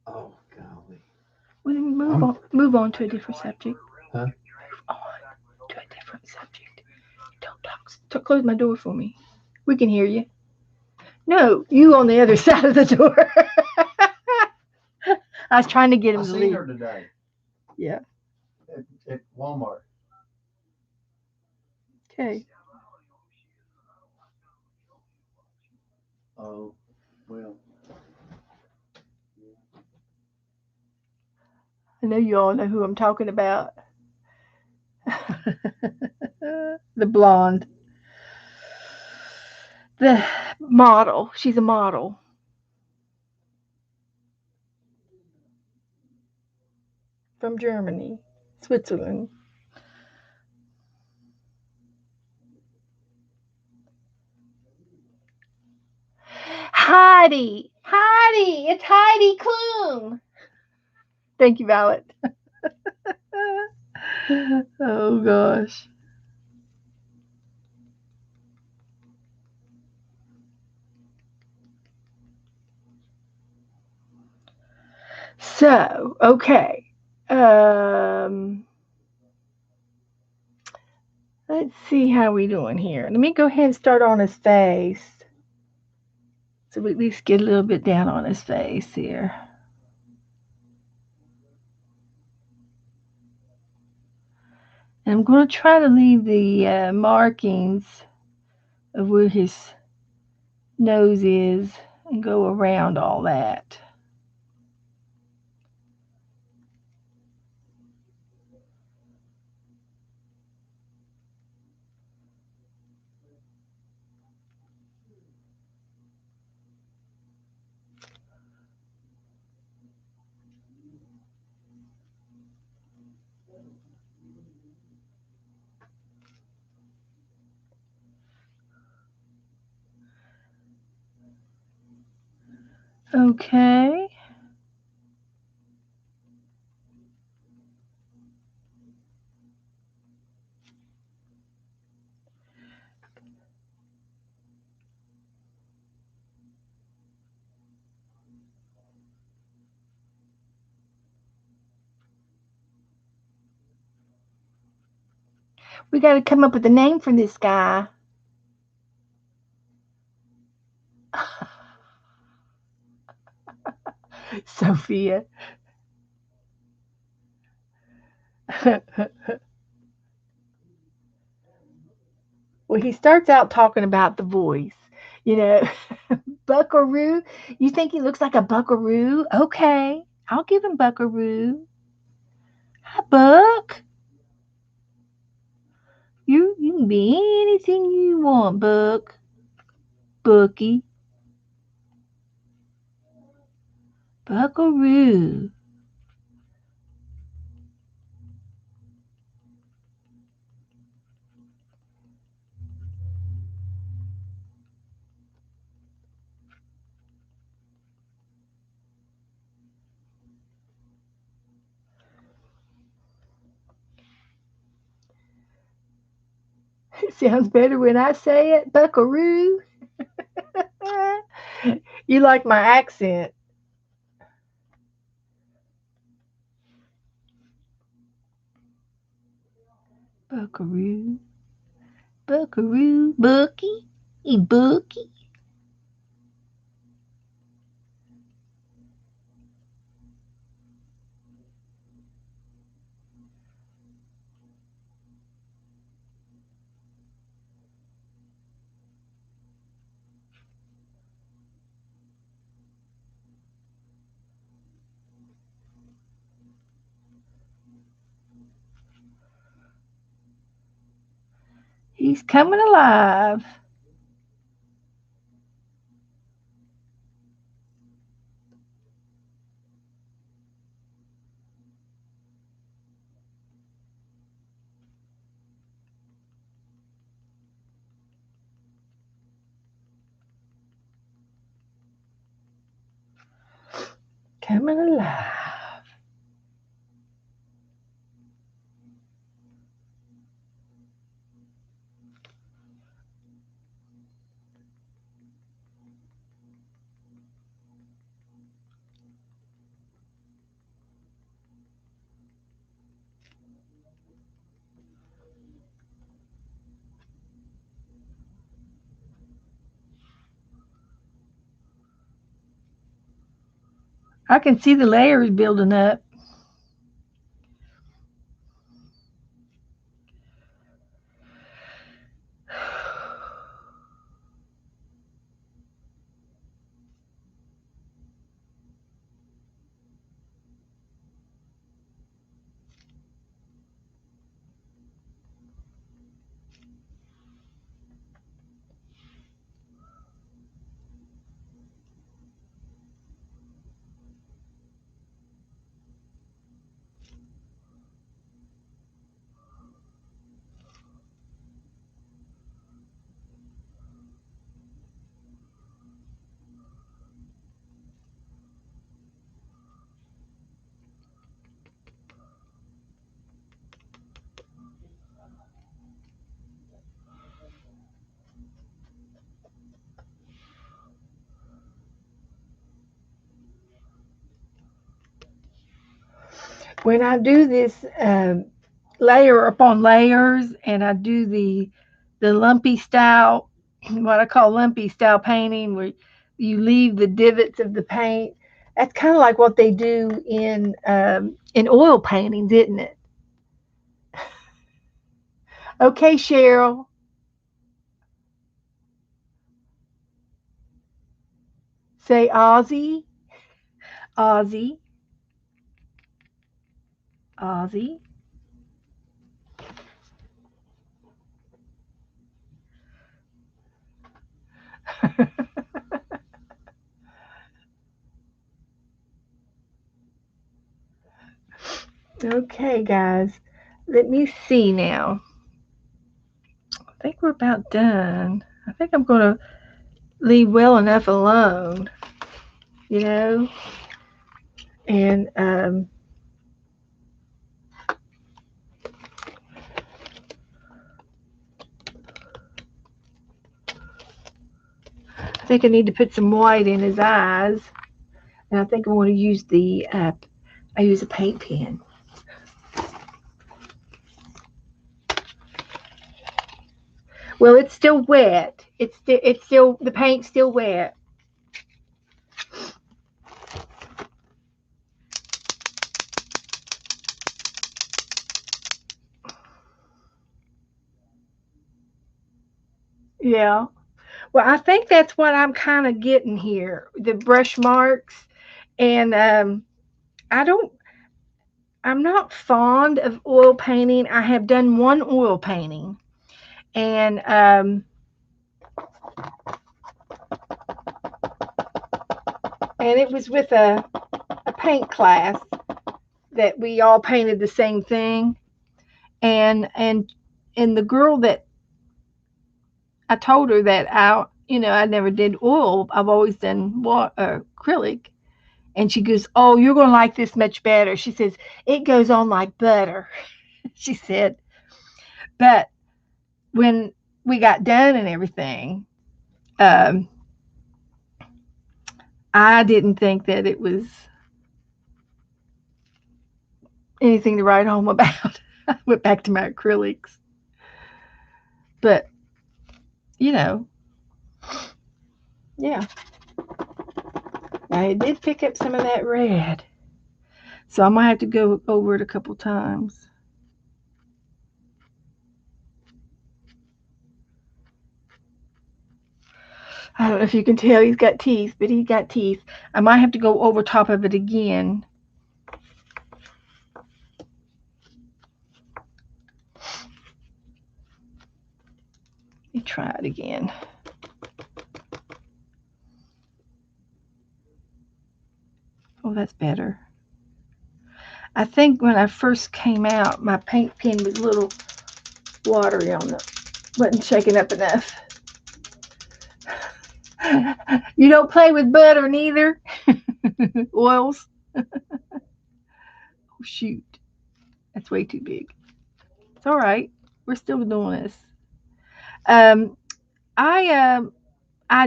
Oh golly. Well, then move on to a different subject. Huh? Move on to a different subject. Don't talk. Close my door for me. We can hear you. No, you on the other side of the door. I was trying to get him I to seen leave. her today Yeah. at Walmart. Okay. Oh, well. I know you all know who I'm talking about. The blonde. The model. She's a model. From Germany. Switzerland. Heidi. Heidi. It's Heidi Klum. Thank you, Violet. Oh, gosh. So, okay. Let's see how we doing here. Let me go ahead and start on his face. So we at least get a little bit down on his face here. And I'm going to try to leave the markings of where his nose is and go around all that. Okay. We got to come up with a name for this guy. Sophia. Well, he starts out talking about the voice. You know, Buckaroo. You think he looks like a buckaroo? Okay, I'll give him Buckaroo. Hi, Buck. You can be anything you want, Buck. Bucky. Buckaroo. It sounds better when I say it, Buckaroo. You like my accent. Buckaroo. Buckaroo. Bucky. Hey, Bucky. He's coming alive. Coming alive. I can see the layers building up. When I do this layer upon layers, and I do the lumpy style, what I call lumpy style painting, where you leave the divots of the paint. That's kind of like what they do in oil paintings, isn't it? Okay, Cheryl. Say Aussie, Aussie, Aussie. Okay, guys. Let me see now. I think we're about done. I think I'm going to leave well enough alone, you know, and I think I need to put some white in his eyes, and I think I want to use I use a paint pen. Well, it's still wet. It's still the paint's still wet. Yeah. Well, I think that's what I'm kind of getting here. The brush marks, and I don't. I'm not fond of oil painting. I have done one oil painting, and it was with a paint class that we all painted the same thing, and and the girl that I told her that I never did oil. I've always done acrylic. And she goes, "Oh, you're going to like this much better." She says, "It goes on like butter." She said, but when we got done and everything, um, I didn't think that it was anything to write home about. I went back to my acrylics. But, you know, yeah, I did pick up some of that red. So I might have to go over it a couple times. I don't know if you can tell he's got teeth, but he's got teeth. I might have to go over top of it again. Let me try it again. Oh, that's better. I think when I first came out, my paint pen was a little watery wasn't shaking up enough. You don't play with butter neither. Oils. Oh, shoot. That's way too big. It's all right. We're still doing this. Um, I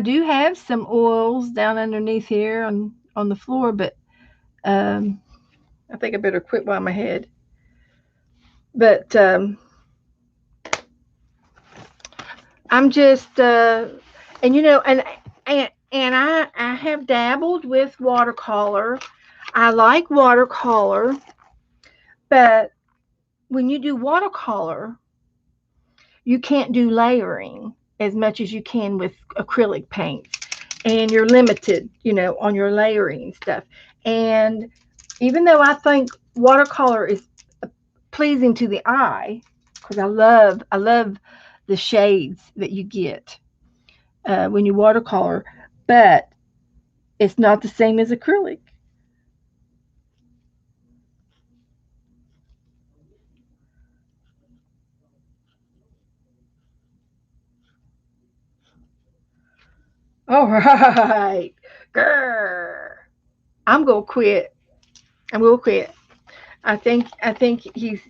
do have some oils down underneath here on the floor, but I think I better quit while I'm ahead. But I'm just and I have dabbled with watercolor. I like watercolor, but when you do watercolor, you can't do layering as much as you can with acrylic paints. And you're limited, on your layering stuff. And even though I think watercolor is pleasing to the eye, because I love the shades that you get when you watercolor, but it's not the same as acrylic. All right, grr. I'm gonna quit. I'm gonna quit. I think he's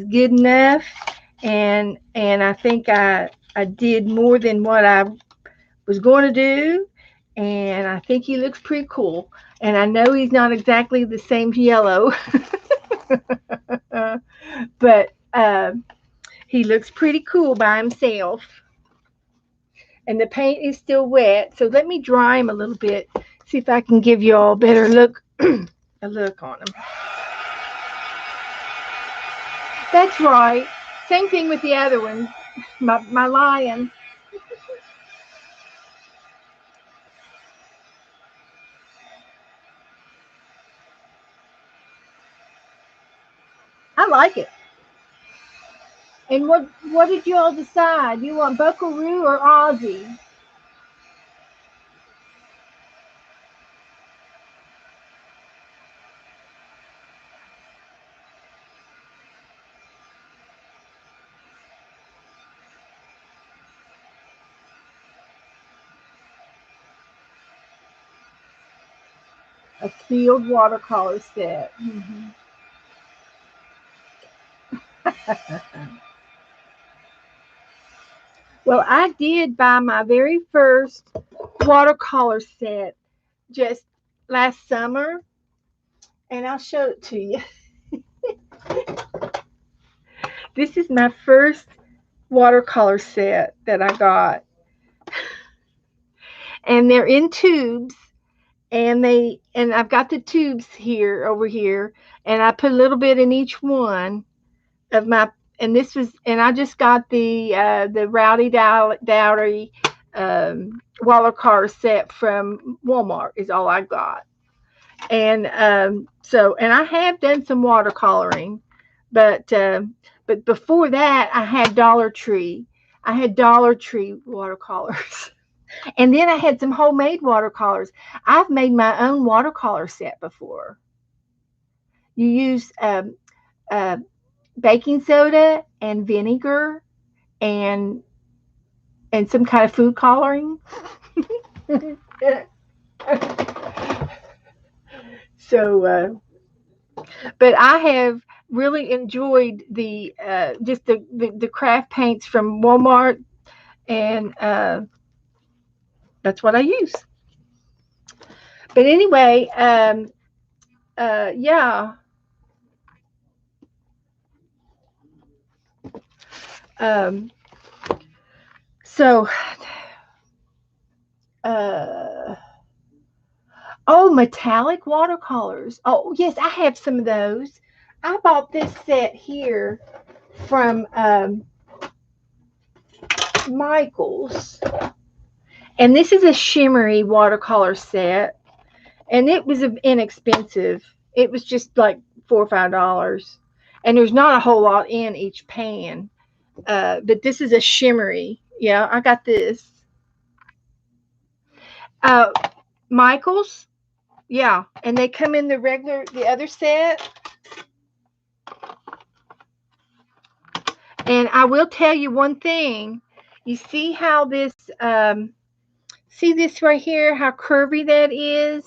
good enough, and I think I did more than what I was going to do, and I think he looks pretty cool. And I know he's not exactly the same yellow, but he looks pretty cool by himself. And the paint is still wet, so let me dry him a little bit. See if I can give you all a better look, a look on him. That's right. Same thing with the other one. My lion. I like it. And what did you all decide? You want Buckaroo or Aussie? A field watercolor set. Well, I did buy my very first watercolor set just last summer, and I'll show it to you. This is my first watercolor set that I got, and they're in tubes, and I've got the tubes here over here, and I put a little bit in each one of my. And this was, and I just got the Rowdy Dowdy watercolor set from Walmart. Is all I got. And and I have done some watercoloring, but but before that I had Dollar Tree. I had Dollar Tree watercolors. And then I had some homemade watercolors. I've made my own watercolor set before. You use uh, baking soda and vinegar and some kind of food coloring. So, but I have really enjoyed the just the craft paints from Walmart, and that's what I use. But anyway, yeah. Um, so, uh, oh, metallic watercolors. Oh, yes, I have some of those. I bought this set here from Michael's, and this is a shimmery watercolor set, and it was inexpensive. It was just like $4 or $5, and there's not a whole lot in each pan. But this is a shimmery. Yeah, I got this. Uh, Michael's. Yeah, and they come in the other set. And I will tell you one thing. You see how this, see this right here, how curvy that is?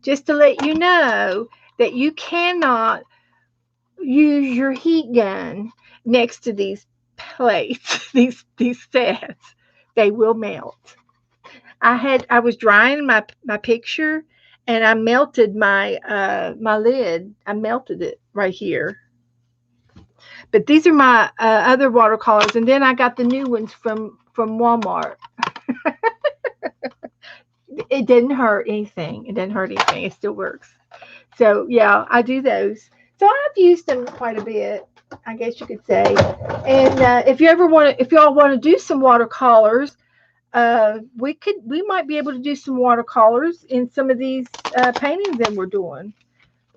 Just to let you know that you cannot use your heat gun next to these plates, these sets. They will melt. I was drying my picture, and I melted my lid. I melted it right here. But these are my other watercolors, and then I got the new ones from Walmart. it didn't hurt anything. It doesn't hurt anything. It still works. So yeah, I do those. So I've used them quite a bit, I guess you could say. And if y'all want to do some watercolors, we might be able to do some watercolors in some of these paintings that we're doing.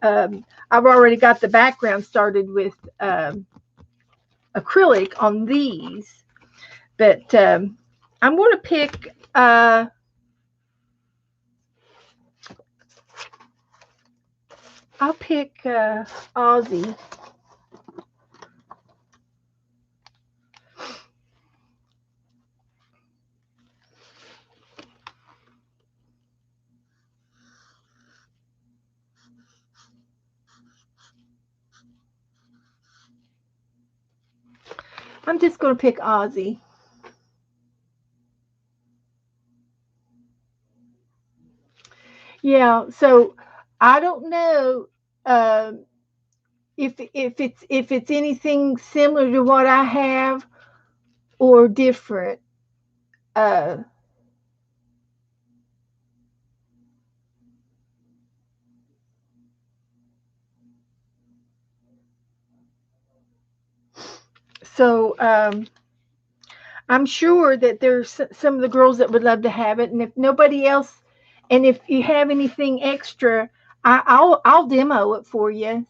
I've already got the background started with acrylic on these, but I'm going to pick. I'll pick Aussie. I'm just going to pick Aussie. Yeah, so I don't know if it's anything similar to what I have or different. Uh, so I'm sure that there's some of the girls that would love to have it, and if nobody else, and if you have anything extra, I'll demo it for you,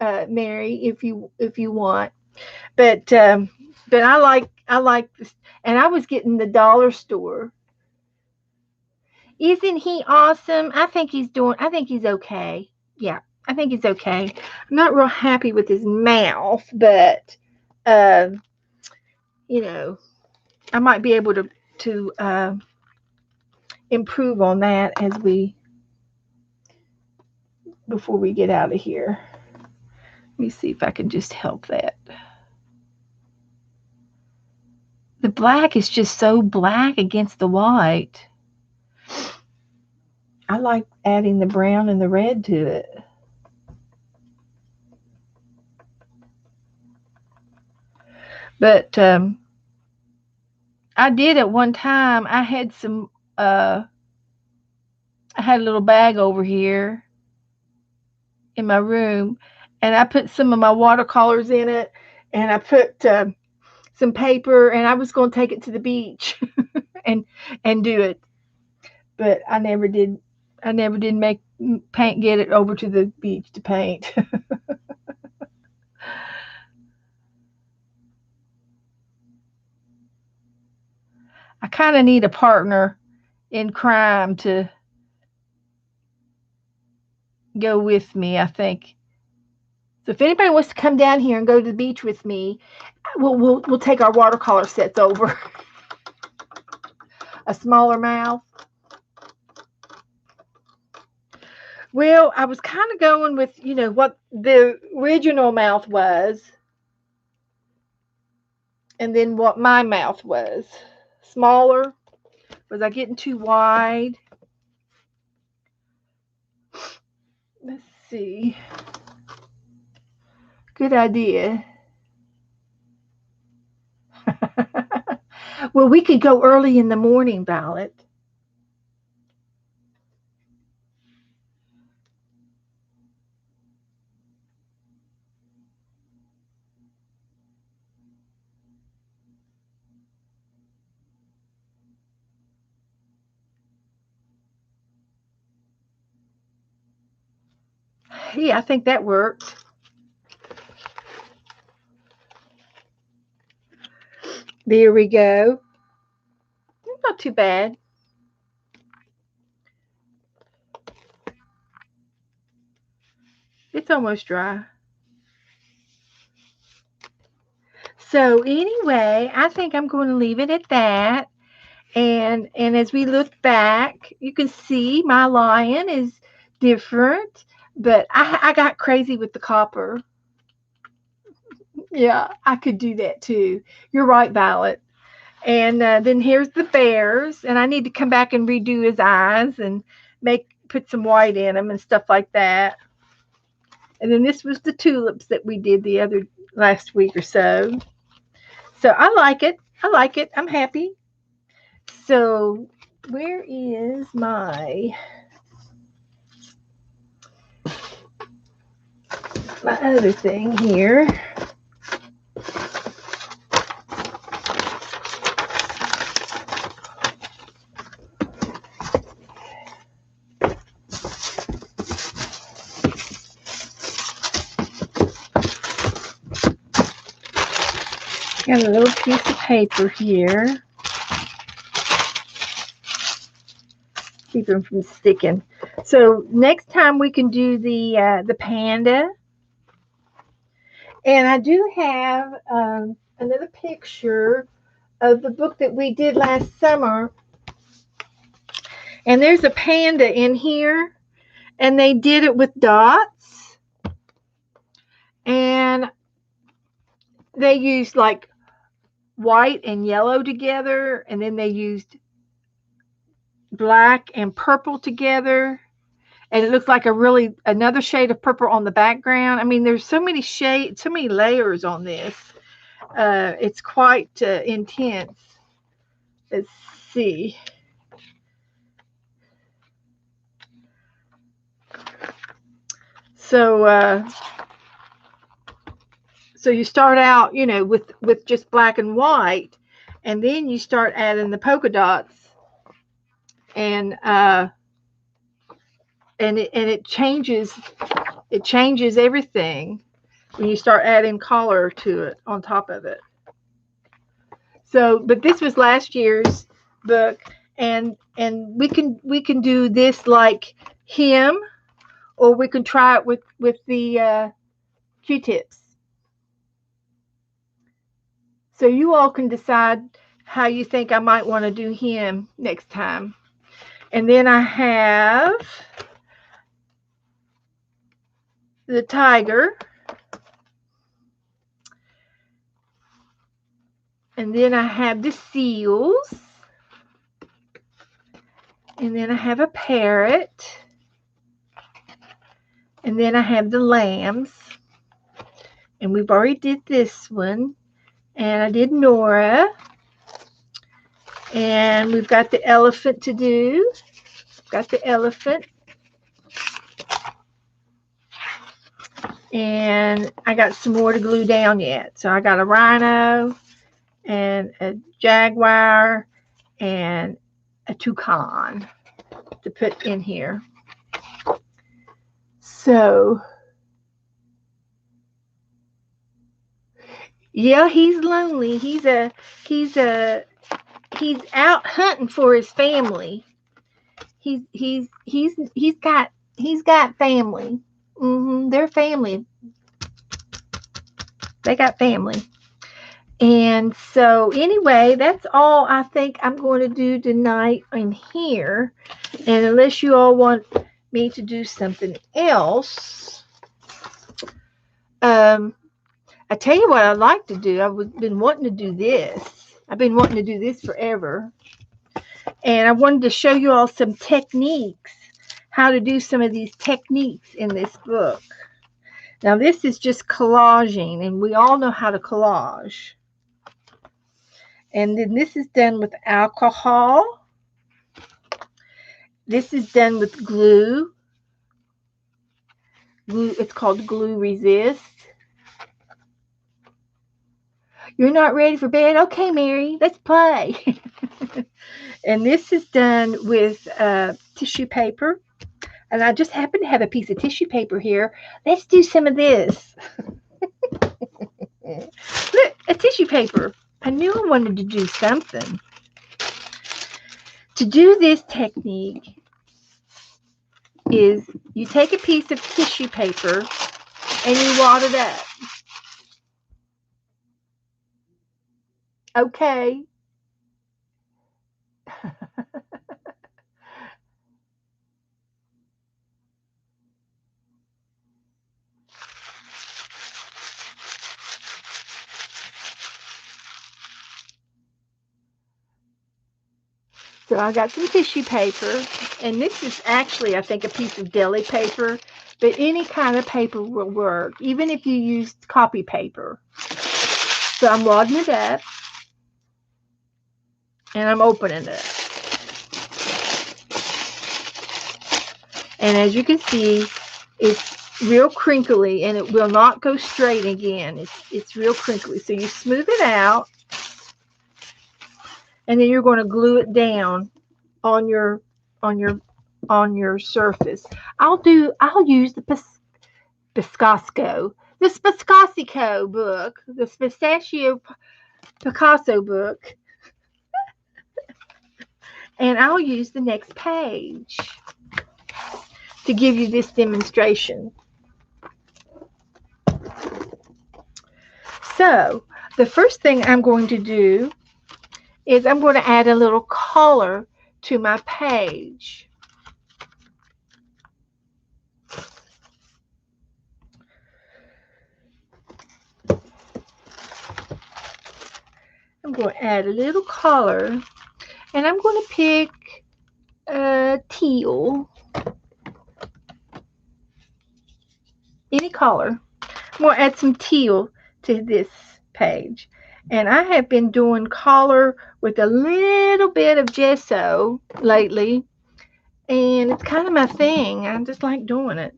Mary, if you want. But but I like this, and I was getting the dollar store. Isn't he awesome? I think he's okay. Yeah, I think he's okay. I'm not real happy with his mouth, but uh, you know, I might be able to improve on that as we before we get out of here. Let me see if I can just help that. The black is just so black against the white. I like adding the brown and the red to it. But I did at one time. I had a little bag over here in my room, and I put some of my watercolors in it, and I put some paper, and I was going to take it to the beach and do it, but I never did. I never did get it over to the beach to paint. I kind of need a partner in crime to go with me, I think. So if anybody wants to come down here and go to the beach with me, we'll take our watercolor sets over. A smaller mouth. Well, I was kind of going with, what the original mouth was, and then what my mouth was. Smaller. Was I getting too wide? Let's see. Good idea. Well, we could go early in the morning, Violet. Yeah, I think that worked. There we go. Not too bad. It's almost dry. So anyway, I think I'm going to leave it at that. And as we look back, you can see my lion is different, but I got crazy with the copper. Yeah, I could do that too. You're right, Violet. And then here's the bears, and I need to come back and redo his eyes and put some white in them and stuff like that. And then this was the tulips that we did the other last week or so. So I like it. I like it. I'm happy. So where is my other thing here? Got a little piece of paper here. Keep them from sticking. So next time we can do the panda. And I do have another picture of the book that we did last summer. And there's a panda in here. And they did it with dots. And they used like white and yellow together. And then they used black and purple together. And it looks like another shade of purple on the background. I mean, there's so many shades, so many layers on this. It's quite intense. Let's see. So you start out, with just black and white, and then you start adding the polka dots, and it changes everything when you start adding color to it on top of it. So, but this was last year's book, and we can do this like him, or we can try it with the Q-tips. So you all can decide how you think I might want to do him next time. And then I have the tiger. And then I have the seals. And then I have a parrot. And then I have the lambs. And we've already did this one. And I did Nora. And we've got the elephant to do. Got the elephant. And I got some more to glue down yet. So I got a rhino and a jaguar and a toucan to put in here. So, yeah, he's lonely. He's out hunting for his family. He's got family. They're family. They got family. And so anyway, that's all I think I'm going to do tonight in here. And unless you all want me to do something else, I tell you what I'd like to do. I've been wanting to do this. I've been wanting to do this forever. And I wanted to show you all some techniques, how to do some of these techniques in this book. Now, this is just collaging, and we all know how to collage. And then this is done with alcohol. This is done with glue. It's called Glue Resist. You're not ready for bed? Okay, Mary, let's play. And this is done with tissue paper. And I just happen to have a piece of tissue paper here. Let's do some of this. Look, a tissue paper. I knew I wanted to do something. To do this technique is you take a piece of tissue paper and you wad it up. Okay. So I got some tissue paper, and this is actually, I think, a piece of deli paper, but any kind of paper will work, even if you used copy paper. So I'm wadding it up, and I'm opening it up. And as you can see, it's real crinkly, and it will not go straight again. It's real crinkly. So you smooth it out, and then you're going to glue it down on your on your on your surface. I'll use the Piscasco, the Spicasico book, the Pistachio Picasso book, and I'll use the next page to give you this demonstration. So the first thing I'm going to do is I'm going to add a little color to my page. I'm going to add a little color, and I'm going to pick teal, any color. I'm going to add some teal to this page. And I have been doing color with a little bit of gesso lately, and it's kind of my thing. I just like doing it.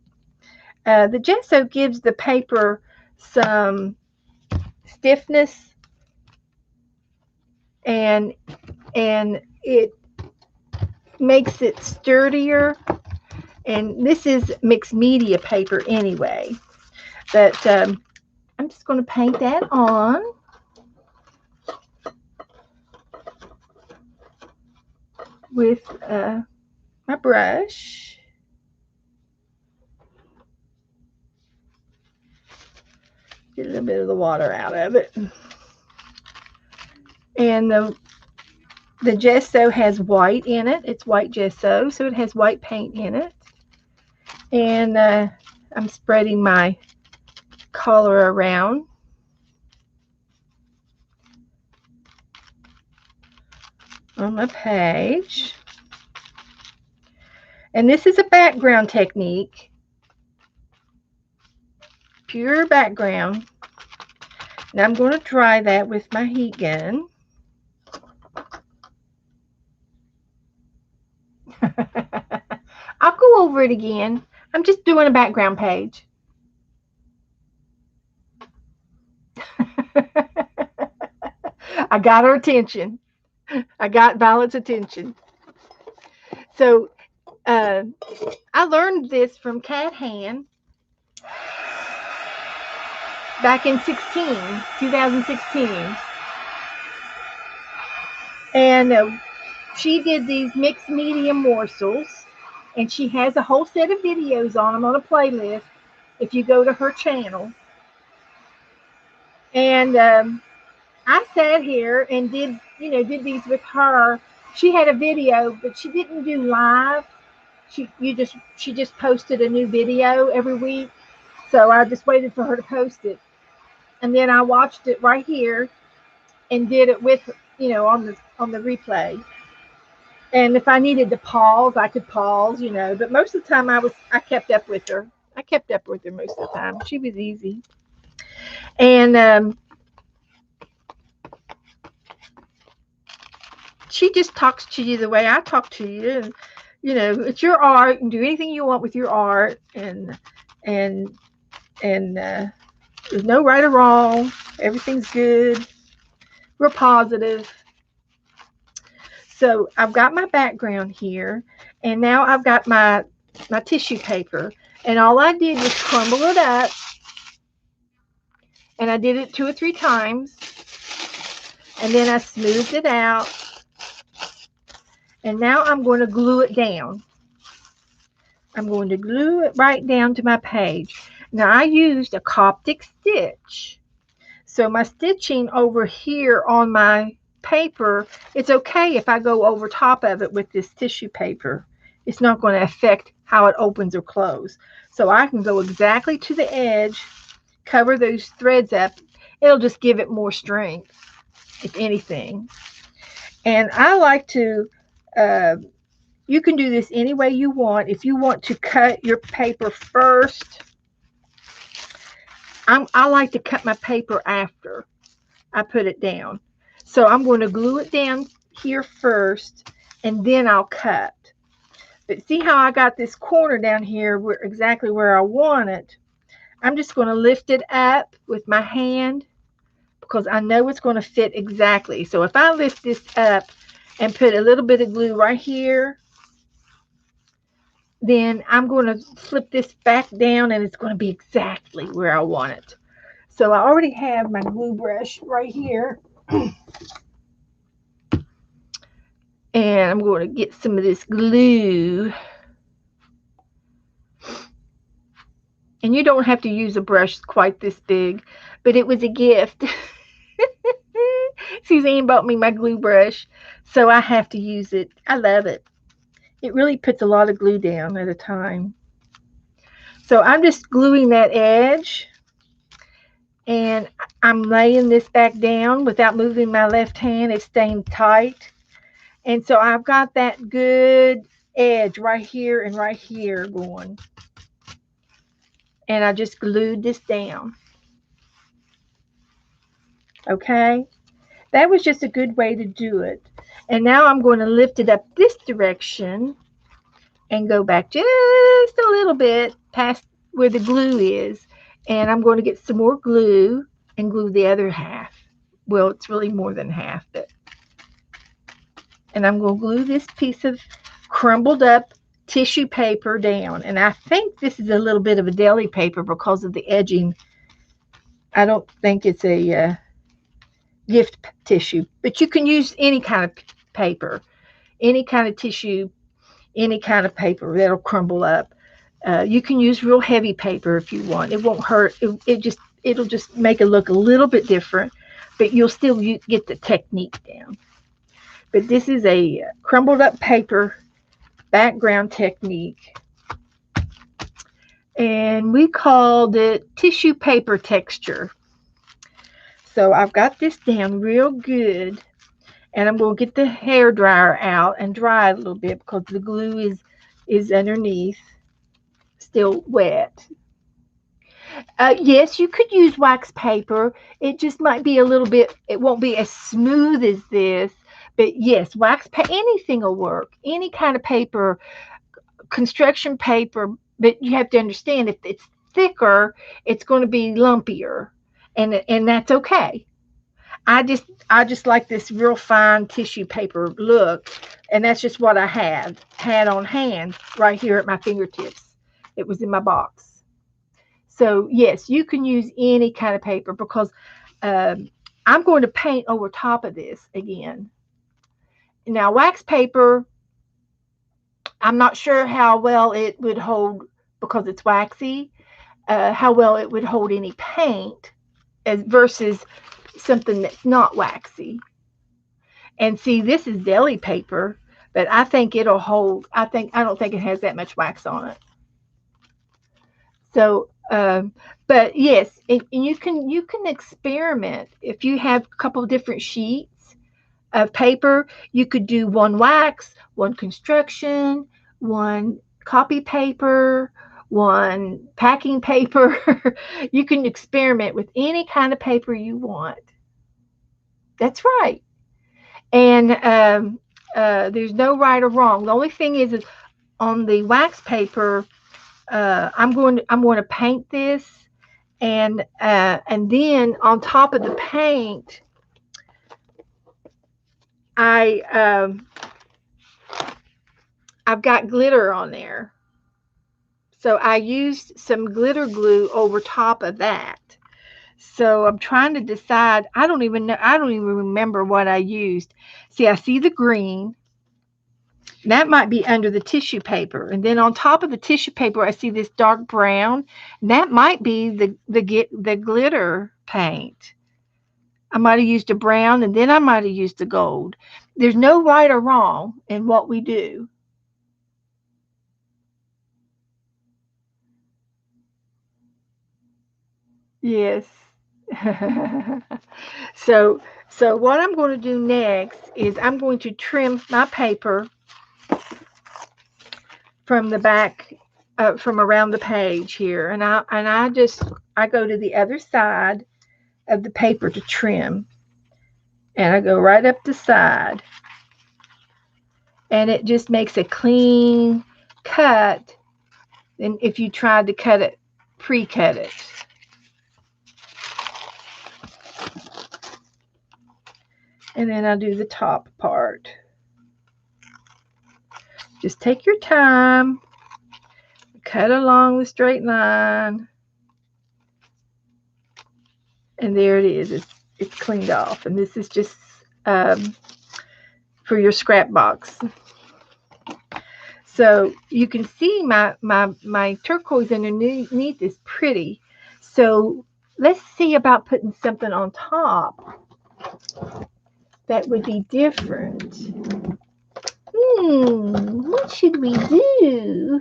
The gesso gives the paper some stiffness, and it makes it sturdier. And this is mixed media paper anyway, but I'm just going to paint that on. With my brush. Get a little bit of the water out of it. And the gesso has white in it. It's white gesso, so it has white paint in it. And I'm spreading my color around. On my page. And this is a background technique. Pure background. Now I'm going to dry that with my heat gun. I'll go over it again. I'm just doing a background page. I got her attention. I got Violet's attention. So I learned this from Cat Han back in 2016. And she did these mixed media morsels, and she has a whole set of videos on them on a playlist if you go to her channel. And I sat here and did these with her. She had a video, but she didn't do live. She just posted a new video every week. So I just waited for her to post it. And then I watched it right here and did it with on the replay. And if I needed to pause, I could pause, but most of the time I kept up with her. I kept up with her most of the time. She was easy. And she just talks to you the way I talk to you. And, it's your art. You can do anything you want with your art. And there's no right or wrong. Everything's good. Real positive. So I've got my background here. And now I've got my tissue paper. And all I did was crumble it up. And I did it 2 or 3 times. And then I smoothed it out. And now I'm going to glue it down. I'm going to glue it right down to my page. Now I used a Coptic stitch. So my stitching over here on my paper, it's okay if I go over top of it with this tissue paper. It's not going to affect how it opens or closes. So I can go exactly to the edge, cover those threads up. It'll just give it more strength, if anything. And I like to, you can do this any way you want. If you want to cut your paper first, I like to cut my paper after I put it down. So I'm going to glue it down here first, and then I'll cut. But see how I got this corner down here exactly where I want it. I'm just going to lift it up with my hand because I know it's going to fit exactly. So if I lift this up and put a little bit of glue right here, then I'm going to flip this back down and it's going to be exactly where I want it. So I already have my glue brush right here. And I'm going to get some of this glue. And you don't have to use a brush quite this big, but it was a gift. Suzanne bought me my glue brush, so I have to use it. I love it. It really puts a lot of glue down at a time. So I'm just gluing that edge, and I'm laying this back down without moving my left hand. It's staying tight. And so I've got that good edge right here and right here going. And I just glued this down. Okay? That was just a good way to do it. And now I'm going to lift it up this direction and go back just a little bit past where the glue is. And I'm going to get some more glue and glue the other half. Well, it's really more than half, but. And I'm going to glue this piece of crumbled up tissue paper down. And I think this is a little bit of a deli paper because of the edging. I don't think it's a gift tissue, but you can use any kind of paper, any kind of tissue, any kind of paper that'll crumble up. You can use real heavy paper if you want. It won't hurt. It'll just make it look a little bit different, but you'll still get the technique down. But this is a crumbled up paper background technique. And we called it tissue paper texture. So I've got this down real good. And I'm going to get the hair dryer out and dry it a little bit because the glue is underneath, still wet. Yes, you could use wax paper. It just might be a little bit, it won't be as smooth as this. But yes, anything will work. Any kind of paper, construction paper, but you have to understand if it's thicker, it's going to be lumpier, and that's okay. I just like this real fine tissue paper look, and that's just what I had on hand right here at my fingertips. It was in my box. So yes, you can use any kind of paper because I'm going to paint over top of this again. Now, wax paper, I'm not sure how well it would hold because it's waxy, how well it would hold any paint versus something that's not waxy. And see, this is deli paper, but I think it'll hold. I don't think it has that much wax on it. So, but yes, and you can experiment if you have a couple of different sheets of paper. You could do one wax, one construction, one copy paper, one packing paper. You can experiment with any kind of paper you want. That's right. And there's no right or wrong. The only thing is on the wax paper, I'm going to paint this, and then on top of the paint, I've got glitter on there. So I used some glitter glue over top of that. So I'm trying to decide. I don't even remember what I used. See, I see the green. That might be under the tissue paper. And then on top of the tissue paper, I see this dark brown. And that might be the glitter paint. I might have used a brown, and then I might have used a gold. There's no right or wrong in what we do. Yes. So what I'm going to do next is I'm going to trim my paper from the back, from around the page here, and I go to the other side of the paper to trim, and I go right up the side, and it just makes a clean cut than if you tried to cut it, pre-cut it. And then I'll do the top part. Just take your time, cut along the straight line, and there it is. It's cleaned off. And this is just for your scrap box. So you can see my turquoise underneath is pretty. So let's see about putting something on top that would be different. What should we do?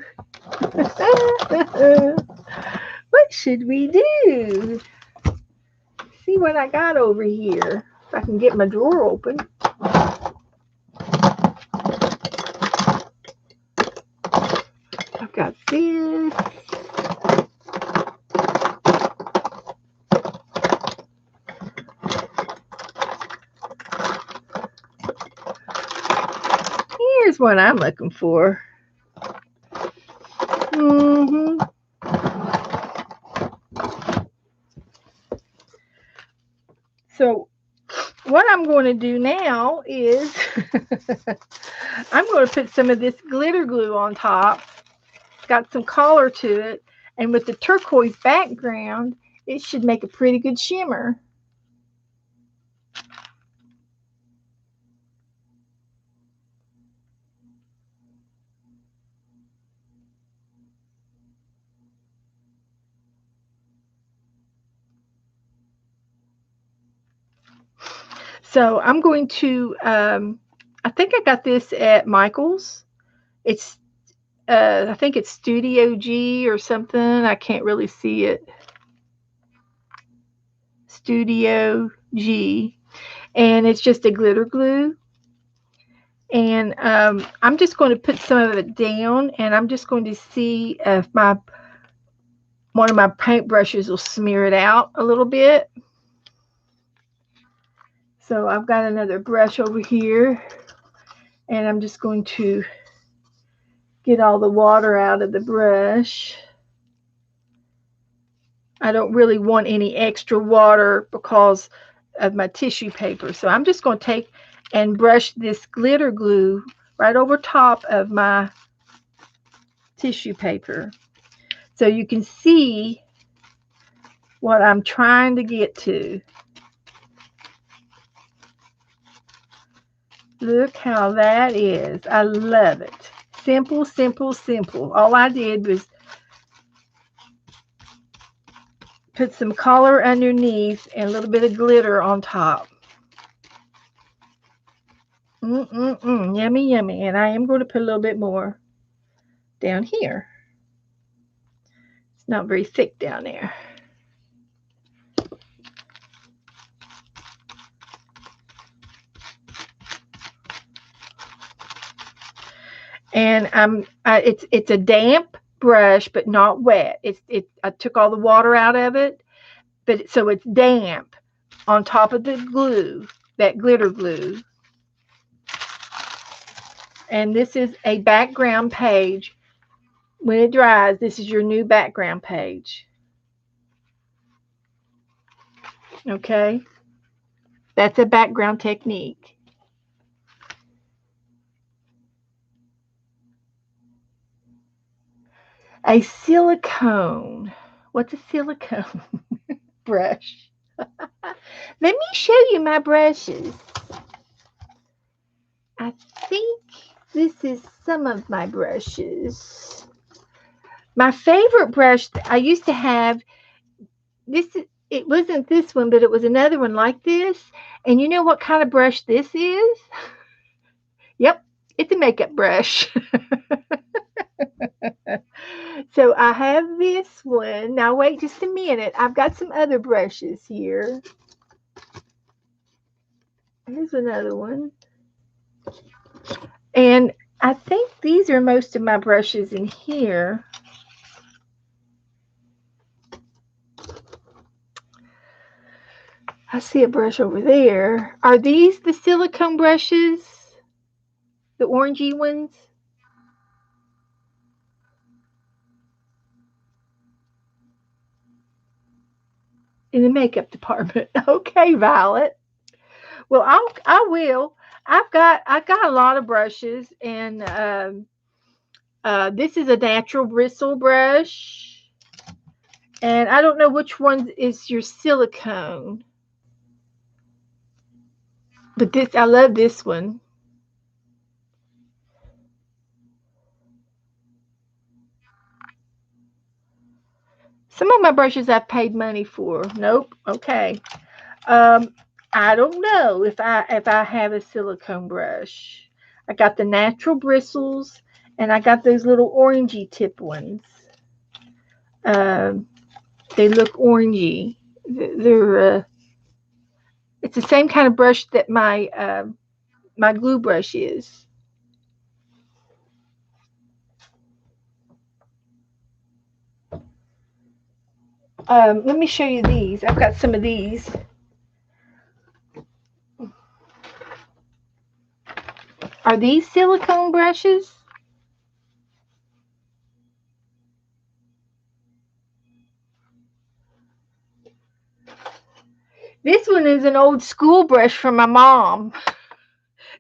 What should we do? See what I got over here. If I can get my drawer open. I've got this. Here's what I'm looking for. So what I'm going to do now is I'm going to put some of this glitter glue on top. It's got some color to it. And with the turquoise background, it should make a pretty good shimmer. So I'm going to, I think I got this at Michael's. It's, I think it's Studio G or something. I can't really see it. Studio G. And it's just a glitter glue. And I'm just going to put some of it down, and I'm just going to see if one of my paint brushes will smear it out a little bit. So I've got another brush over here, and I'm just going to get all the water out of the brush. I don't really want any extra water because of my tissue paper. So I'm just going to take and brush this glitter glue right over top of my tissue paper. So you can see what I'm trying to get to. Look how that is. I love it. Simple, simple, simple. All I did was put some color underneath and a little bit of glitter on top. Yummy, yummy. And I am going to put a little bit more down here. It's not very thick down there. And it's a damp brush, but not wet. I took all the water out of it, but so it's damp on top of the glue, that glitter glue. And this is a background page. When it dries, this is your new background page. Okay? That's a background technique. A silicone. What's a silicone brush? Let me show you my brushes. I think this is some of my brushes. My favorite brush I used to have, it wasn't this one, but it was another one like this. And you know what kind of brush this is? Yep, it's a makeup brush. So I have this one. Now wait just a minute. I've got some other brushes here. Here's another one. And I think these are most of my brushes in here. I see a brush over there. Are these the silicone brushes? The orangey ones? in the makeup department. Okay, Violet. Well, I will. I got a lot of brushes, and this is a natural bristle brush, and I don't know which one is your silicone, but this I love this one. Some of my brushes I've paid money for. Nope. Okay. Um, I don't know if I have a silicone brush. I got the natural bristles, and I got those little orangey tip ones. Um, they look orangey. They're it's the same kind of brush that my glue brush is. Let me show you these. I've got some of these. Are these silicone brushes? This one is an old school brush from my mom.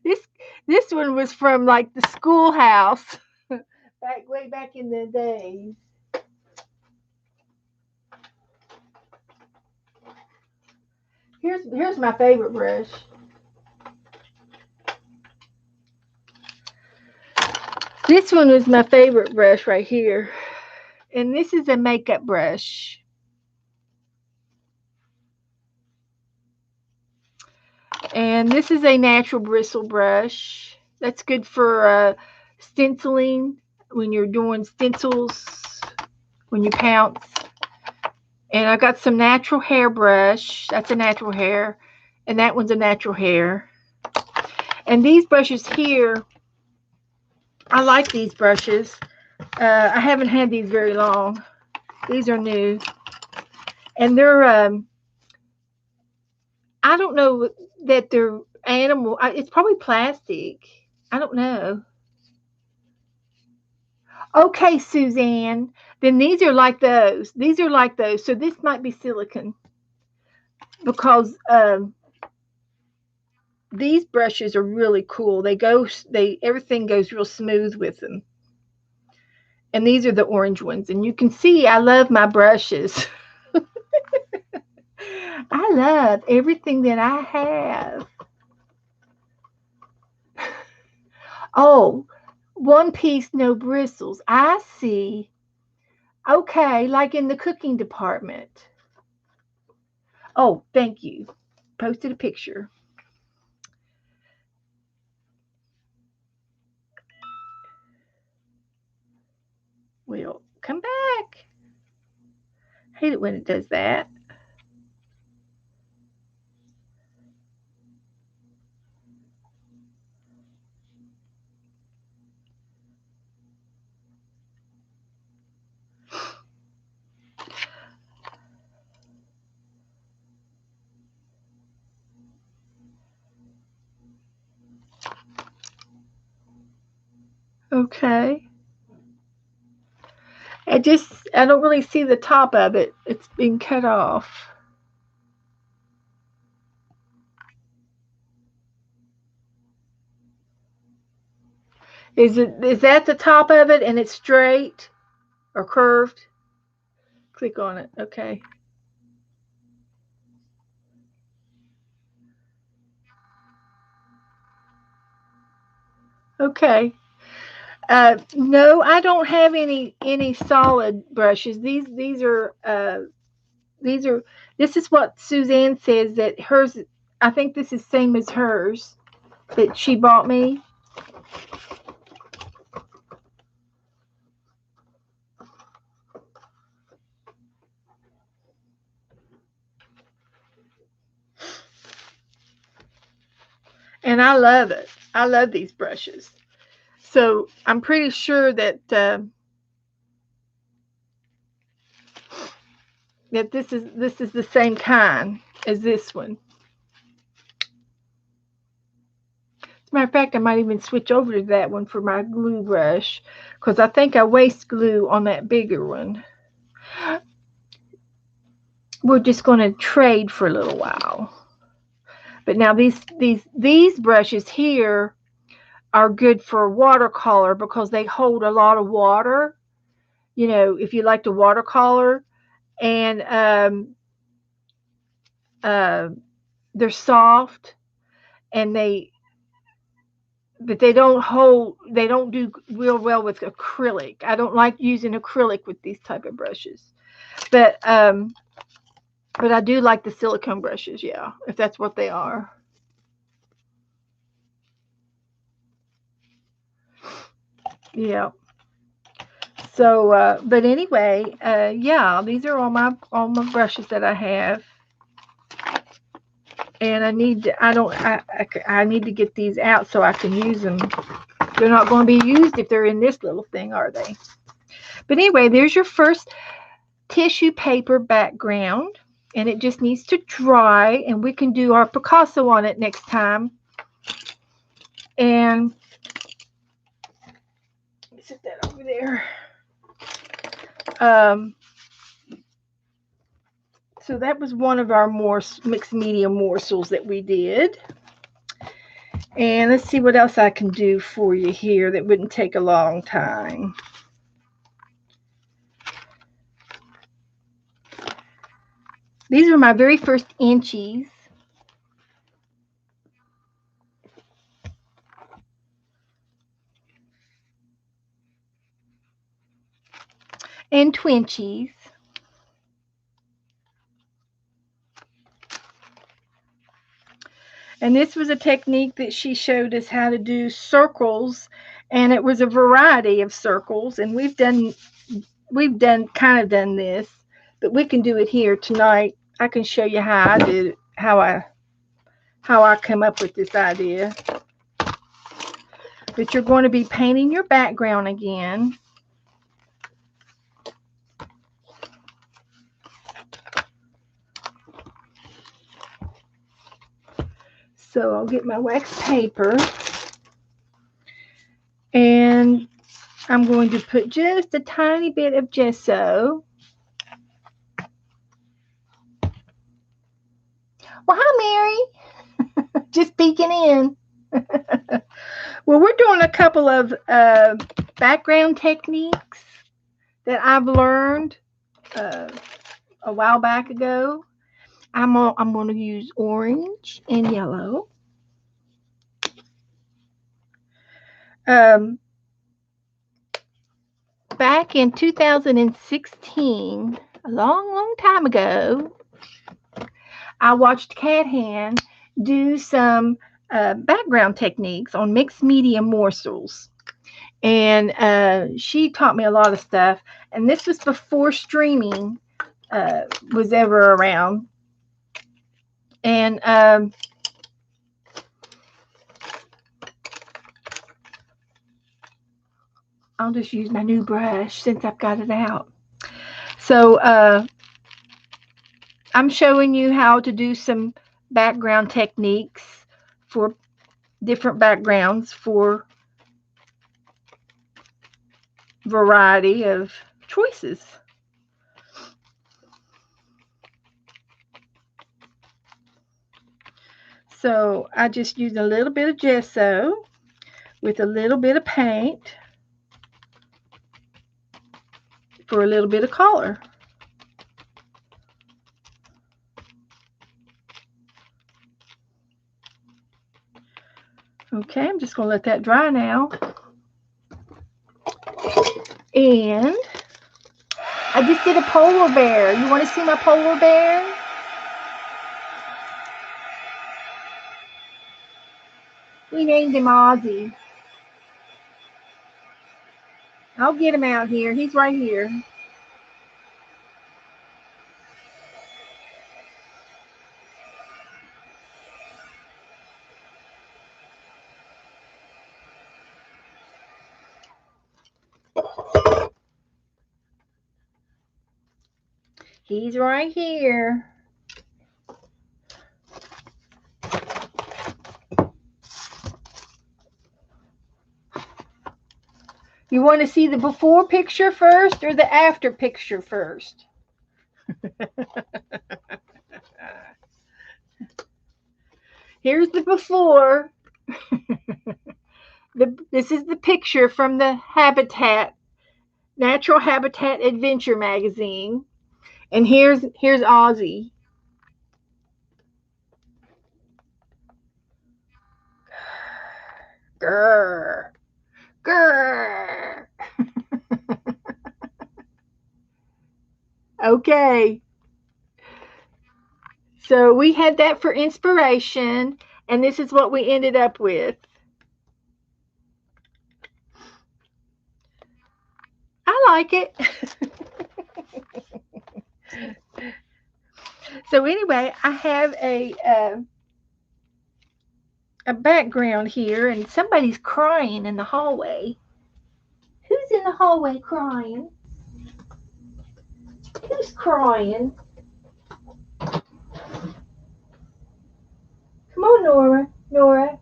This this one was from like the schoolhouse back way back in the days. Here's my favorite brush. This one was my favorite brush right here. And this is a makeup brush. And this is a natural bristle brush. That's good for stenciling when you're doing stencils, when you pounce. And I got some natural hair brush. That's a natural hair. And that one's a natural hair. And these brushes here, I like these brushes. I haven't had these very long. These are new. And they're, I don't know that they're animal. It's probably plastic. I don't know. Okay, Suzanne. Then these are like those. These are like those. So this might be silicone because these brushes are really cool. They everything goes real smooth with them. And these are the orange ones. And you can see I love my brushes. I love everything that I have. Oh, one piece, no bristles. I see. Okay, like in the cooking department. Oh, thank you. Posted a picture. Well, come back. Hate it when it does that. Okay. I don't really see the top of it. It's being cut off. Is that the top of it and it's straight or curved? Click on it. Okay. Okay. No, I don't have any solid brushes. These are this is what Suzanne says that hers. I think this is same as hers that she bought me. And I love it. I love these brushes. So I'm pretty sure that this is the same kind as this one. As a matter of fact, I might even switch over to that one for my glue brush because I think I waste glue on that bigger one. we're just going to trade for a little while. But now these brushes here are good for watercolor because they hold a lot of water. You know, if you like to watercolor, and they're soft, and but they don't do real well with acrylic. I don't like using acrylic with these type of brushes, but I do like the silicone brushes, yeah, if that's what they are. Yeah. So, but anyway, yeah, these are all my brushes that I have, and I need to get these out so I can use them. They're not going to be used if they're in this little thing, are they? But anyway, there's your first tissue paper background, and it just needs to dry, and we can do our Picasso on it next time. And let me set that over there. So that was one of our mixed media morsels that we did. And let's see what else I can do for you here that wouldn't take a long time. These are my very first inchies. And twinchies. And this was a technique that she showed us how to do circles, and it was a variety of circles, and we've done kind of done this, but we can do it here tonight. I can show you how I did how I come up with this idea. But you're going to be painting your background again. So I'll get my wax paper, and I'm going to put just a tiny bit of gesso. Well, hi, Mary. Just peeking in. Well, we're doing a couple of background techniques that I've learned a while back ago. I'm going to use orange and yellow. Back in 2016, a long time ago, I watched Cat Hand do some background techniques on mixed media morsels. And she taught me a lot of stuff. And this was before streaming was ever around. And I'll just use my new brush since I've got it out. So I'm showing you how to do some background techniques for different backgrounds for variety of choices. So I just used a little bit of gesso with a little bit of paint for a little bit of color. Okay, I'm just going to let that dry now. And I just did a polar bear. You want to see my polar bear? We named him Ozzy. I'll get him out here. He's right here. He's right here. You want to see the before picture first or the after picture first? Here's the before. This is the picture from the Natural Habitat Adventure magazine. And here's Ozzy. Grr. Grr. Okay. So we had that for inspiration, and this is what we ended up with. I like it. So anyway, I have a background here, and somebody's crying in the hallway. Who's in the hallway crying? Who's crying? Come on, Nora. Nora.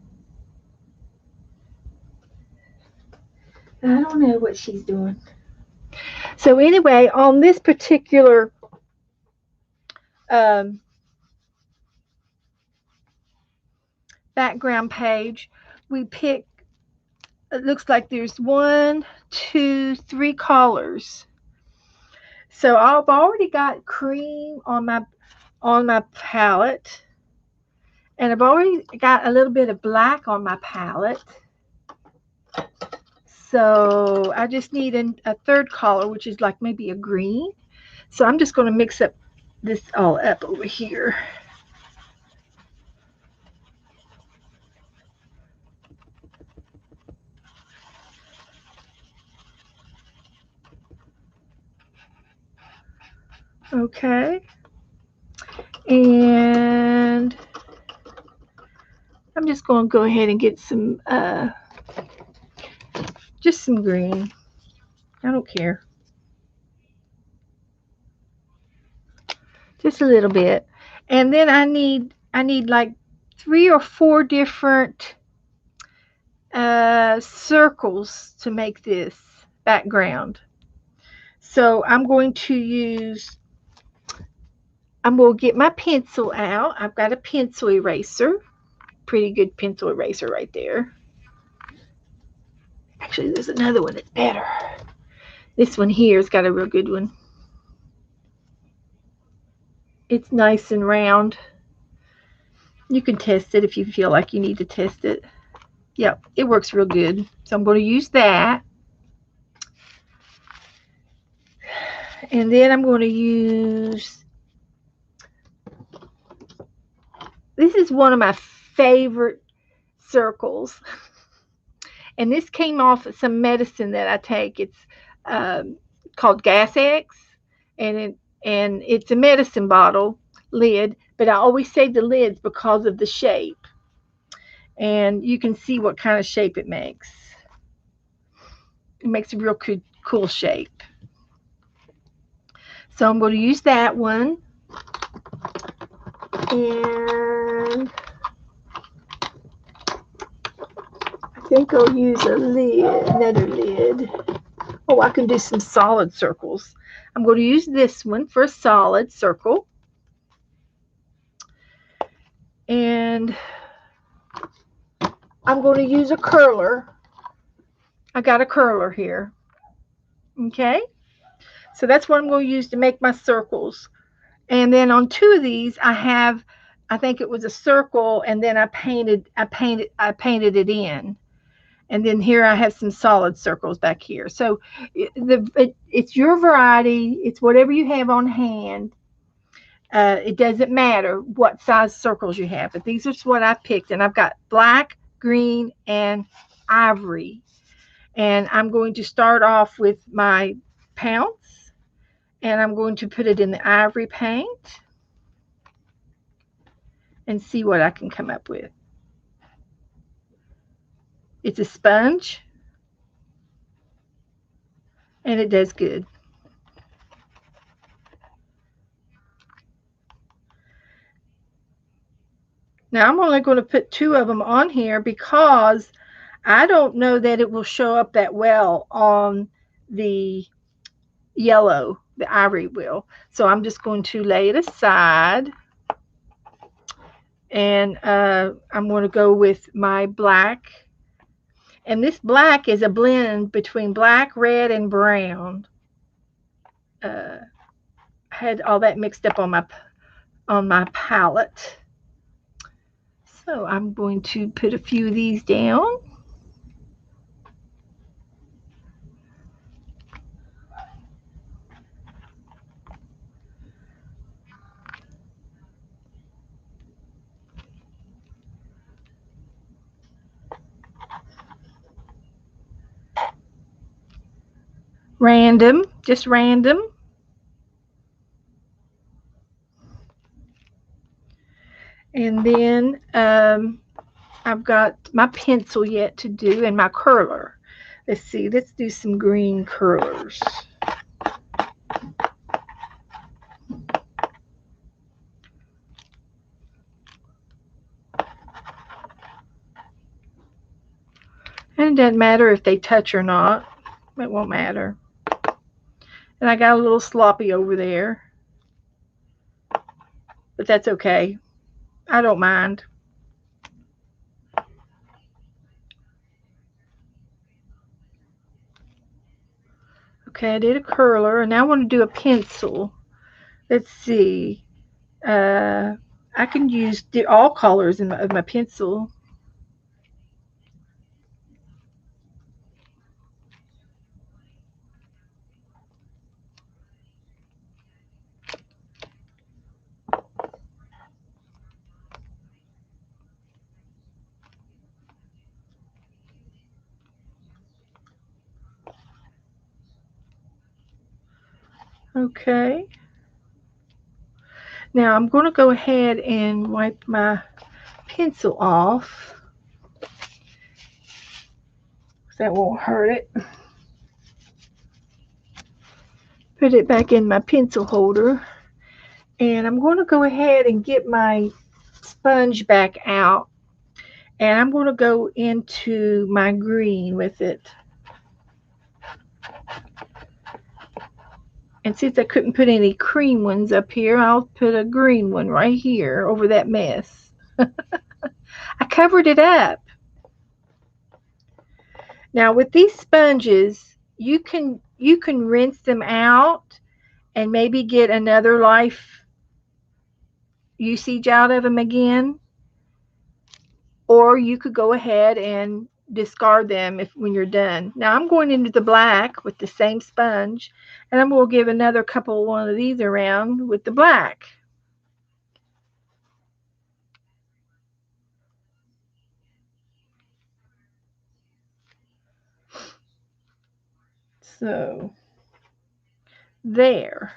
I don't know what she's doing. So anyway, on this particular background page, we pick, it looks like there's 1, 2, 3 colors. So I've already got cream on my palette, and I've already got a little bit of black on my palette. So I just need a third color, which is like maybe a green. So I'm just going to mix up this all up over here. Okay. And I'm just going to go ahead and get some, just some green. I don't care. Just a little bit. And then I need like 3 or 4 different circles to make this background. So I'm going to get my pencil out. I've got a pencil eraser. Pretty good pencil eraser right there. Actually, there's another one that's better. This one here has got a real good one. It's nice and round. You can test it if you feel like you need to test it. Yep, it works real good. So I'm going to use that. And then I'm going to use, this is one of my favorite circles. And this came off some medicine that I take. It's called Gas X, and it's a medicine bottle lid, but I always save the lids because of the shape. And you can see what kind of shape it makes. It makes a real cool shape. So I'm going to use that one. And I think I'll use another lid. Oh, I can do some solid circles. I'm going to use this one for a solid circle. And I'm going to use a curler. I got a curler here. Okay. So that's what I'm going to use to make my circles. And then on 2 of these, I think it was a circle, and then I painted it in. And then here I have some solid circles back here. So it's your variety. It's whatever you have on hand. It doesn't matter what size circles you have, but these are what I picked. And I've got black, green, and ivory. And I'm going to start off with my pounce, and I'm going to put it in the ivory paint and see what I can come up with. It's a sponge, and it does good. Now I'm only going to put 2 of them on here because I don't know that it will show up that well on the yellow. the ivory will. So I'm just going to lay it aside, and I'm going to go with my black. And this black is a blend between black, red, and brown. I had all that mixed up on my palette. So I'm going to put a few of these down. Random, just random. And then I've got my pencil yet to do and my curler. Let's see, let's do some green curlers. And it doesn't matter if they touch or not. It won't matter. And I got a little sloppy over there. But that's okay. I don't mind. Okay, I did a curler, and now I want to do a pencil. Let's see. I can use all colors in my pencil. Okay. Now I'm going to go ahead and wipe my pencil off. That won't hurt it. Put it back in my pencil holder. And I'm going to go ahead and get my sponge back out. And I'm going to go into my green with it. And since I couldn't put any cream ones up here, I'll put a green one right here over that mess. I covered it up. Now with these sponges, you can rinse them out and maybe get another life usage out of them again. Or you could go ahead and discard them when you're done. Now I'm going into the black with the same sponge, and I'm going to give another one of these around with the black. So there.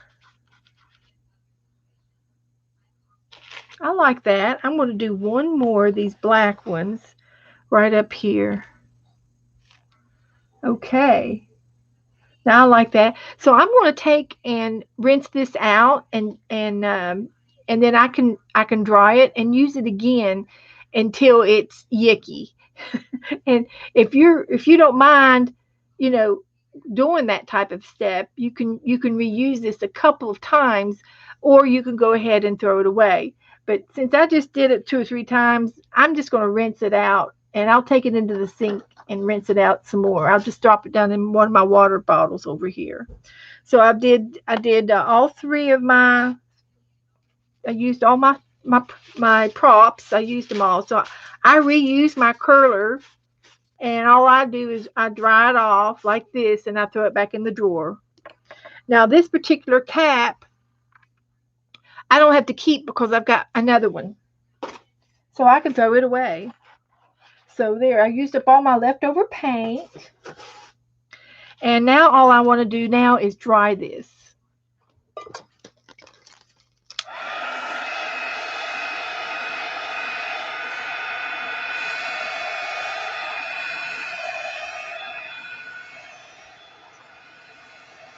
I like that. I'm going to do one more of these black ones right up here. Okay. Now I like that. So I'm going to take and rinse this out, and then I can dry it and use it again until it's yicky. And if you don't mind, you know, doing that type of step, you can reuse this a couple of times, or you can go ahead and throw it away. But since I just did it 2 or 3 times, I'm just going to rinse it out, and I'll take it into the sink and rinse it out some more. I'll just drop it down in one of my water bottles over here. So I did all 3 of my. I used all my props. I used them all. So I reused my curler, and all I do is I dry it off like this, and I throw it back in the drawer. Now this particular cap, I don't have to keep because I've got another one. So I can throw it away. So there, I used up all my leftover paint. And now all I want to do now is dry this.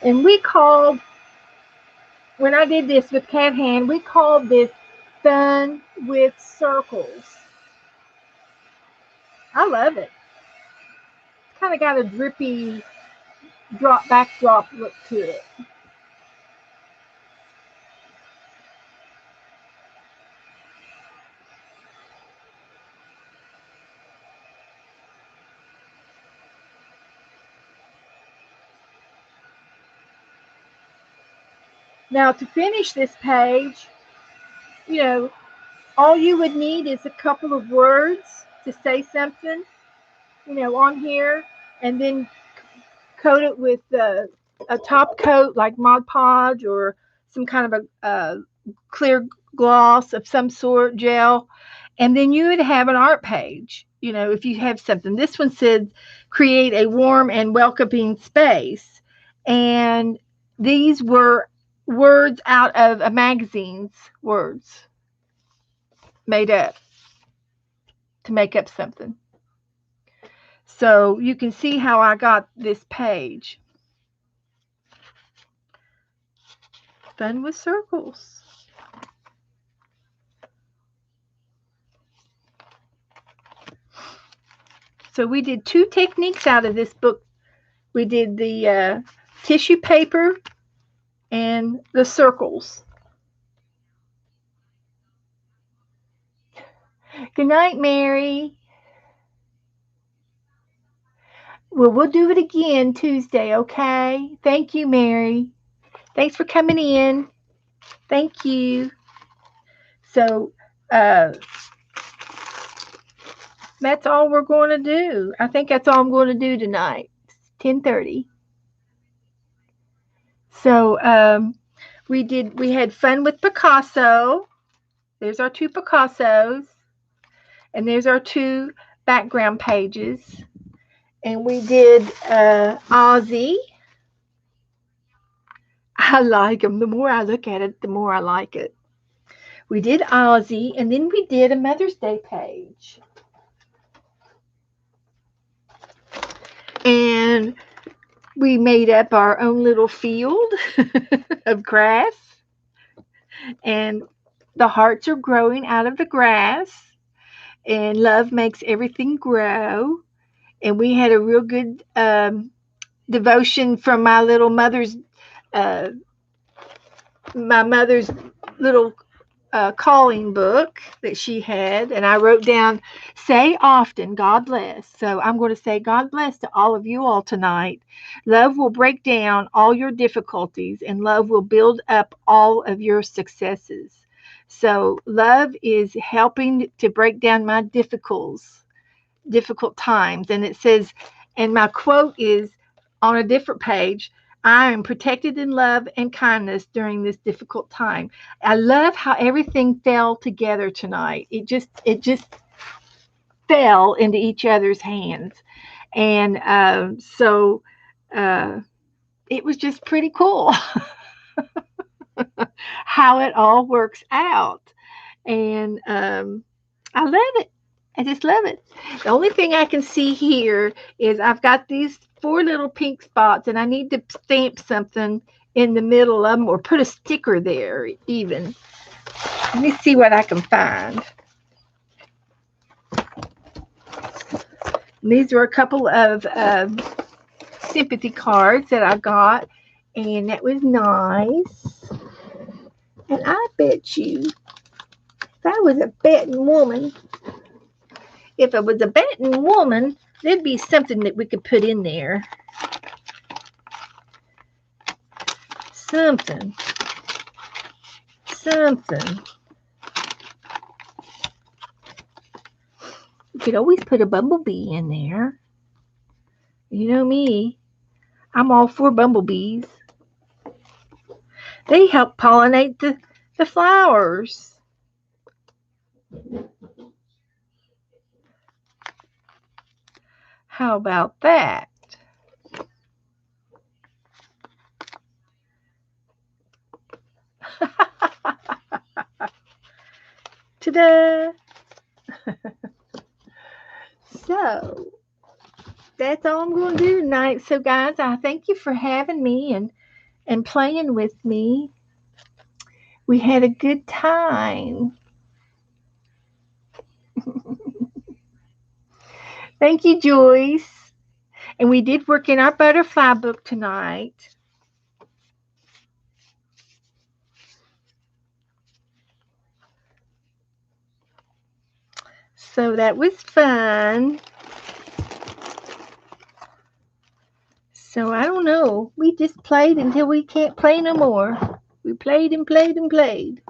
And when I did this with Cat Hand, we called this Fun with Circles. I love it. It's kind of got a drippy backdrop look to it. Now to finish this page, you know, all you would need is a couple of words to say something, on here, and then coat it with a top coat like Mod Podge or some kind of a clear gloss of some sort, gel, and then you would have an art page. If you have something. This one said, create a warm and welcoming space, and these were words out of a magazine's words made up to make up something. So you can see how I got this page. Fun with circles. So we did 2 techniques out of this book. We did the tissue paper and the circles. Good night, Mary. Well, we'll do it again Tuesday, okay? Thank you, Mary. Thanks for coming in. Thank you. So, that's all we're going to do. I think that's all I'm going to do tonight. It's 10:30. So, we had fun with Picasso. There's our 2 Picassos. And there's our 2 background pages. And we did Ozzy. I like them. The more I look at it, the more I like it. We did Ozzy, and then we did a Mother's Day page. And we made up our own little field of grass. And the hearts are growing out of the grass. And love makes everything grow. And we had a real good devotion from my mother's little calling book that she had, and I wrote down, say often, God bless. So I'm going to say God bless to all of you all tonight. Love will break down all your difficulties, and love will build up all of your successes. So love is helping to break down my difficult times. And it says, and my quote is on a different page, I am protected in love and kindness during this difficult time. I love how everything fell together tonight. It just fell into each other's hands. And so it was just pretty cool how it all works out. And I love it. I just love it. The only thing I can see here is I've got these 4 little pink spots, and I need to stamp something in the middle of them or put a sticker there even. Let me see what I can find. And these are a couple of sympathy cards that I got, and that was nice. And I bet you, if I was a betting woman, there'd be something that we could put in there. Something. You could always put a bumblebee in there. You know me. I'm all for bumblebees. They help pollinate the flowers. How about that? Ta-da! So, that's all I'm going to do tonight. So, guys, I thank you for having me and playing with me. We had a good time. Thank you, Joyce. And we did work in our butterfly book tonight. So that was fun. So I don't know. We just played until we can't play no more. We played and played and played.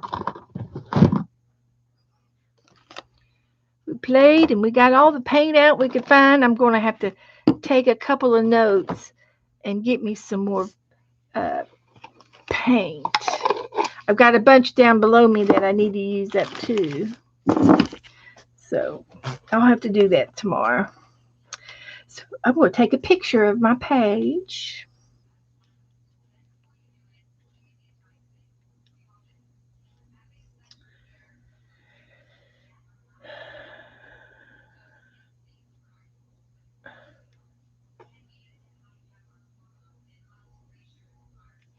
We played and we got all the paint out we could find. I'm going to have to take a couple of notes and get me some more paint. I've got a bunch down below me that I need to use up too. So I'll have to do that tomorrow. So I'm going to take a picture of my page.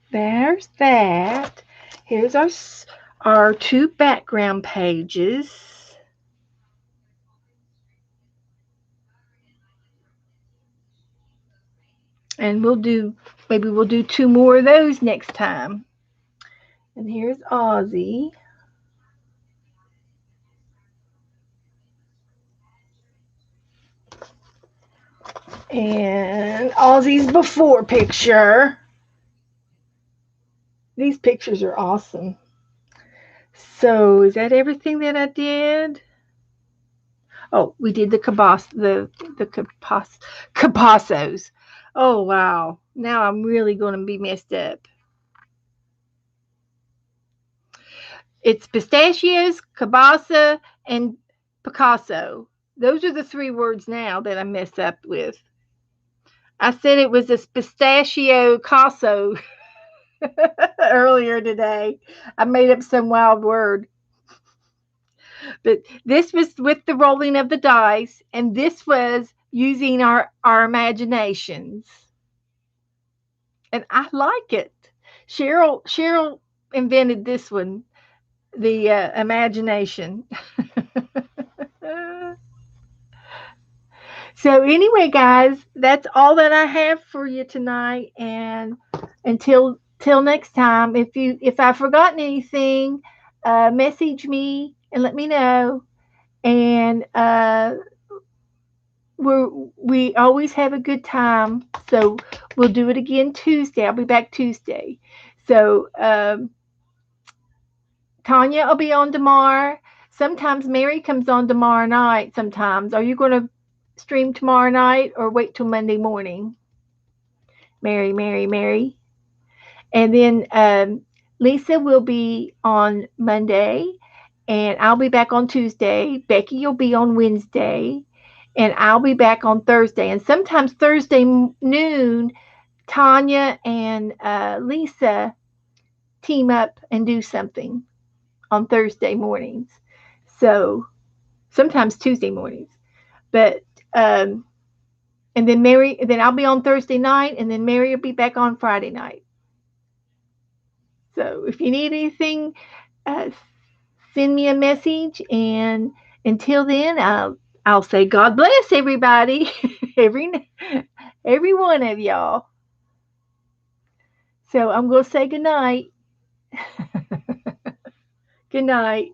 There's that. Here's our two background pages. And maybe we'll do two more of those next time. And here's Ozzy. And Ozzy's before picture. These pictures are awesome. So is that everything that I did? Oh, we did the cabassos. Oh wow. Now I'm really going to be messed up. It's pistachios, cabasa, and Picasso. Those are the three words now that I mess up with. I said it was a pistachio casso earlier today. I made up some wild word. But this was with the rolling of the dice, and this was using our imaginations. And I like it. Cheryl invented this one, the imagination. So anyway, guys, that's all that I have for you tonight. And until next time, if I've forgotten anything, message me and let me know. And we always have a good time. So we'll do it again Tuesday. I'll be back Tuesday. So Tanya will be on tomorrow. Sometimes Mary comes on tomorrow night. Sometimes. Are you going to stream tomorrow night or wait till Monday morning? Mary. And then Lisa will be on Monday, and I'll be back on Tuesday. Becky will be on Wednesday, and I'll be back on Thursday. And sometimes Thursday noon, Tanya and Lisa team up and do something on Thursday mornings. So sometimes Tuesday mornings. But and then I'll be on Thursday night, and then Mary will be back on Friday night. So if you need anything, send me a message. And until then, I'll say God bless everybody, every one of y'all. So I'm going to say good night. Good night.